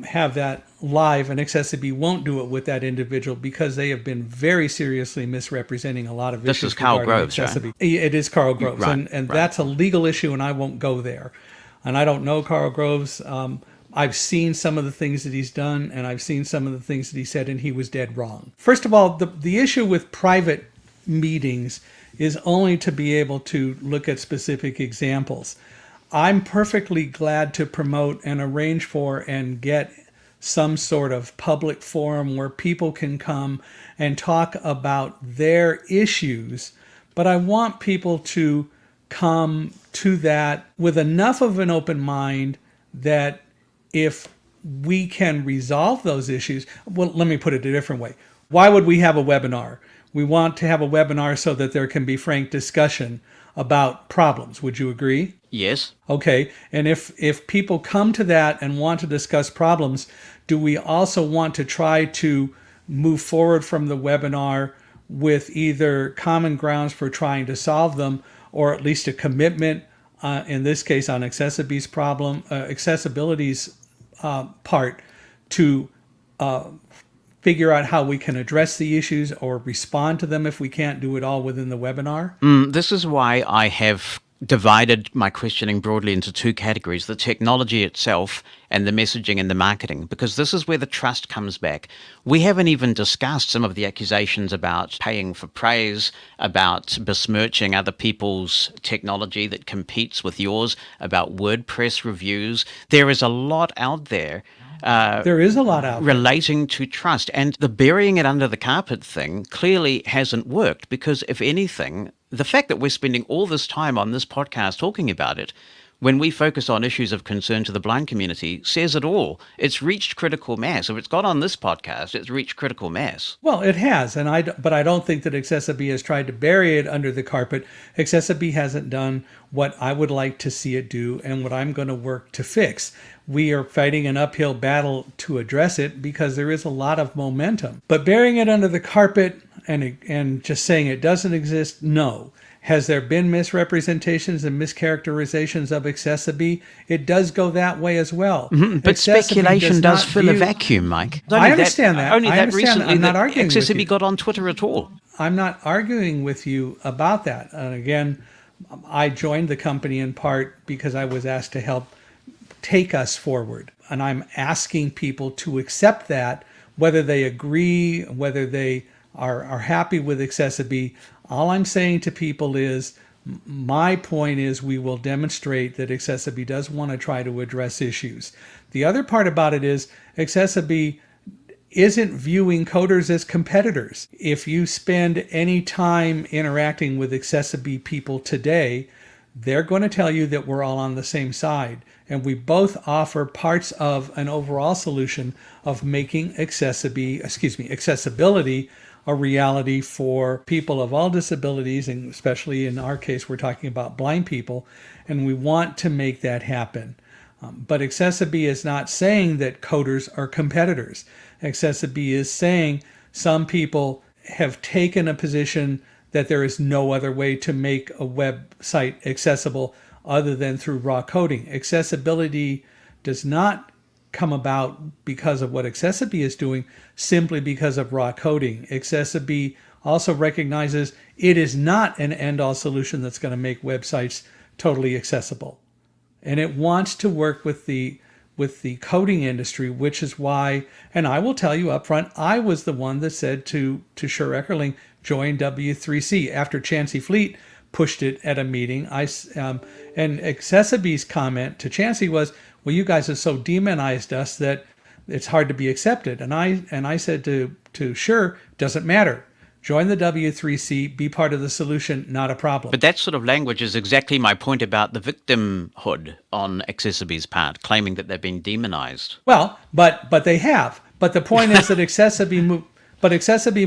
have that live, and AccessiBe won't do it with that individual because they have been very seriously misrepresenting a lot of issues. This is Carl Groves, AccessiBe. right? It is Carl Groves, Right, and right. that's a legal issue, and I won't go there. And I don't know Carl Groves. I've seen some of the things that he's done, and I've seen some of the things that he said, and he was dead wrong. First of all, the issue with private meetings is only to be able to look at specific examples. I'm perfectly glad to promote and arrange for and get some sort of public forum where people can come and talk about their issues, but I want people to come to that with enough of an open mind that if we can resolve those issues, well, let me put it a different way. Why would we have a webinar? We want to have a webinar so that there can be frank discussion about problems. Would you agree? Yes. Okay. And if people come to that and want to discuss problems, do we also want to try to move forward from the webinar with either common grounds for trying to solve them, or at least a commitment, in this case on AccessiBe's accessibility's part, to figure out how we can address the issues or respond to them if we can't do it all within the webinar? This is why I have divided my questioning broadly into two categories: the technology itself and the messaging and the marketing, because this is where the trust comes back. We haven't even discussed some of the accusations about paying for praise, about besmirching other people's technology that competes with yours, about WordPress reviews. There is a lot out there. There is a lot out there relating to trust, and the burying it under the carpet thing clearly hasn't worked, because if anything, the fact that we're spending all this time on this podcast talking about it, when we focus on issues of concern to the blind community, says it all. It's reached critical mass. If it's got on this podcast, it's reached critical mass. Well, it has, but I don't think that AccessiBe has tried to bury it under the carpet. AccessiBe hasn't done what I would like to see it do and what I'm going to work to fix. We are fighting an uphill battle to address it because there is a lot of momentum. But burying it under the carpet and just saying it doesn't exist, no. Has there been misrepresentations and mischaracterizations of AccessiBe? It does go that way as well. Mm-hmm. But speculation does fill a vacuum, Mike. I understand that. Only that recently I'm not arguing with you. AccessiBe got on Twitter at all. I'm not arguing with you about that. And again, I joined the company in part because I was asked to help take us forward. And I'm asking people to accept that, whether they agree, whether they are happy with AccessiBe. All I'm saying to people is, my point is we will demonstrate that AccessiBe does want to try to address issues. The other part about it is AccessiBe isn't viewing coders as competitors. If you spend any time interacting with AccessiBe people today, they're going to tell you that we're all on the same side. And we both offer parts of an overall solution of making accessibility a reality for people of all disabilities, and especially in our case, we're talking about blind people, and we want to make that happen. But AccessiBe is not saying that coders are competitors. AccessiBe is saying some people have taken a position that there is no other way to make a website accessible other than through raw coding. Accessibility does not come about because of what AccessiBe is doing, simply because of raw coding. AccessiBe also recognizes it is not an end-all solution that's going to make websites totally accessible. And it wants to work with the coding industry, which is why, and I will tell you up front, I was the one that said to Sher Eckerling, join W3C. After Chancey Fleet pushed it at a meeting, and AccessiBe's comment to Chancey was, well, you guys have so demonized us that it's hard to be accepted. And I said to Sher, doesn't matter. Join the W3C, be part of the solution, not a problem. But that sort of language is exactly my point about the victimhood on AccessiBe's part, claiming that they've been demonized. Well, but they have. But the point is that AccessiBe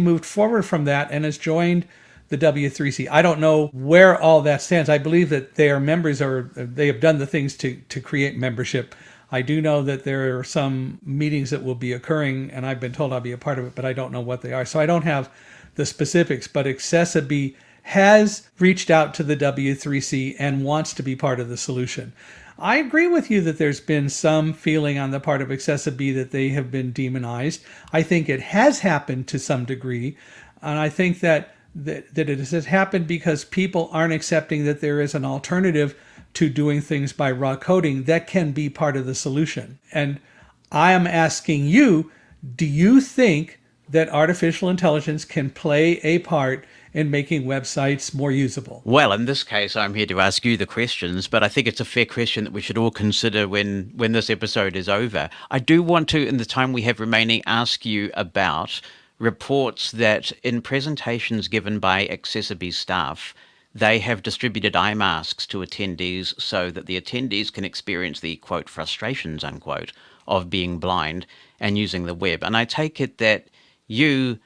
moved forward from that and has joined the W3C. I don't know where all that stands. I believe that they are members, or they have done the things to create membership. I do know that there are some meetings that will be occurring, and I've been told I'll be a part of it, but I don't know what they are. So I don't have the specifics, but AccessiBe has reached out to the W3C and wants to be part of the solution. I agree with you that there's been some feeling on the part of AccessiBe that they have been demonized. I think it has happened to some degree, and I think that it has happened because people aren't accepting that there is an alternative to doing things by raw coding that can be part of the solution. And I am asking you, do you think that artificial intelligence can play a part in making websites more usable? Well, in this case, I'm here to ask you the questions, but I think it's a fair question that we should all consider when this episode is over. I do want to, in the time we have remaining, ask you about reports that in presentations given by AccessiBe staff, they have distributed eye masks to attendees so that the attendees can experience the, quote, frustrations, unquote, of being blind and using the web. And I take it that you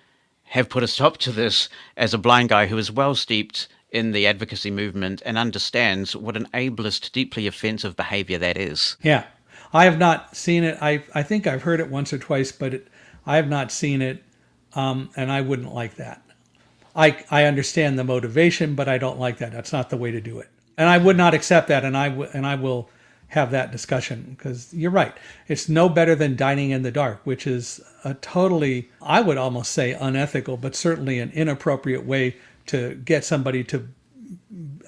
have put a stop to this as a blind guy who is well steeped in the advocacy movement and understands what an ableist, deeply offensive behavior that is. Yeah, I have not seen it. I think I've heard it once or twice, but I have not seen it, and I wouldn't like that. I understand the motivation, but I don't like that. That's not the way to do it. And I would not accept that, and I will have that discussion, because you're right. It's no better than dining in the dark, which is a totally, I would almost say unethical, but certainly an inappropriate way to get somebody to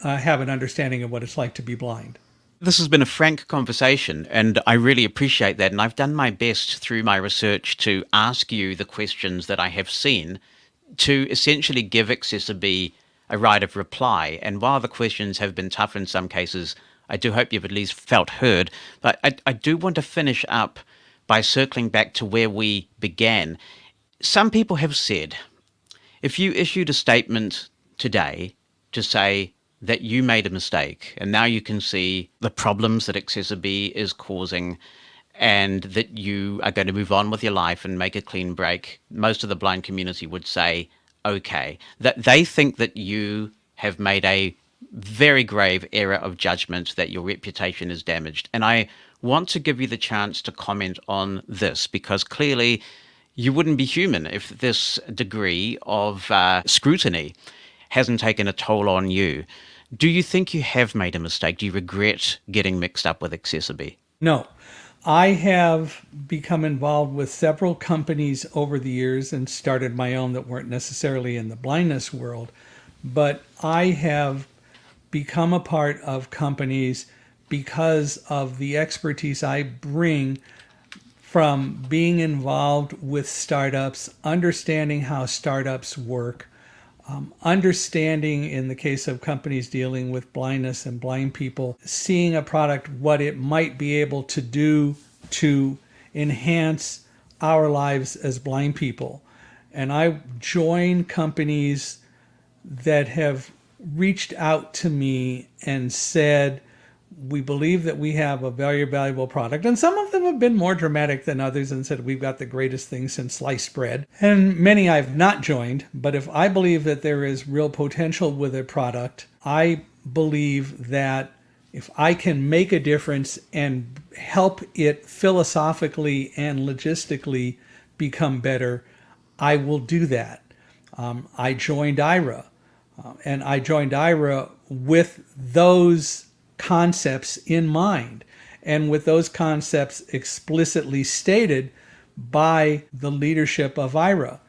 have an understanding of what it's like to be blind. This has been a frank conversation, and I really appreciate that. And I've done my best through my research to ask you the questions that I have seen to essentially give AccessiBe a right of reply. And while the questions have been tough in some cases, I do hope you've at least felt heard. But I do want to finish up by circling back to where we began. Some people have said, if you issued a statement today to say that you made a mistake and now you can see the problems that AccessiBe is causing and that you are going to move on with your life and make a clean break, most of the blind community would say, okay. That they think that you have made a very grave error of judgment, that your reputation is damaged. And I want to give you the chance to comment on this, because clearly you wouldn't be human if this degree of scrutiny hasn't taken a toll on you. Do you think you have made a mistake? Do you regret getting mixed up with AccessiBe? No. I have become involved with several companies over the years and started my own that weren't necessarily in the blindness world, but I have become a part of companies because of the expertise I bring from being involved with startups, understanding how startups work, understanding, in the case of companies dealing with blindness and blind people, seeing a product, what it might be able to do to enhance our lives as blind people. And I join companies that have reached out to me and said, we believe that we have a very valuable product. And some of them have been more dramatic than others and said, we've got the greatest thing since sliced bread. And many I've not joined. But if I believe that there is real potential with a product, I believe that if I can make a difference and help it philosophically and logistically become better, I will do that. I joined IRA. And I joined IRA with those concepts in mind, and with those concepts explicitly stated by the leadership of IRA.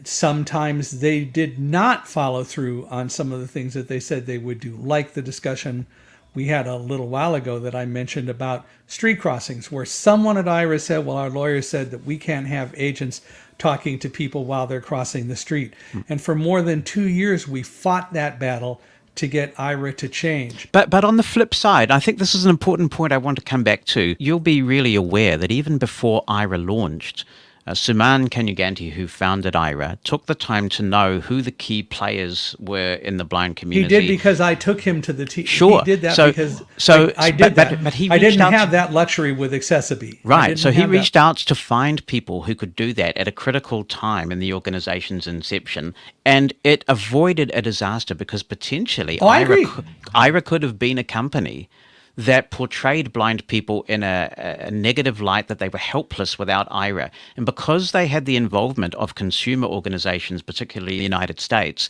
Sometimes they did not follow through on some of the things that they said they would do, like the discussion we had a little while ago that I mentioned about street crossings, where someone at IRA said, well, our lawyer said that we can't have agents talking to people while they're crossing the street. And for more than 2 years, we fought that battle to get IRA to change. But on the flip side, I think this is an important point I want to come back to. You'll be really aware that even before IRA launched, Suman Kanuganti, who founded IRA, took the time to know who the key players were in the blind community. He did, because I took him to the team. Sure. He did that because I did that. But he I didn't reached out have that luxury with AccessiBe. Right. So he reached out to find people who could do that at a critical time in the organization's inception, and it avoided a disaster because potentially IRA could have been a company that portrayed blind people in a negative light, that they were helpless without IRA. And because they had the involvement of consumer organizations, particularly in the United States,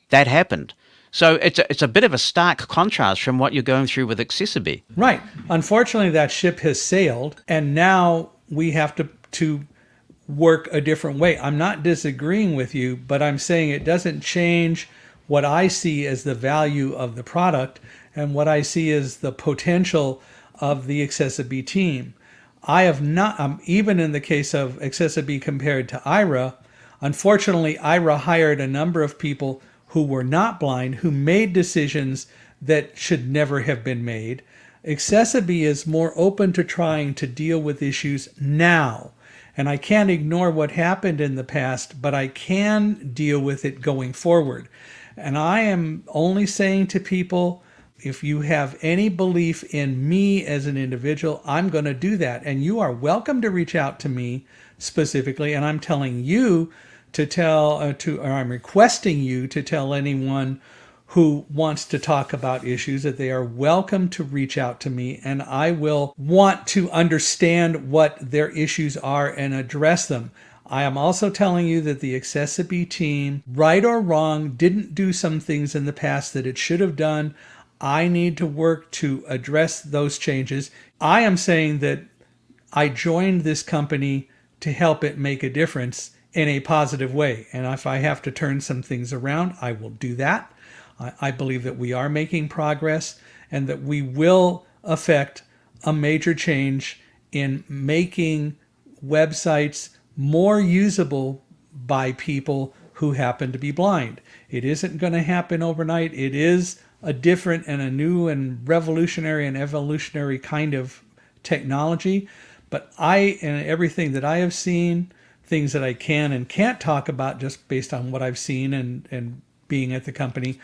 that happened. So it's a bit of a stark contrast from what you're going through with AccessiBe. Right. Unfortunately, that ship has sailed, and now we have to work a different way. I'm not disagreeing with you, but I'm saying it doesn't change what I see as the value of the product and what I see as the potential of the AccessiBe team. I have not, even in the case of AccessiBe compared to IRA, unfortunately, IRA hired a number of people who were not blind, who made decisions that should never have been made. AccessiBe is more open to trying to deal with issues now. And I can't ignore what happened in the past, but I can deal with it going forward. And I am only saying to people, if you have any belief in me as an individual, I'm going to do that. And you are welcome to reach out to me specifically. And I'm telling you to tell, or I'm requesting you to tell anyone who wants to talk about issues that they are welcome to reach out to me, and I will want to understand what their issues are and address them. I am also telling you that the AccessiBe team, right or wrong, didn't do some things in the past that it should have done. I need to work to address those changes. I am saying that I joined this company to help it make a difference in a positive way. And if I have to turn some things around, I will do that. I believe that we are making progress and that we will affect a major change in making websites more usable by people who happen to be blind. It isn't going to happen overnight. It is a different and a new and revolutionary and evolutionary kind of technology. But and everything that I have seen, things that I can and can't talk about just based on what I've seen and being at the company,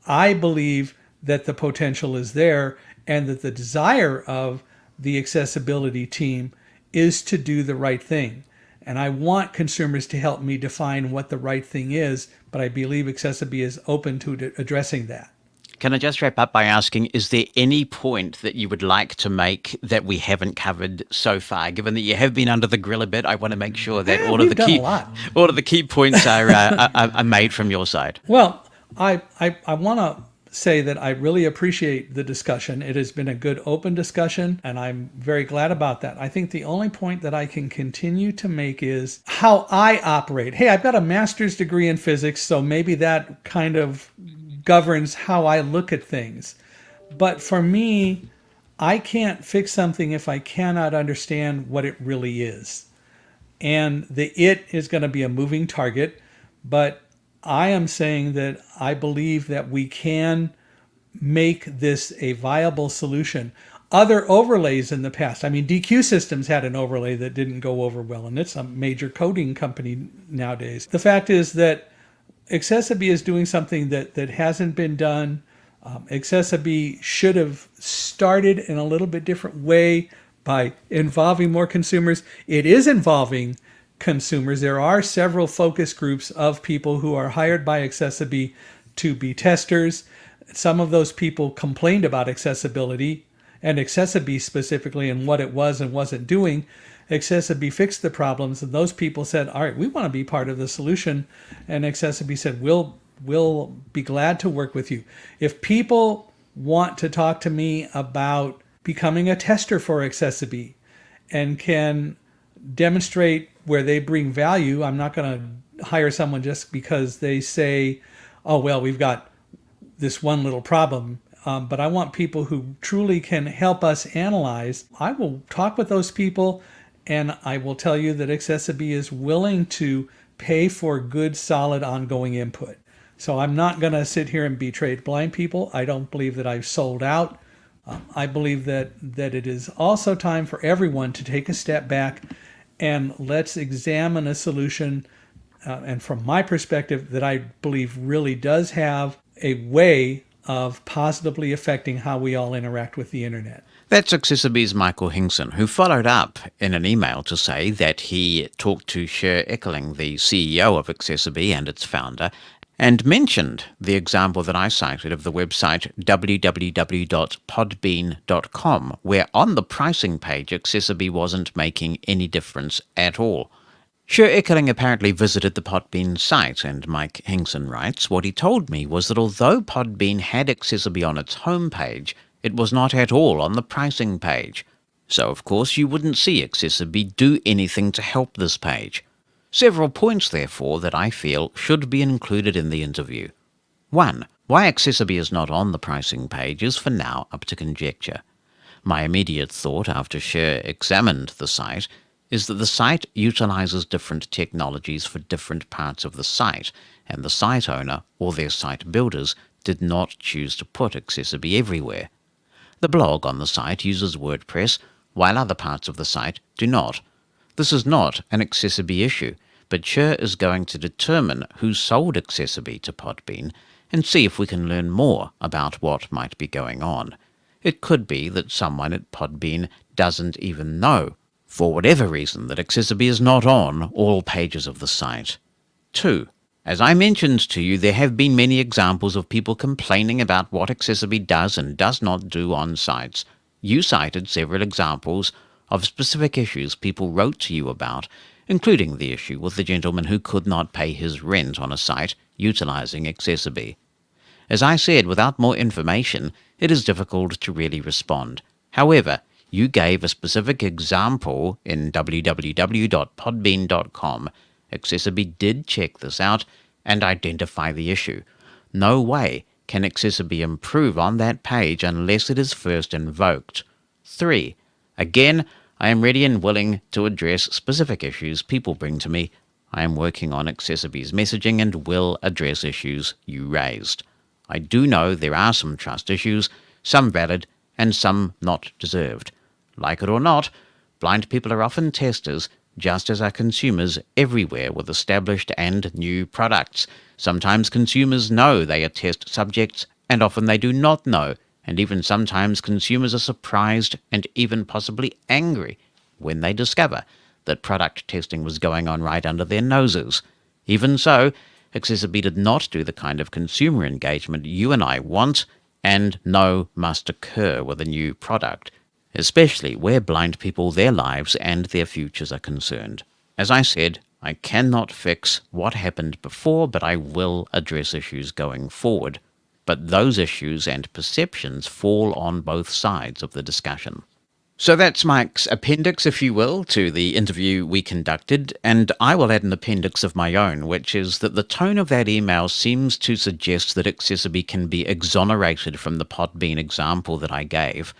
I believe that the potential is there and that the desire of the accessibility team is to do the right thing. And I want consumers to help me define what the right thing is, but I believe AccessiBe is open to addressing that. Can I just wrap up by asking, is there any point that you would like to make that we haven't covered so far? Given that you have been under the grill a bit, I want to make sure that all of the key points are made from your side. Well, I want to say that I really appreciate the discussion. It has been a good open discussion, and I'm very glad about that. I think the only point that I can continue to make is how I operate. Hey, I've got a master's degree in physics, so maybe that kind of governs how I look at things. But for me, I can't fix something if I cannot understand what it really is. And the it is going to be a moving target, but I am saying that I believe that we can make this a viable solution. Other overlays in the past, I mean, DQ Systems had an overlay that didn't go over well, and it's a major coding company nowadays. The fact is that AccessiBe is doing something that hasn't been done. AccessiBe should have started in a little bit different way by involving more consumers. It is involving consumers. There are several focus groups of people who are hired by AccessiBe to be testers. Some of those people complained about accessibility and AccessiBe specifically and what it was and wasn't doing. AccessiBe fixed the problems, and those people said, all right, we want to be part of the solution. And AccessiBe said, we'll be glad to work with you. If people want to talk to me about becoming a tester for AccessiBe and can demonstrate where they bring value, I'm not going hire someone just because they say, oh, well, we've got this one little problem. But I want people who truly can help us analyze. I will talk with those people, and I will tell you that AccessiBe is willing to pay for good, solid, ongoing input. So I'm not going to sit here and betray blind people. I don't believe that I've sold out. I believe that it is also time for everyone to take a step back and let's examine a solution. And from my perspective, that I believe really does have a way of positively affecting how we all interact with the internet. That's AccessiBe's Michael Hingson, who followed up in an email to say that he talked to Sher Ekeling, the CEO of AccessiBe and its founder, and mentioned the example that I cited of the website www.podbean.com, where on the pricing page AccessiBe wasn't making any difference at all. Sher Ekeling apparently visited the Podbean site, and Mike Hingson writes, what he told me was that although Podbean had AccessiBe on its homepage, it was not at all on the pricing page. So, of course, you wouldn't see AccessiBe do anything to help this page. Several points, therefore, that I feel should be included in the interview. 1. Why AccessiBe is not on the pricing page is for now up to conjecture. My immediate thought after Sher examined the site is that the site utilizes different technologies for different parts of the site, and the site owner or their site builders did not choose to put AccessiBe everywhere. The blog on the site uses WordPress, while other parts of the site do not. This is not an AccessiBe issue, but Sher is going to determine who sold AccessiBe to Podbean and see if we can learn more about what might be going on. It could be that someone at Podbean doesn't even know, for whatever reason, that AccessiBe is not on all pages of the site. 2. As I mentioned to you, there have been many examples of people complaining about what AccessiBe does and does not do on sites. You cited several examples of specific issues people wrote to you about, including the issue with the gentleman who could not pay his rent on a site utilizing AccessiBe. As I said, without more information, it is difficult to really respond. However, you gave a specific example in www.podbean.com. AccessiBe did check this out and identify the issue. No way can AccessiBe improve on that page unless it is first invoked. 3. Again, I am ready and willing to address specific issues people bring to me. I am working on AccessiBe's messaging and will address issues you raised. I do know there are some trust issues, some valid and some not deserved. Like it or not, blind people are often testers, just as are consumers everywhere with established and new products. Sometimes consumers know they are test subjects, and often they do not know, and even sometimes consumers are surprised and even possibly angry when they discover that product testing was going on right under their noses. Even so, AccessiBe did not do the kind of consumer engagement you and I want and know must occur with a new product, especially where blind people, their lives and their futures are concerned. As I said, I cannot fix what happened before, but I will address issues going forward. But those issues and perceptions fall on both sides of the discussion. So that's Mike's appendix, if you will, to the interview we conducted, and I will add an appendix of my own, which is that the tone of that email seems to suggest that AccessiBe can be exonerated from the Podbean example that I gave,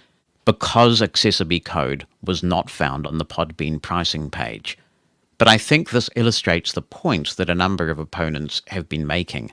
because AccessiBe code was not found on the Podbean pricing page. But I think this illustrates the point that a number of opponents have been making.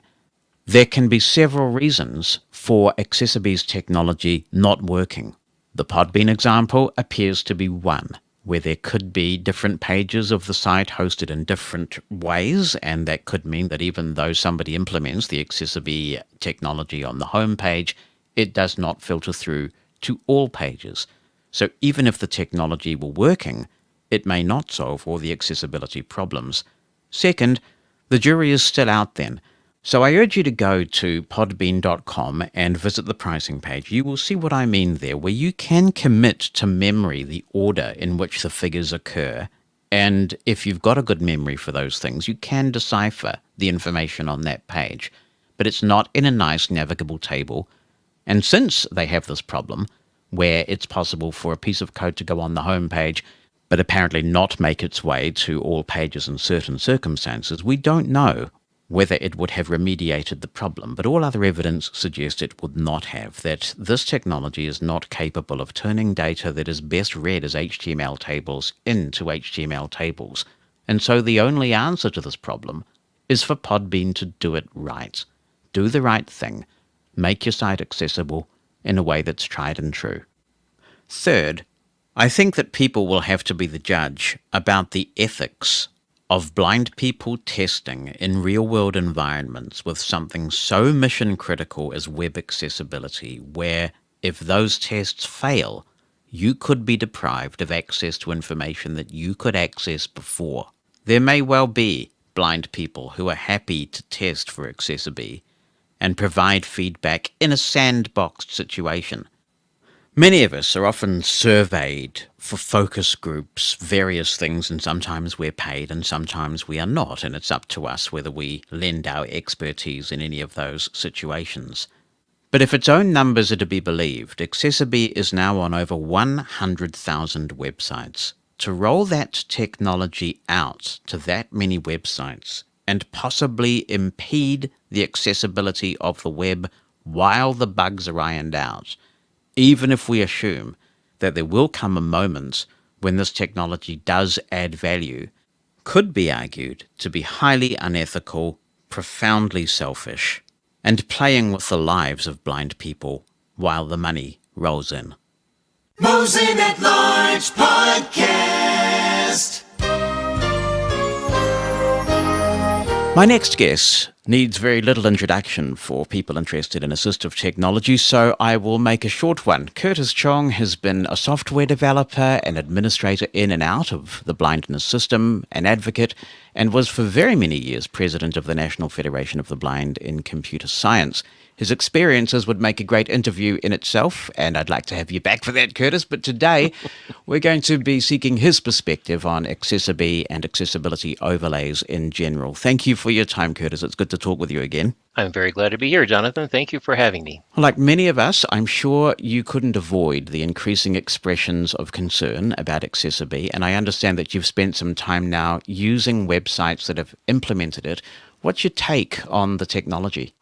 There can be several reasons for AccessiBe's technology not working. The Podbean example appears to be one, where there could be different pages of the site hosted in different ways, and that could mean that even though somebody implements the AccessiBe technology on the home page, it does not filter through to all pages. So even if the technology were working, it may not solve all the accessibility problems. Second, the jury is still out then. So I urge you to go to podbean.com and visit the pricing page. You will see what I mean there, where you can commit to memory the order in which the figures occur. And if you've got a good memory for those things, you can decipher the information on that page. But it's not in a nice navigable table. And since they have this problem, where it's possible for a piece of code to go on the home page, but apparently not make its way to all pages in certain circumstances, we don't know whether it would have remediated the problem, but all other evidence suggests it would not have, that this technology is not capable of turning data that is best read as HTML tables into HTML tables. And so the only answer to this problem is for Podbean to do it right. Do the right thing. Make your site accessible in a way that's tried and true. Third, I think that people will have to be the judge about the ethics of blind people testing in real-world environments with something so mission-critical as web accessibility, where if those tests fail, you could be deprived of access to information that you could access before. There may well be blind people who are happy to test for AccessiBe and provide feedback in a sandboxed situation. Many of us are often surveyed for focus groups, various things, and sometimes we're paid and sometimes we are not, and it's up to us whether we lend our expertise in any of those situations. But if its own numbers are to be believed, AccessiBe is now on over 100,000 websites. To roll that technology out to that many websites and possibly impede the accessibility of the web while the bugs are ironed out, even if we assume that there will come a moment when this technology does add value, could be argued to be highly unethical, profoundly selfish, and playing with the lives of blind people while the money rolls in. Mosen at Large Podcast. My next guest needs very little introduction for people interested in assistive technology, so I will make a short one. Curtis Chong has been a software developer and administrator in and out of the blindness system, an advocate, and was for very many years president of the National Federation of the Blind in Computer Science. His experiences would make a great interview in itself, and I'd like to have you back for that, Curtis. But today, we're going to be seeking his perspective on AccessiBe and accessibility overlays in general. Thank you for your time, Curtis. It's good to talk with you again. I'm very glad to be here, Jonathan. Thank you for having me. Like many of us, I'm sure you couldn't avoid the increasing expressions of concern about AccessiBe, and I understand that you've spent some time now using websites that have implemented it. What's your take on the technology?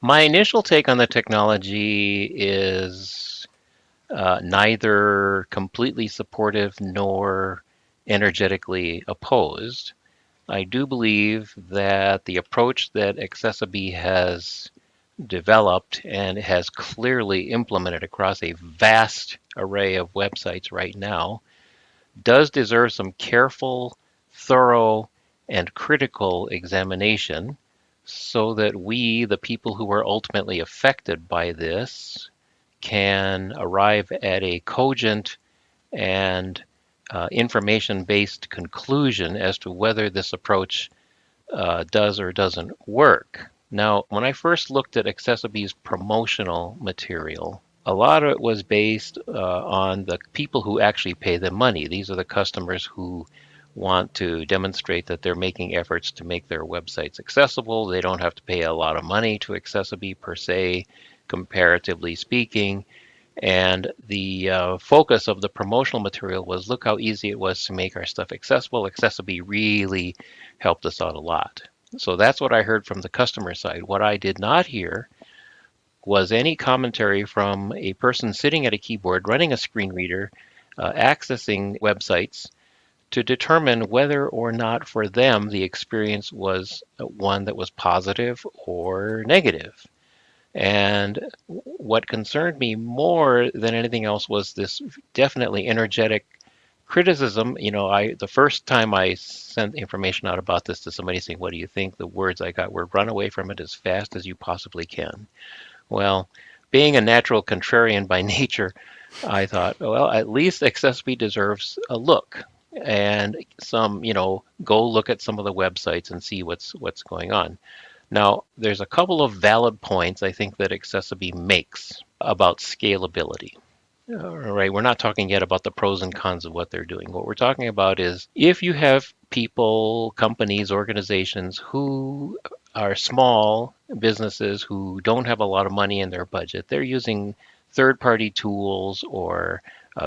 My initial take on the technology is neither completely supportive nor energetically opposed. I do believe that the approach that AccessiBe has developed and has clearly implemented across a vast array of websites right now does deserve some careful, thorough, and critical examination, so that we, the people who are ultimately affected by this, can arrive at a cogent and information-based conclusion as to whether this approach does or doesn't work. Now, when I first looked at AccessiBe's promotional material, a lot of it was based on the people who actually pay the money. These are the customers who want to demonstrate that they're making efforts to make their websites accessible. They don't have to pay a lot of money to AccessiBe per se, comparatively speaking. And the focus of the promotional material was, look how easy it was to make our stuff accessible. AccessiBe really helped us out a lot. So that's what I heard from the customer side. What I did not hear was any commentary from a person sitting at a keyboard, running a screen reader, accessing websites, to determine whether or not for them the experience was one that was positive or negative. And what concerned me more than anything else was this definitely energetic criticism. You know, the first time I sent information out about this to somebody saying, what do you think? The words I got were, run away from it as fast as you possibly can. Well, being a natural contrarian by nature, I thought, well, at least AccessiBe deserves a look. And some, go look at some of the websites and see what's going on. Now, there's a couple of valid points I think that AccessiBe makes about scalability. All right, we're not talking yet about the pros and cons of what they're doing. What we're talking about is if you have people, companies, organizations who are small businesses who don't have a lot of money in their budget, they're using third-party tools or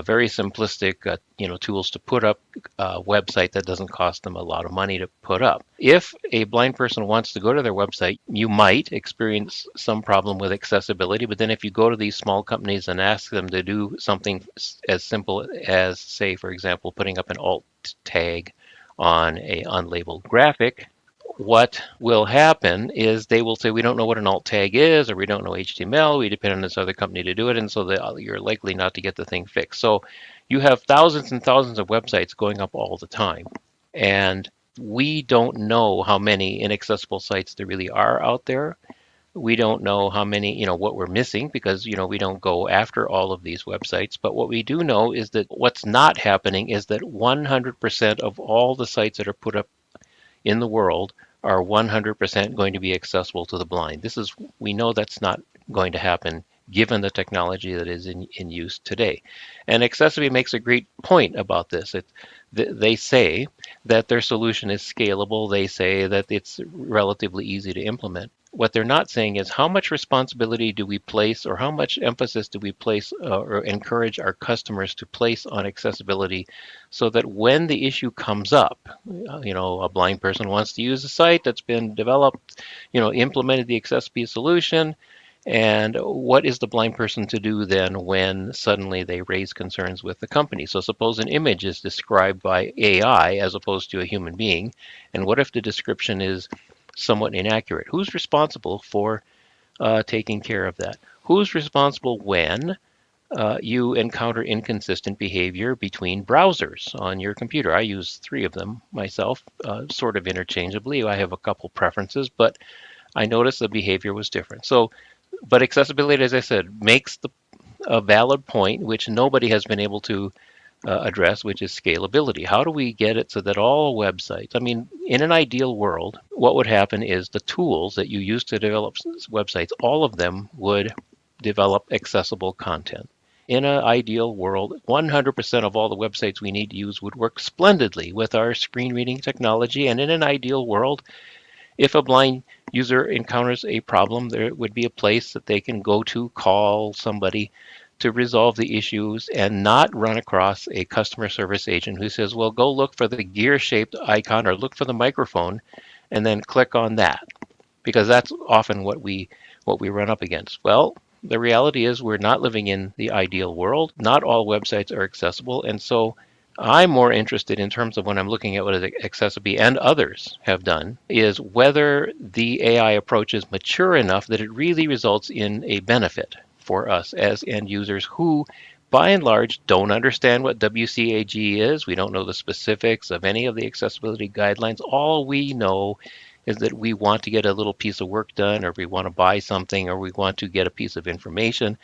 very simplistic tools to put up a website that doesn't cost them a lot of money to put up. If a blind person wants to go to their website, you might experience some problem with accessibility, but then if you go to these small companies and ask them to do something as simple as, say, for example, putting up an alt tag on a unlabeled graphic, what will happen is they will say, we don't know what an alt tag is, or we don't know HTML, we depend on this other company to do it, and so you're likely not to get the thing fixed. So you have thousands and thousands of websites going up all the time, and we don't know how many inaccessible sites there really are out there. We don't know how many, what we're missing, because, we don't go after all of these websites. But what we do know is that what's not happening is that 100% of all the sites that are put up in the world are 100% going to be accessible to the blind. We know that's not going to happen given the technology that is in use today. And AccessiBe makes a great point about this. They say that their solution is scalable. They say that it's relatively easy to implement. What they're not saying is how much responsibility do we place, or how much emphasis do we place or encourage our customers to place on accessibility, so that when the issue comes up, a blind person wants to use a site that's been developed, implemented the AccessiBe solution, and what is the blind person to do then when suddenly they raise concerns with the company? So suppose an image is described by AI as opposed to a human being, and what if the description is somewhat inaccurate? Who's responsible for taking care of that? Who's responsible when you encounter inconsistent behavior between browsers on your computer? I use 3 of them myself, sort of interchangeably. I have a couple preferences, but I noticed the behavior was different. But accessibility, as I said, makes a valid point, which nobody has been able to address, which is scalability. How do we get it so that all websites, in an ideal world, what would happen is the tools that you use to develop websites, all of them would develop accessible content. In an ideal world, 100% of all the websites we need to use would work splendidly with our screen reading technology. And in an ideal world, if a blind user encounters a problem, there would be a place that they can go to, call somebody to resolve the issues, and not run across a customer service agent who says, well, go look for the gear-shaped icon or look for the microphone and then click on that, because that's often what we run up against. Well, the reality is we're not living in the ideal world. Not all websites are accessible, and so I'm more interested, in terms of when I'm looking at what AccessiBe and others have done, is whether the AI approach is mature enough that it really results in a benefit for us as end users who, by and large, don't understand what WCAG is. We don't know the specifics of any of the accessibility guidelines. All we know is that we want to get a little piece of work done, or we want to buy something, or we want to get a piece of information.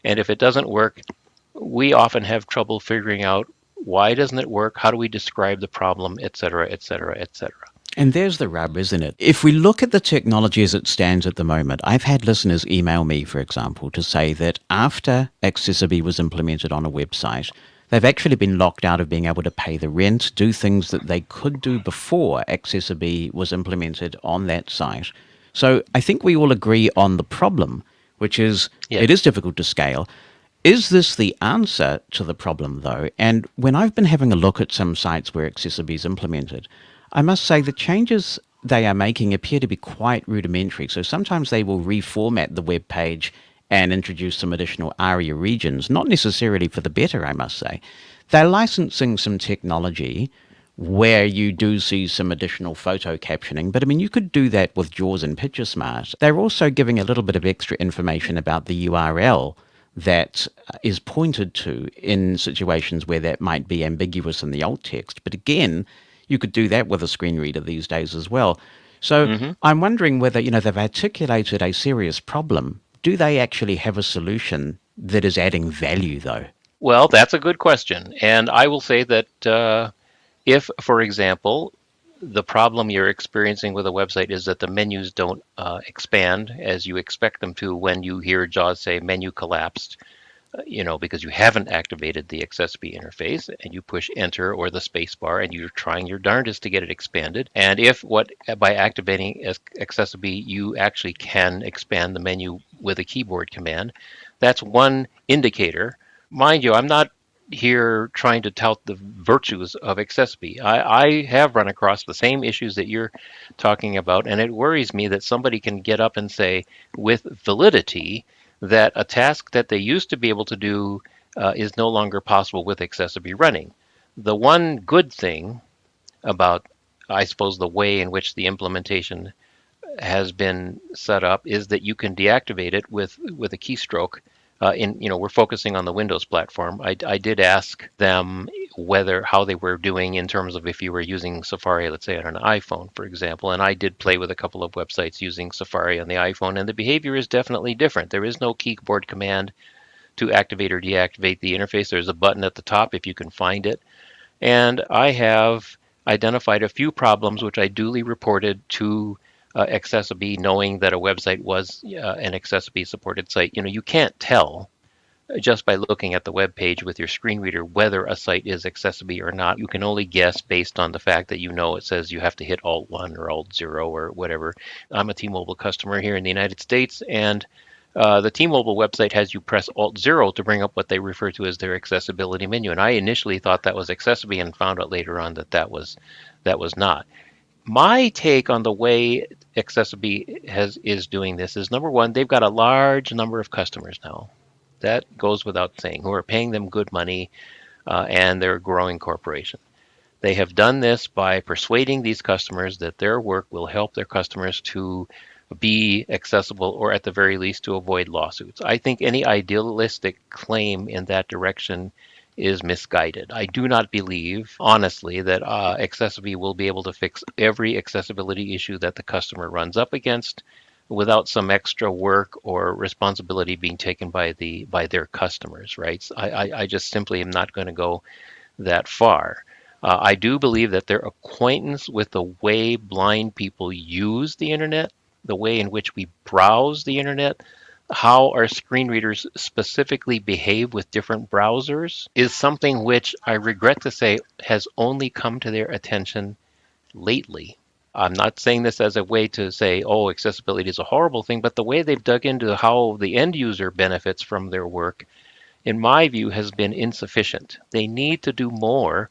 And if it doesn't work, we often have trouble figuring out why doesn't it work, how do we describe the problem, et cetera, et cetera, et cetera. And there's the rub, isn't it? If we look at the technology as it stands at the moment, I've had listeners email me, for example, to say that after AccessiBe was implemented on a website, they've actually been locked out of being able to pay the rent, do things that they could do before AccessiBe was implemented on that site. So I think we all agree on the problem, which is It is difficult to scale. Is this the answer to the problem, though? And when I've been having a look at some sites where AccessiBe is implemented, I must say the changes they are making appear to be quite rudimentary. So sometimes they will reformat the web page and introduce some additional ARIA regions, not necessarily for the better, I must say. They're licensing some technology where you do see some additional photo captioning, but you could do that with JAWS and PictureSmart. They're also giving a little bit of extra information about the URL that is pointed to in situations where that might be ambiguous in the alt text. But again, you could do that with a screen reader these days as well. So I'm wondering whether, they've articulated a serious problem. Do they actually have a solution that is adding value, though? Well, that's a good question. And I will say that if, for example, the problem you're experiencing with a website is that the menus don't expand as you expect them to when you hear JAWS say menu collapsed, because you haven't activated the AccessiBe interface, and you push enter or the space bar and you're trying your darndest to get it expanded. And if by activating AccessiBe you actually can expand the menu with a keyboard command, That's one indicator. Mind you, I'm not here trying to tout the virtues of AccessiBe. I have run across the same issues that you're talking about, and it worries me that somebody can get up and say with validity that a task that they used to be able to do is no longer possible with AccessiBe running. The one good thing about, I suppose, the way in which the implementation has been set up is that you can deactivate it with a keystroke. We're focusing on the Windows platform. I did ask them how they were doing in terms of if you were using Safari, let's say on an iPhone, for example, and I did play with a couple of websites using Safari on the iPhone, and the behavior is definitely different. There is no keyboard command to activate or deactivate the interface. There's a button at the top if you can find it. And I have identified a few problems which I duly reported to AccessiBe, knowing that a website was an AccessiBe supported site. You can't tell just by looking at the web page with your screen reader whether a site is AccessiBe or not. You can only guess based on the fact that it says you have to hit Alt 1 or Alt 0 or whatever. I'm a T-Mobile customer here in the United States, and the T-Mobile website has you press Alt 0 to bring up what they refer to as their accessibility menu. And I initially thought that was AccessiBe and found out later on that was not. My take on the way AccessiBe is doing this is, number one, they've got a large number of customers now. That goes without saying, who are paying them good money, and they're a growing corporation. They have done this by persuading these customers that their work will help their customers to be accessible, or at the very least to avoid lawsuits. I think any idealistic claim in that direction is misguided. I do not believe, honestly, that AccessiBe will be able to fix every accessibility issue that the customer runs up against without some extra work or responsibility being taken by their customers, right? I just simply am not going to go that far. I do believe that their acquaintance with the way blind people use the internet, the way in which we browse the internet, how our screen readers specifically behave with different browsers, is something which I regret to say has only come to their attention lately. I'm not saying this as a way to say, oh, accessibility is a horrible thing, but the way they've dug into how the end user benefits from their work, in my view, has been insufficient. They need to do more.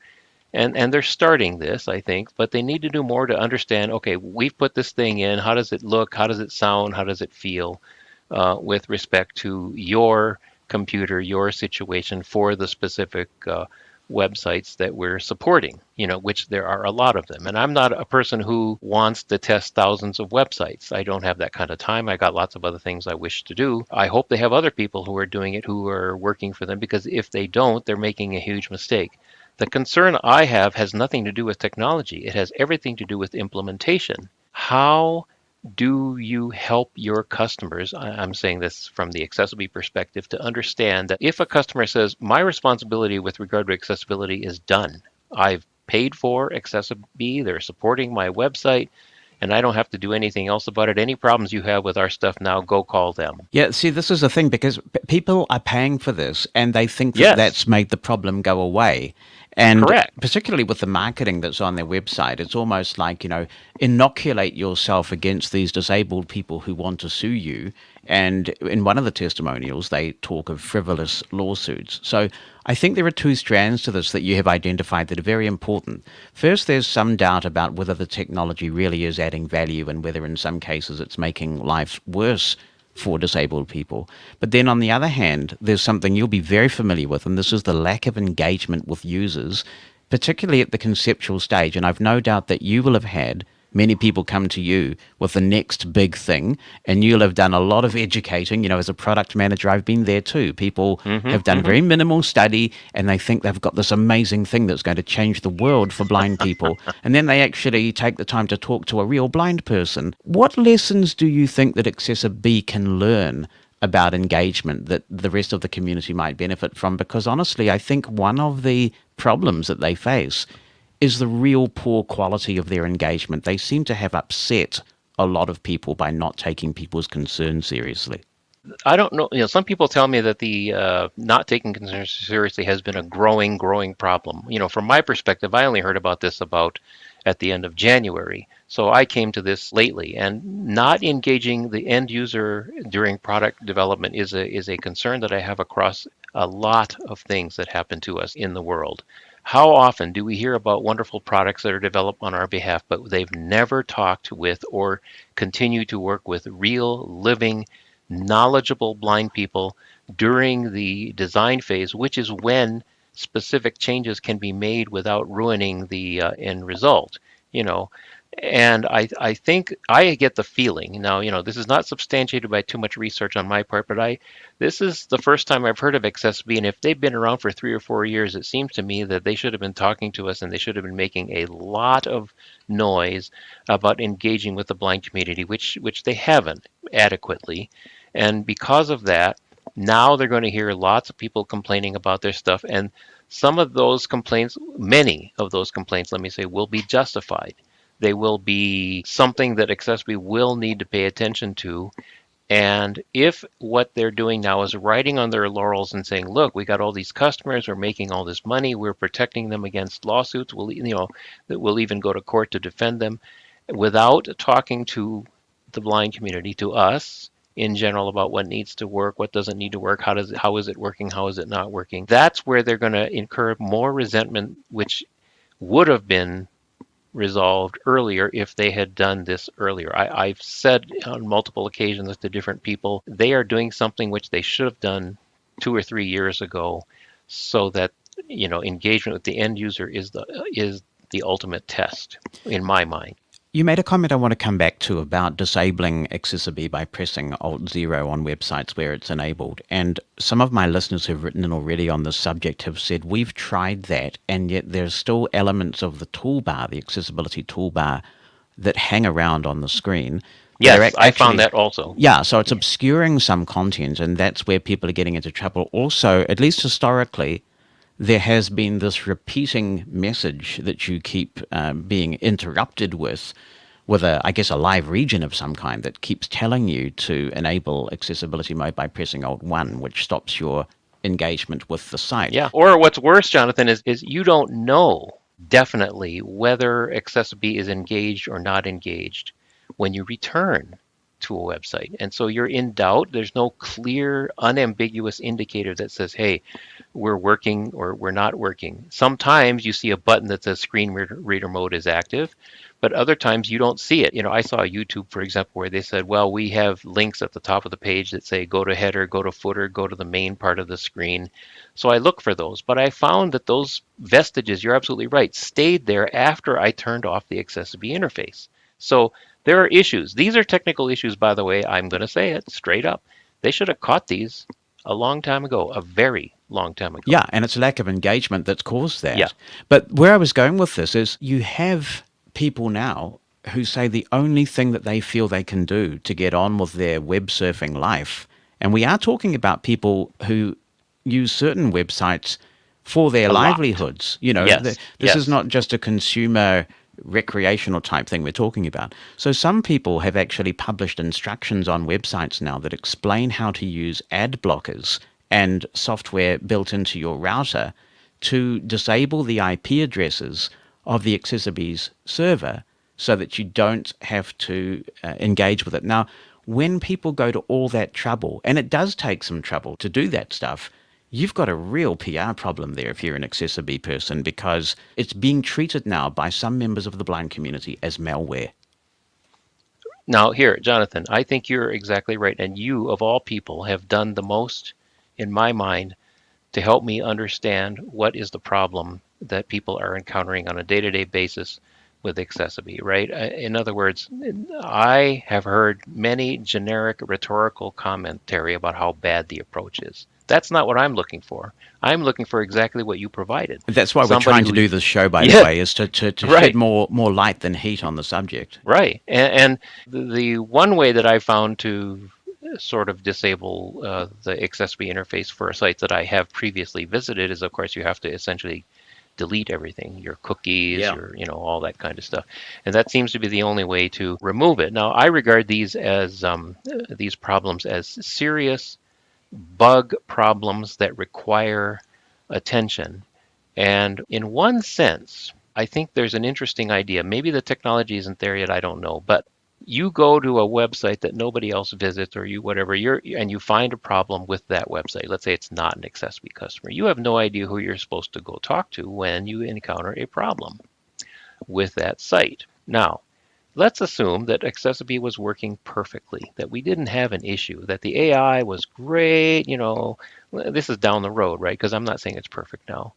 And they're starting this, I think, but they need to do more to understand, okay, we've put this thing in. How does it look? How does it sound? How does it feel with respect to your computer, your situation for the specific websites that we're supporting, which there are a lot of them. And I'm not a person who wants to test thousands of websites. I don't have that kind of time. I got lots of other things I wish to do. I hope they have other people who are doing it, who are working for them, because if they don't, they're making a huge mistake. The concern I have has nothing to do with technology. It has everything to do with implementation. How do you help your customers, I'm saying this from the AccessiBe perspective, to understand that if a customer says, my responsibility with regard to accessibility is done, I've paid for AccessiBe, they're supporting my website, and I don't have to do anything else about it. Any problems you have with our stuff now, go call them. Yeah, see, this is the thing, because people are paying for this, and they think that Yes. that's made the problem go away. And Correct. particularly with the marketing that's on their website, it's almost like, inoculate yourself against these disabled people who want to sue you. And in one of the testimonials, they talk of frivolous lawsuits. So I think there are two strands to this that you have identified that are very important. First, there's some doubt about whether the technology really is adding value and whether in some cases it's making life worse for disabled people. But then on the other hand, there's something you'll be very familiar with, and this is the lack of engagement with users, particularly at the conceptual stage. And I've no doubt that you will have had many people come to you with the next big thing, and you'll have done a lot of educating. As a product manager, I've been there too. People have done very minimal study, and they think they've got this amazing thing that's going to change the world for blind people. And then they actually take the time to talk to a real blind person. What lessons do you think that AccessiBe can learn about engagement that the rest of the community might benefit from? Because honestly, I think one of the problems that they face is the real poor quality of their engagement. They seem to have upset a lot of people by not taking people's concerns seriously. I don't know. Some people tell me that the not taking concerns seriously has been a growing problem. From my perspective, I only heard about this at the end of January. So I came to this lately, and not engaging the end user during product development is a concern that I have across a lot of things that happen to us in the world. How often do we hear about wonderful products that are developed on our behalf, but they've never talked with or continue to work with real, living, knowledgeable blind people during the design phase, which is when specific changes can be made without ruining the end result, you know. And I think I get the feeling now, this is not substantiated by too much research on my part, but this is the first time I've heard of AccessiBe, and if they've been around for 3 or 4 years, it seems to me that they should have been talking to us and they should have been making a lot of noise about engaging with the blind community, which they haven't adequately. And because of that, now they're going to hear lots of people complaining about their stuff, and some of those complaints, many of those complaints, let me say, will be justified. They will be something that AccessiBe will need to pay attention to. And if what they're doing now is riding on their laurels and saying, look, we got all these customers, we're making all this money, we're protecting them against lawsuits, we'll even go to court to defend them, without talking to the blind community, to us in general, about what needs to work, what doesn't need to work, how is it working, how is it not working. That's where they're going to incur more resentment, which would have been resolved earlier if they had done this earlier. I've said on multiple occasions to different people, they are doing something which they should have done 2 or 3 years ago, so that engagement with the end user is the ultimate test in my mind. You made a comment I want to come back to about disabling AccessiBe by pressing Alt-0 on websites where it's enabled. And some of my listeners who've written in already on this subject have said, we've tried that, and yet there's still elements of the toolbar, the accessibility toolbar, that hang around on the screen. Yes, I found that also. Yeah, so it's obscuring some content, and that's where people are getting into trouble. Also, at least historically, there has been this repeating message that you keep being interrupted with a live region of some kind that keeps telling you to enable accessibility mode by pressing Alt-1, which stops your engagement with the site. Yeah, or what's worse, Jonathan, is you don't know definitely whether AccessiBe is engaged or not engaged when you return to a website. And so you're in doubt. There's no clear, unambiguous indicator that says, hey, we're working or we're not working. Sometimes you see a button that says screen reader mode is active, but other times you don't see it. I saw YouTube, for example, where they said, well, we have links at the top of the page that say go to header, go to footer, go to the main part of the screen. So I look for those, but I found that those vestiges, you're absolutely right, stayed there after I turned off the AccessiBe interface. So there are issues. These are technical issues, by the way. I'm going to say it straight up. They should have caught these a long time ago, a very long time ago. Yeah, and it's lack of engagement that's caused that. Yeah. But where I was going with this is you have people now who say the only thing that they feel they can do to get on with their web surfing life, and we are talking about people who use certain websites for their livelihoods. Yes. This is not just a consumer recreational type thing we're talking about. So some people have actually published instructions on websites now that explain how to use ad blockers and software built into your router to disable the IP addresses of the AccessiBe's server so that you don't have to engage with it. Now, when people go to all that trouble, and it does take some trouble to do that stuff, you've got a real PR problem there if you're an AccessiBe person, because it's being treated now by some members of the blind community as malware. Now, here, Jonathan, I think you're exactly right. And you, of all people, have done the most, in my mind, to help me understand what is the problem that people are encountering on a day-to-day basis with AccessiBe, right? In other words, I have heard many generic rhetorical commentary about how bad the approach is. That's not what I'm looking for. I'm looking for exactly what you provided. That's why we're trying to do this show, by the way, is to shed more light than heat on the subject. Right. And the one way that I found to sort of disable the AccessiBe interface for sites that I have previously visited is, of course, you have to essentially delete everything, your cookies, your, all that kind of stuff. And that seems to be the only way to remove it. Now, I regard these problems as serious bug problems that require attention. And in one sense, I think there's an interesting idea. Maybe the technology isn't there yet, I don't know. But you go to a website that nobody else visits, or you whatever, and you find a problem with that website. Let's say it's not an AccessiBe customer. You have no idea who you're supposed to go talk to when you encounter a problem with that site. Now, let's assume that AccessiBe was working perfectly, that we didn't have an issue, that the AI was great. This is down the road, right? Because I'm not saying it's perfect now.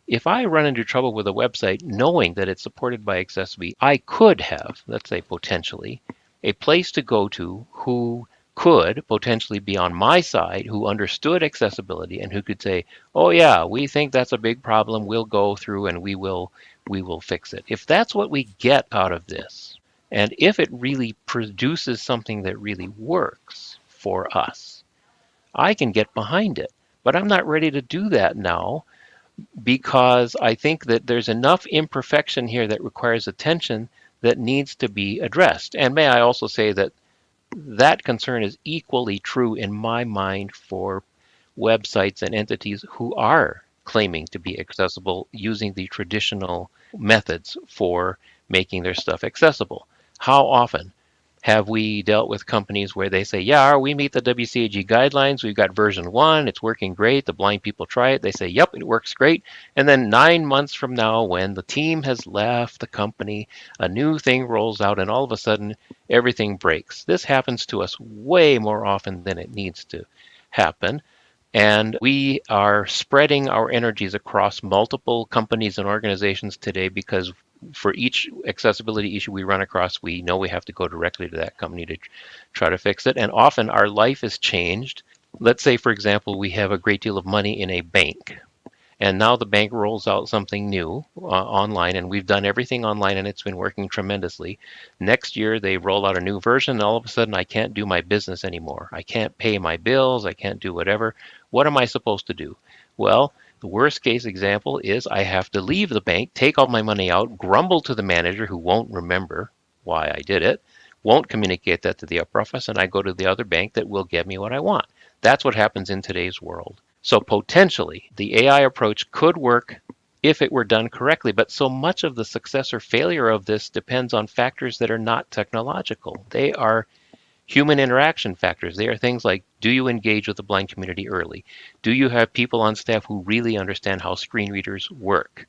If I run into trouble with a website knowing that it's supported by AccessiBe, I could have, let's say potentially, a place to go to who could potentially be on my side, who understood accessibility and who could say, oh yeah, we think that's a big problem. We'll go through and we will fix it. If that's what we get out of this, and if it really produces something that really works for us, I can get behind it. But I'm not ready to do that now, because I think that there's enough imperfection here that requires attention that needs to be addressed. And may I also say that that concern is equally true in my mind for websites and entities who are claiming to be accessible using the traditional methods for making their stuff accessible. How often have we dealt with companies where they say, yeah, we meet the WCAG guidelines, we've got version 1, it's working great, the blind people try it, they say, yep, it works great, and then 9 months from now, when the team has left the company, a new thing rolls out, and all of a sudden, everything breaks. This happens to us way more often than it needs to happen. And we are spreading our energies across multiple companies and organizations today because for each accessibility issue we run across, we know we have to go directly to that company to try to fix it. And often our life is changed. Let's say, for example, we have a great deal of money in a bank. And now the bank rolls out something new online, and we've done everything online, and it's been working tremendously. Next year, they roll out a new version, and all of a sudden, I can't do my business anymore. I can't pay my bills. I can't do whatever. What am I supposed to do? Well, the worst case example is I have to leave the bank, take all my money out, grumble to the manager who won't remember why I did it, won't communicate that to the upper office, and I go to the other bank that will get me what I want. That's what happens in today's world. So potentially, the AI approach could work if it were done correctly, but so much of the success or failure of this depends on factors that are not technological. They are human interaction factors. They are things like, do you engage with the blind community early? Do you have people on staff who really understand how screen readers work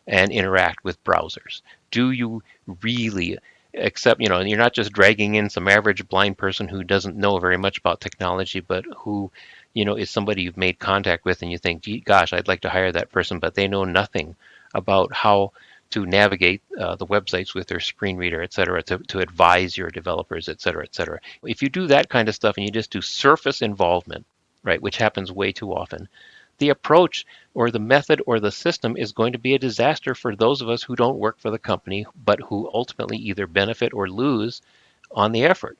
and interact with browsers? Do you really accept, and you're not just dragging in some average blind person who doesn't know very much about technology, but who is somebody you've made contact with and you think, gee, gosh, I'd like to hire that person, but they know nothing about how to navigate the websites with their screen reader, et cetera, to advise your developers, et cetera, et cetera. If you do that kind of stuff and you just do surface involvement, right, which happens way too often, the approach or the method or the system is going to be a disaster for those of us who don't work for the company, but who ultimately either benefit or lose on the effort,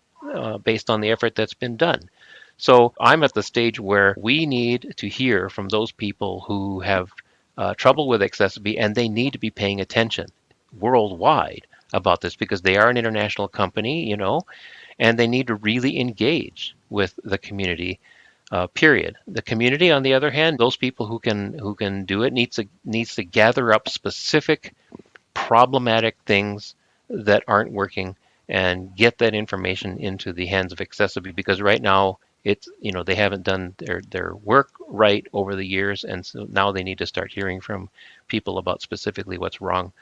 based on the effort that's been done. So I'm at the stage where we need to hear from those people who have trouble with AccessiBe, and they need to be paying attention worldwide about this because they are an international company, and they need to really engage with the community. Period. The community, on the other hand, those people who can do it needs to gather up specific problematic things that aren't working and get that information into the hands of AccessiBe, because right now it's they haven't done their work right over the years, and so now they need to start hearing from people about specifically what's wrong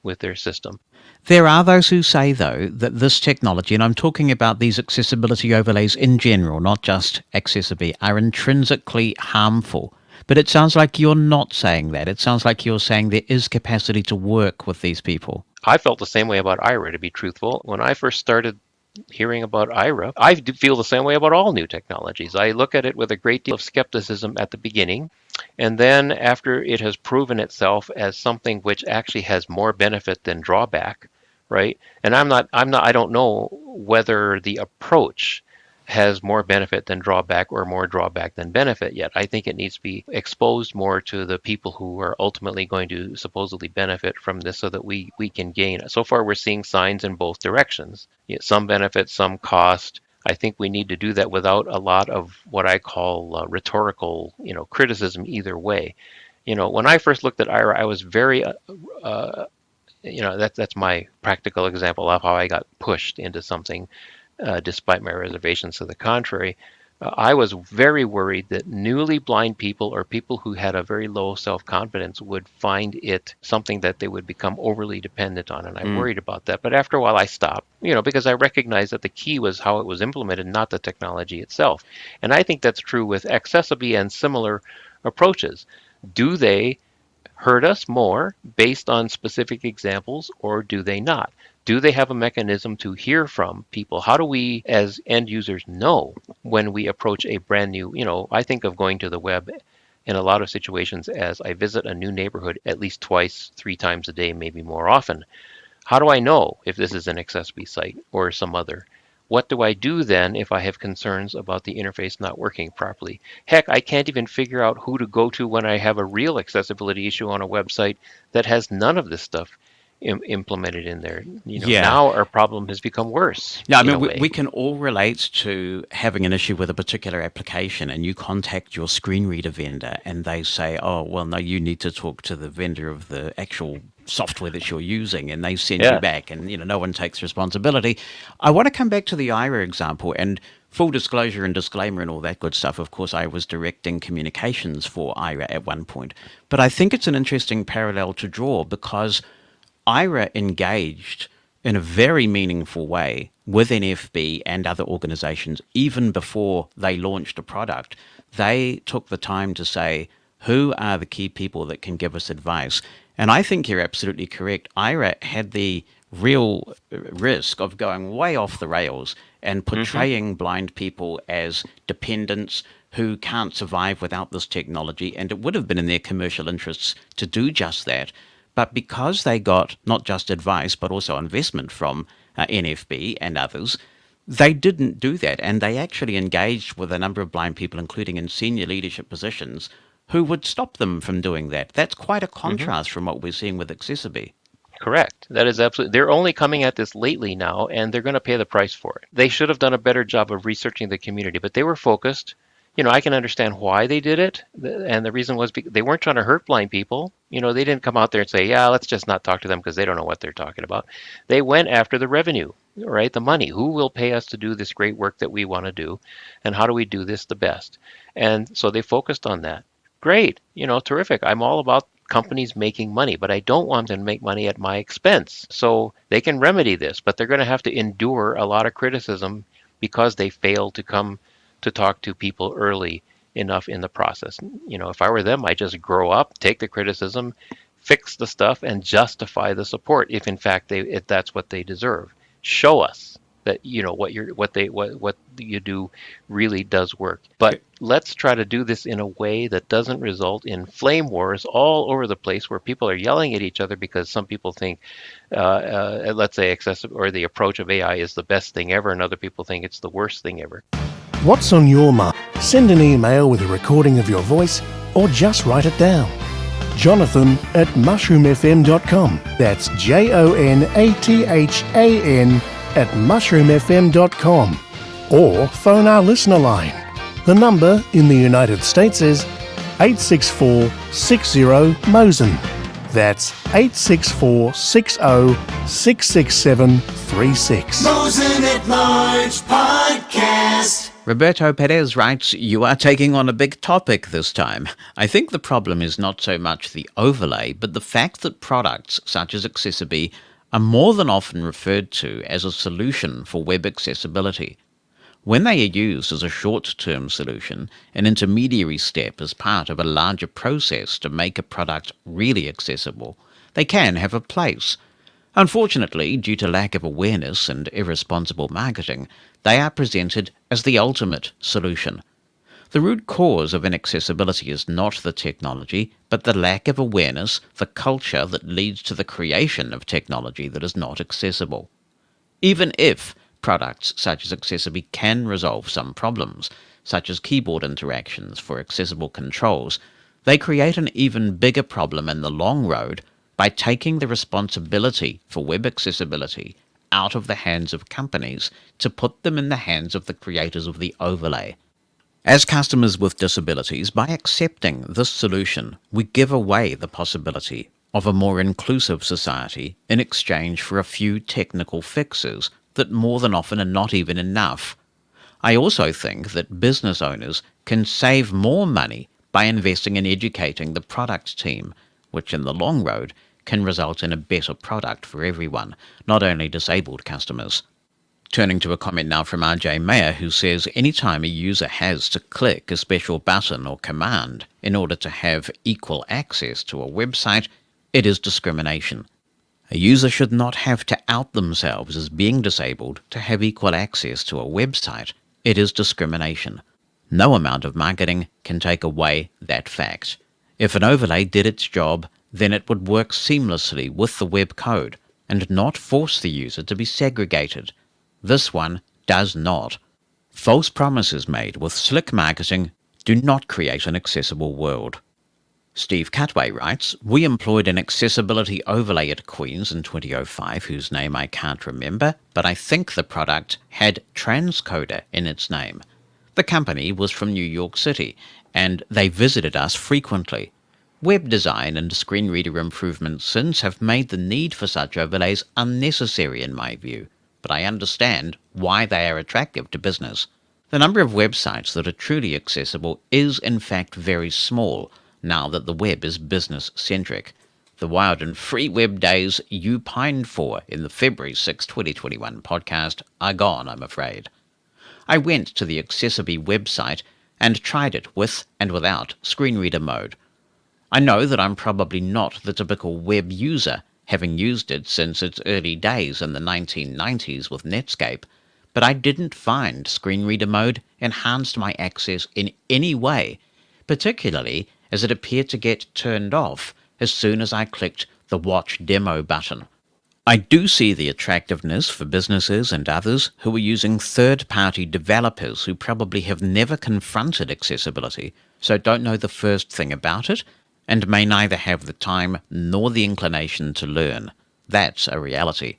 with their system. There are those who say, though, that this technology, and I'm talking about these accessibility overlays in general, not just AccessiBe, are intrinsically harmful. But it sounds like you're not saying that. It sounds like you're saying there is capacity to work with these people. I felt the same way about IRA, to be truthful. When I first started hearing about IRA, I feel the same way about all new technologies. I look at it with a great deal of skepticism at the beginning, and then after it has proven itself as something which actually has more benefit than drawback, right? And I don't know whether the approach has more benefit than drawback or more drawback than benefit yet. I think it needs to be exposed more to the people who are ultimately going to supposedly benefit from this so that we can gain. So far, we're seeing signs in both directions. Some benefit, some cost. I think we need to do that without a lot of what I call rhetorical, criticism either way. When I first looked at IRA, I was very, that's my practical example of how I got pushed into something, despite my reservations to the contrary. I was very worried that newly blind people or people who had a very low self-confidence would find it something that they would become overly dependent on, and I worried about that. But after a while, I stopped, because I recognized that the key was how it was implemented, not the technology itself. And I think that's true with AccessiBe and similar approaches. Do they hurt us more based on specific examples, or do they not? Do they have a mechanism to hear from people? How do we, as end users, know when we approach a brand new, I think of going to the web in a lot of situations as I visit a new neighborhood at least twice, 3 times a day, maybe more often. How do I know if this is an AccessiBe site or some other? What do I do then if I have concerns about the interface not working properly? Heck, I can't even figure out who to go to when I have a real accessibility issue on a website that has none of this stuff implemented in there. Now our problem has become worse. Yeah, I mean, we can all relate to having an issue with a particular application, and you contact your screen reader vendor and they say, oh, well, no, you need to talk to the vendor of the actual software that you're using, and they send you back, and no one takes responsibility. I want to come back to the IRA example, and full disclosure and disclaimer and all that good stuff. Of course, I was directing communications for IRA at one point, but I think it's an interesting parallel to draw, because IRA engaged in a very meaningful way with NFB and other organizations even before they launched a product. They took the time to say, who are the key people that can give us advice? And I think you're absolutely correct. IRA had the real risk of going way off the rails and portraying blind people as dependents who can't survive without this technology. And it would have been in their commercial interests to do just that. But because they got not just advice, but also investment from NFB and others, they didn't do that. And they actually engaged with a number of blind people, including in senior leadership positions, who would stop them from doing that. That's quite a contrast from what we're seeing with AccessiBe. Correct. That is absolutely. They're only coming at this lately now, and they're going to pay the price for it. They should have done a better job of researching the community, but they were focused. I can understand why they did it, and the reason was they weren't trying to hurt blind people. They didn't come out there and say, yeah, let's just not talk to them because they don't know what they're talking about. They went after the revenue, right? The money. Who will pay us to do this great work that we want to do, and how do we do this the best? And so they focused on that. Great, terrific. I'm all about companies making money, but I don't want them to make money at my expense. So they can remedy this, but they're going to have to endure a lot of criticism because they failed to come to talk to people early enough in the process. If I were them, I'd just grow up, take the criticism, fix the stuff, and justify the support if in fact if that's what they deserve. Show us that what you do really does work. But let's try to do this in a way that doesn't result in flame wars all over the place where people are yelling at each other because some people think let's say accessible or the approach of AI is the best thing ever, and other people think it's the worst thing ever. What's on your mind? Send an email with a recording of your voice or just write it down. Jonathan@mushroomfm.com. That's JONATHAN@mushroomfm.com. Or phone our listener line. The number in the United States is 864-60-MOSEN. That's 864-60-66736. Mosen at Large Podcast. Roberto Perez writes, you are taking on a big topic this time. I think the problem is not so much the overlay, but the fact that products such as AccessiBe are more than often referred to as a solution for web accessibility. When they are used as a short-term solution, an intermediary step as part of a larger process to make a product really accessible, they can have a place. Unfortunately, due to lack of awareness and irresponsible marketing, they are presented as the ultimate solution. The root cause of inaccessibility is not the technology, but the lack of awareness, the culture that leads to the creation of technology that is not accessible. Even if products such as AccessiBe can resolve some problems, such as keyboard interactions for accessible controls, they create an even bigger problem in the long road by taking the responsibility for web accessibility out of the hands of companies to put them in the hands of the creators of the overlay. As customers with disabilities, by accepting this solution, we give away the possibility of a more inclusive society in exchange for a few technical fixes that more than often are not even enough. I also think that business owners can save more money by investing in educating the product team, which in the long road can result in a better product for everyone, not only disabled customers. Turning to a comment now from RJ Mayer, who says anytime a user has to click a special button or command in order to have equal access to a website, it is discrimination. A user should not have to out themselves as being disabled to have equal access to a website. It is discrimination. No amount of marketing can take away that fact. If an overlay did its job, then it would work seamlessly with the web code and not force the user to be segregated. This one does not. False promises made with slick marketing do not create an accessible world. Steve Cutway writes, "We employed an accessibility overlay at Queen's in 2005, whose name I can't remember, but I think the product had transcoder in its name. The company was from New York City, and they visited us frequently. Web design and screen reader improvements since have made the need for such overlays unnecessary in my view, but I understand why they are attractive to business. The number of websites that are truly accessible is in fact very small, now that the web is business-centric. The wild and free web days you pined for in the February 6, 2021 podcast are gone, I'm afraid. I went to the AccessiBe website and tried it with and without screen reader mode. I know that I'm probably not the typical web user, having used it since its early days in the 1990s with Netscape, but I didn't find screen reader mode enhanced my access in any way, particularly as it appeared to get turned off as soon as I clicked the Watch Demo button. I do see the attractiveness for businesses and others who are using third-party developers who probably have never confronted accessibility, so don't know the first thing about it, and may neither have the time nor the inclination to learn. That's a reality.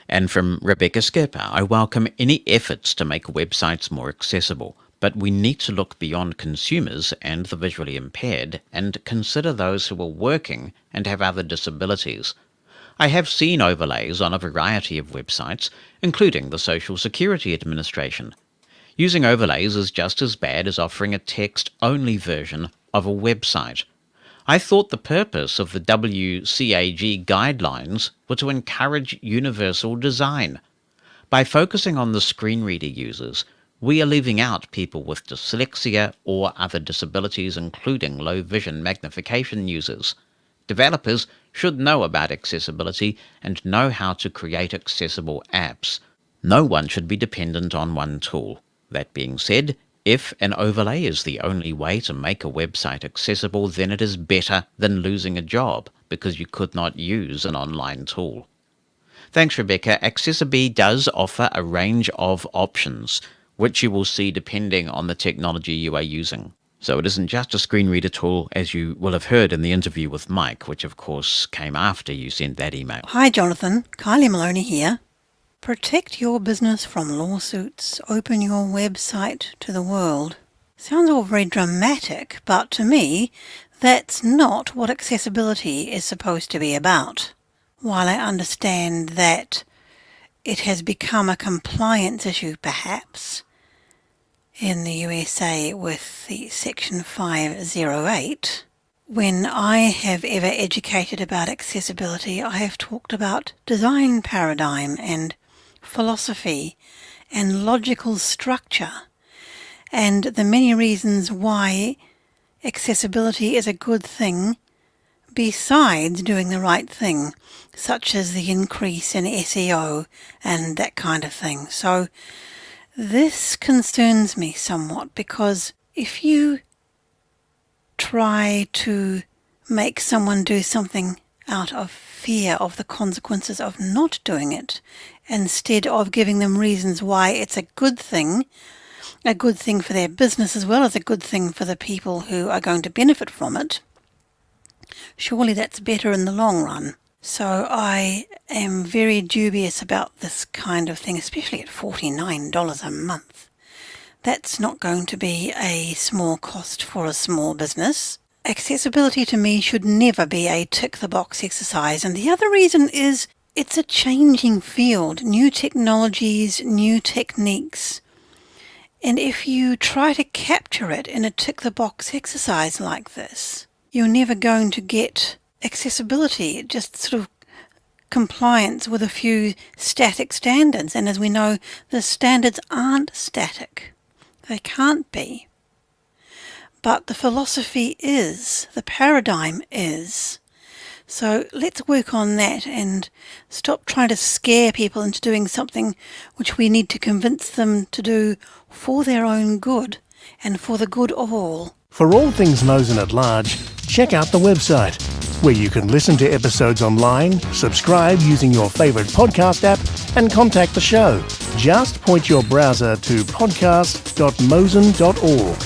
And from Rebecca Skipper, I welcome any efforts to make websites more accessible, but we need to look beyond consumers and the visually impaired and consider those who are working and have other disabilities. I have seen overlays on a variety of websites, including the Social Security Administration. Using overlays is just as bad as offering a text-only version of a website. I thought the purpose of the WCAG guidelines were to encourage universal design. By focusing on the screen reader users, we are leaving out people with dyslexia or other disabilities, including low vision magnification users. Developers should know about accessibility and know how to create accessible apps. No one should be dependent on one tool. That being said, if an overlay is the only way to make a website accessible, then it is better than losing a job because you could not use an online tool. Thanks, Rebecca. AccessiBe does offer a range of options, which you will see depending on the technology you are using. So it isn't just a screen reader tool, as you will have heard in the interview with Mike, which of course came after you sent that email. Hi Jonathan, Kylie Maloney here. Protect your business from lawsuits. Open your website to the world. Sounds all very dramatic, but to me, that's not what accessibility is supposed to be about. While I understand that it has become a compliance issue, perhaps, in the USA with the Section 508, when I have ever educated about accessibility, I have talked about design paradigm and philosophy and logical structure and the many reasons why accessibility is a good thing besides doing the right thing, such as the increase in SEO and that kind of thing. So this concerns me somewhat, because if you try to make someone do something out of fear of the consequences of not doing it, instead of giving them reasons why it's a good thing for their business as well as a good thing for the people who are going to benefit from it, surely that's better in the long run. So I am very dubious about this kind of thing, especially at $49 a month. That's not going to be a small cost for a small business. Accessibility to me should never be a tick-the-box exercise, and the other reason is it's a changing field, new technologies, new techniques. And if you try to capture it in a tick-the-box exercise like this, you're never going to get accessibility, just sort of compliance with a few static standards. And as we know, the standards aren't static. They can't be. But the philosophy is, the paradigm is. So let's work on that and stop trying to scare people into doing something which we need to convince them to do for their own good and for the good of all. For all things Mosen at Large, check out the website, where you can listen to episodes online, subscribe using your favourite podcast app, and contact the show. Just point your browser to podcast.mosen.org.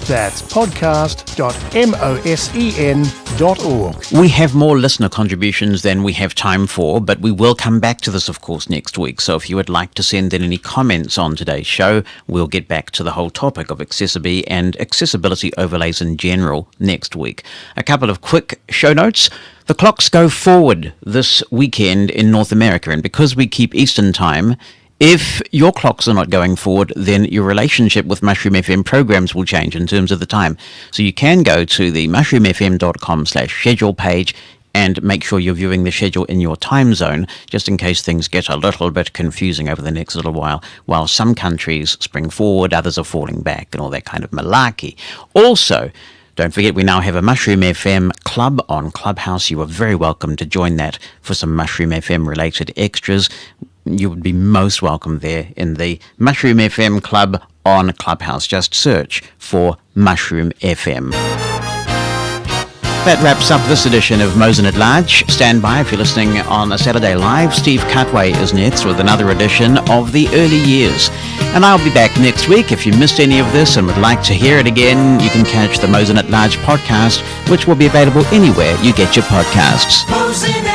That's podcast.mosen.org. We have more listener contributions than we have time for, but we will come back to this, of course, next week. So if you would like to send in any comments on today's show, we'll get back to the whole topic of AccessiBe and accessibility overlays in general next week. A couple of quick show notes. The clocks go forward this weekend in North America, and because we keep Eastern Time, if your clocks are not going forward, then your relationship with Mushroom FM programs will change in terms of the time. So you can go to the mushroomfm.com/schedule page and make sure you're viewing the schedule in your time zone, just in case things get a little bit confusing over the next little while. While some countries spring forward, others are falling back, and all that kind of malarkey. Also, don't forget, we now have a Mushroom FM club on Clubhouse. You are very welcome to join that for some Mushroom FM related extras. You would be most welcome there in the Mushroom FM club on Clubhouse. Just search for Mushroom FM. That wraps up this edition of Mosen at Large. Stand by if you're listening on a Saturday Live. Steve Cutway is next with another edition of The Early Years. And I'll be back next week. If you missed any of this and would like to hear it again, you can catch the Mosen at Large podcast, which will be available anywhere you get your podcasts. Mosen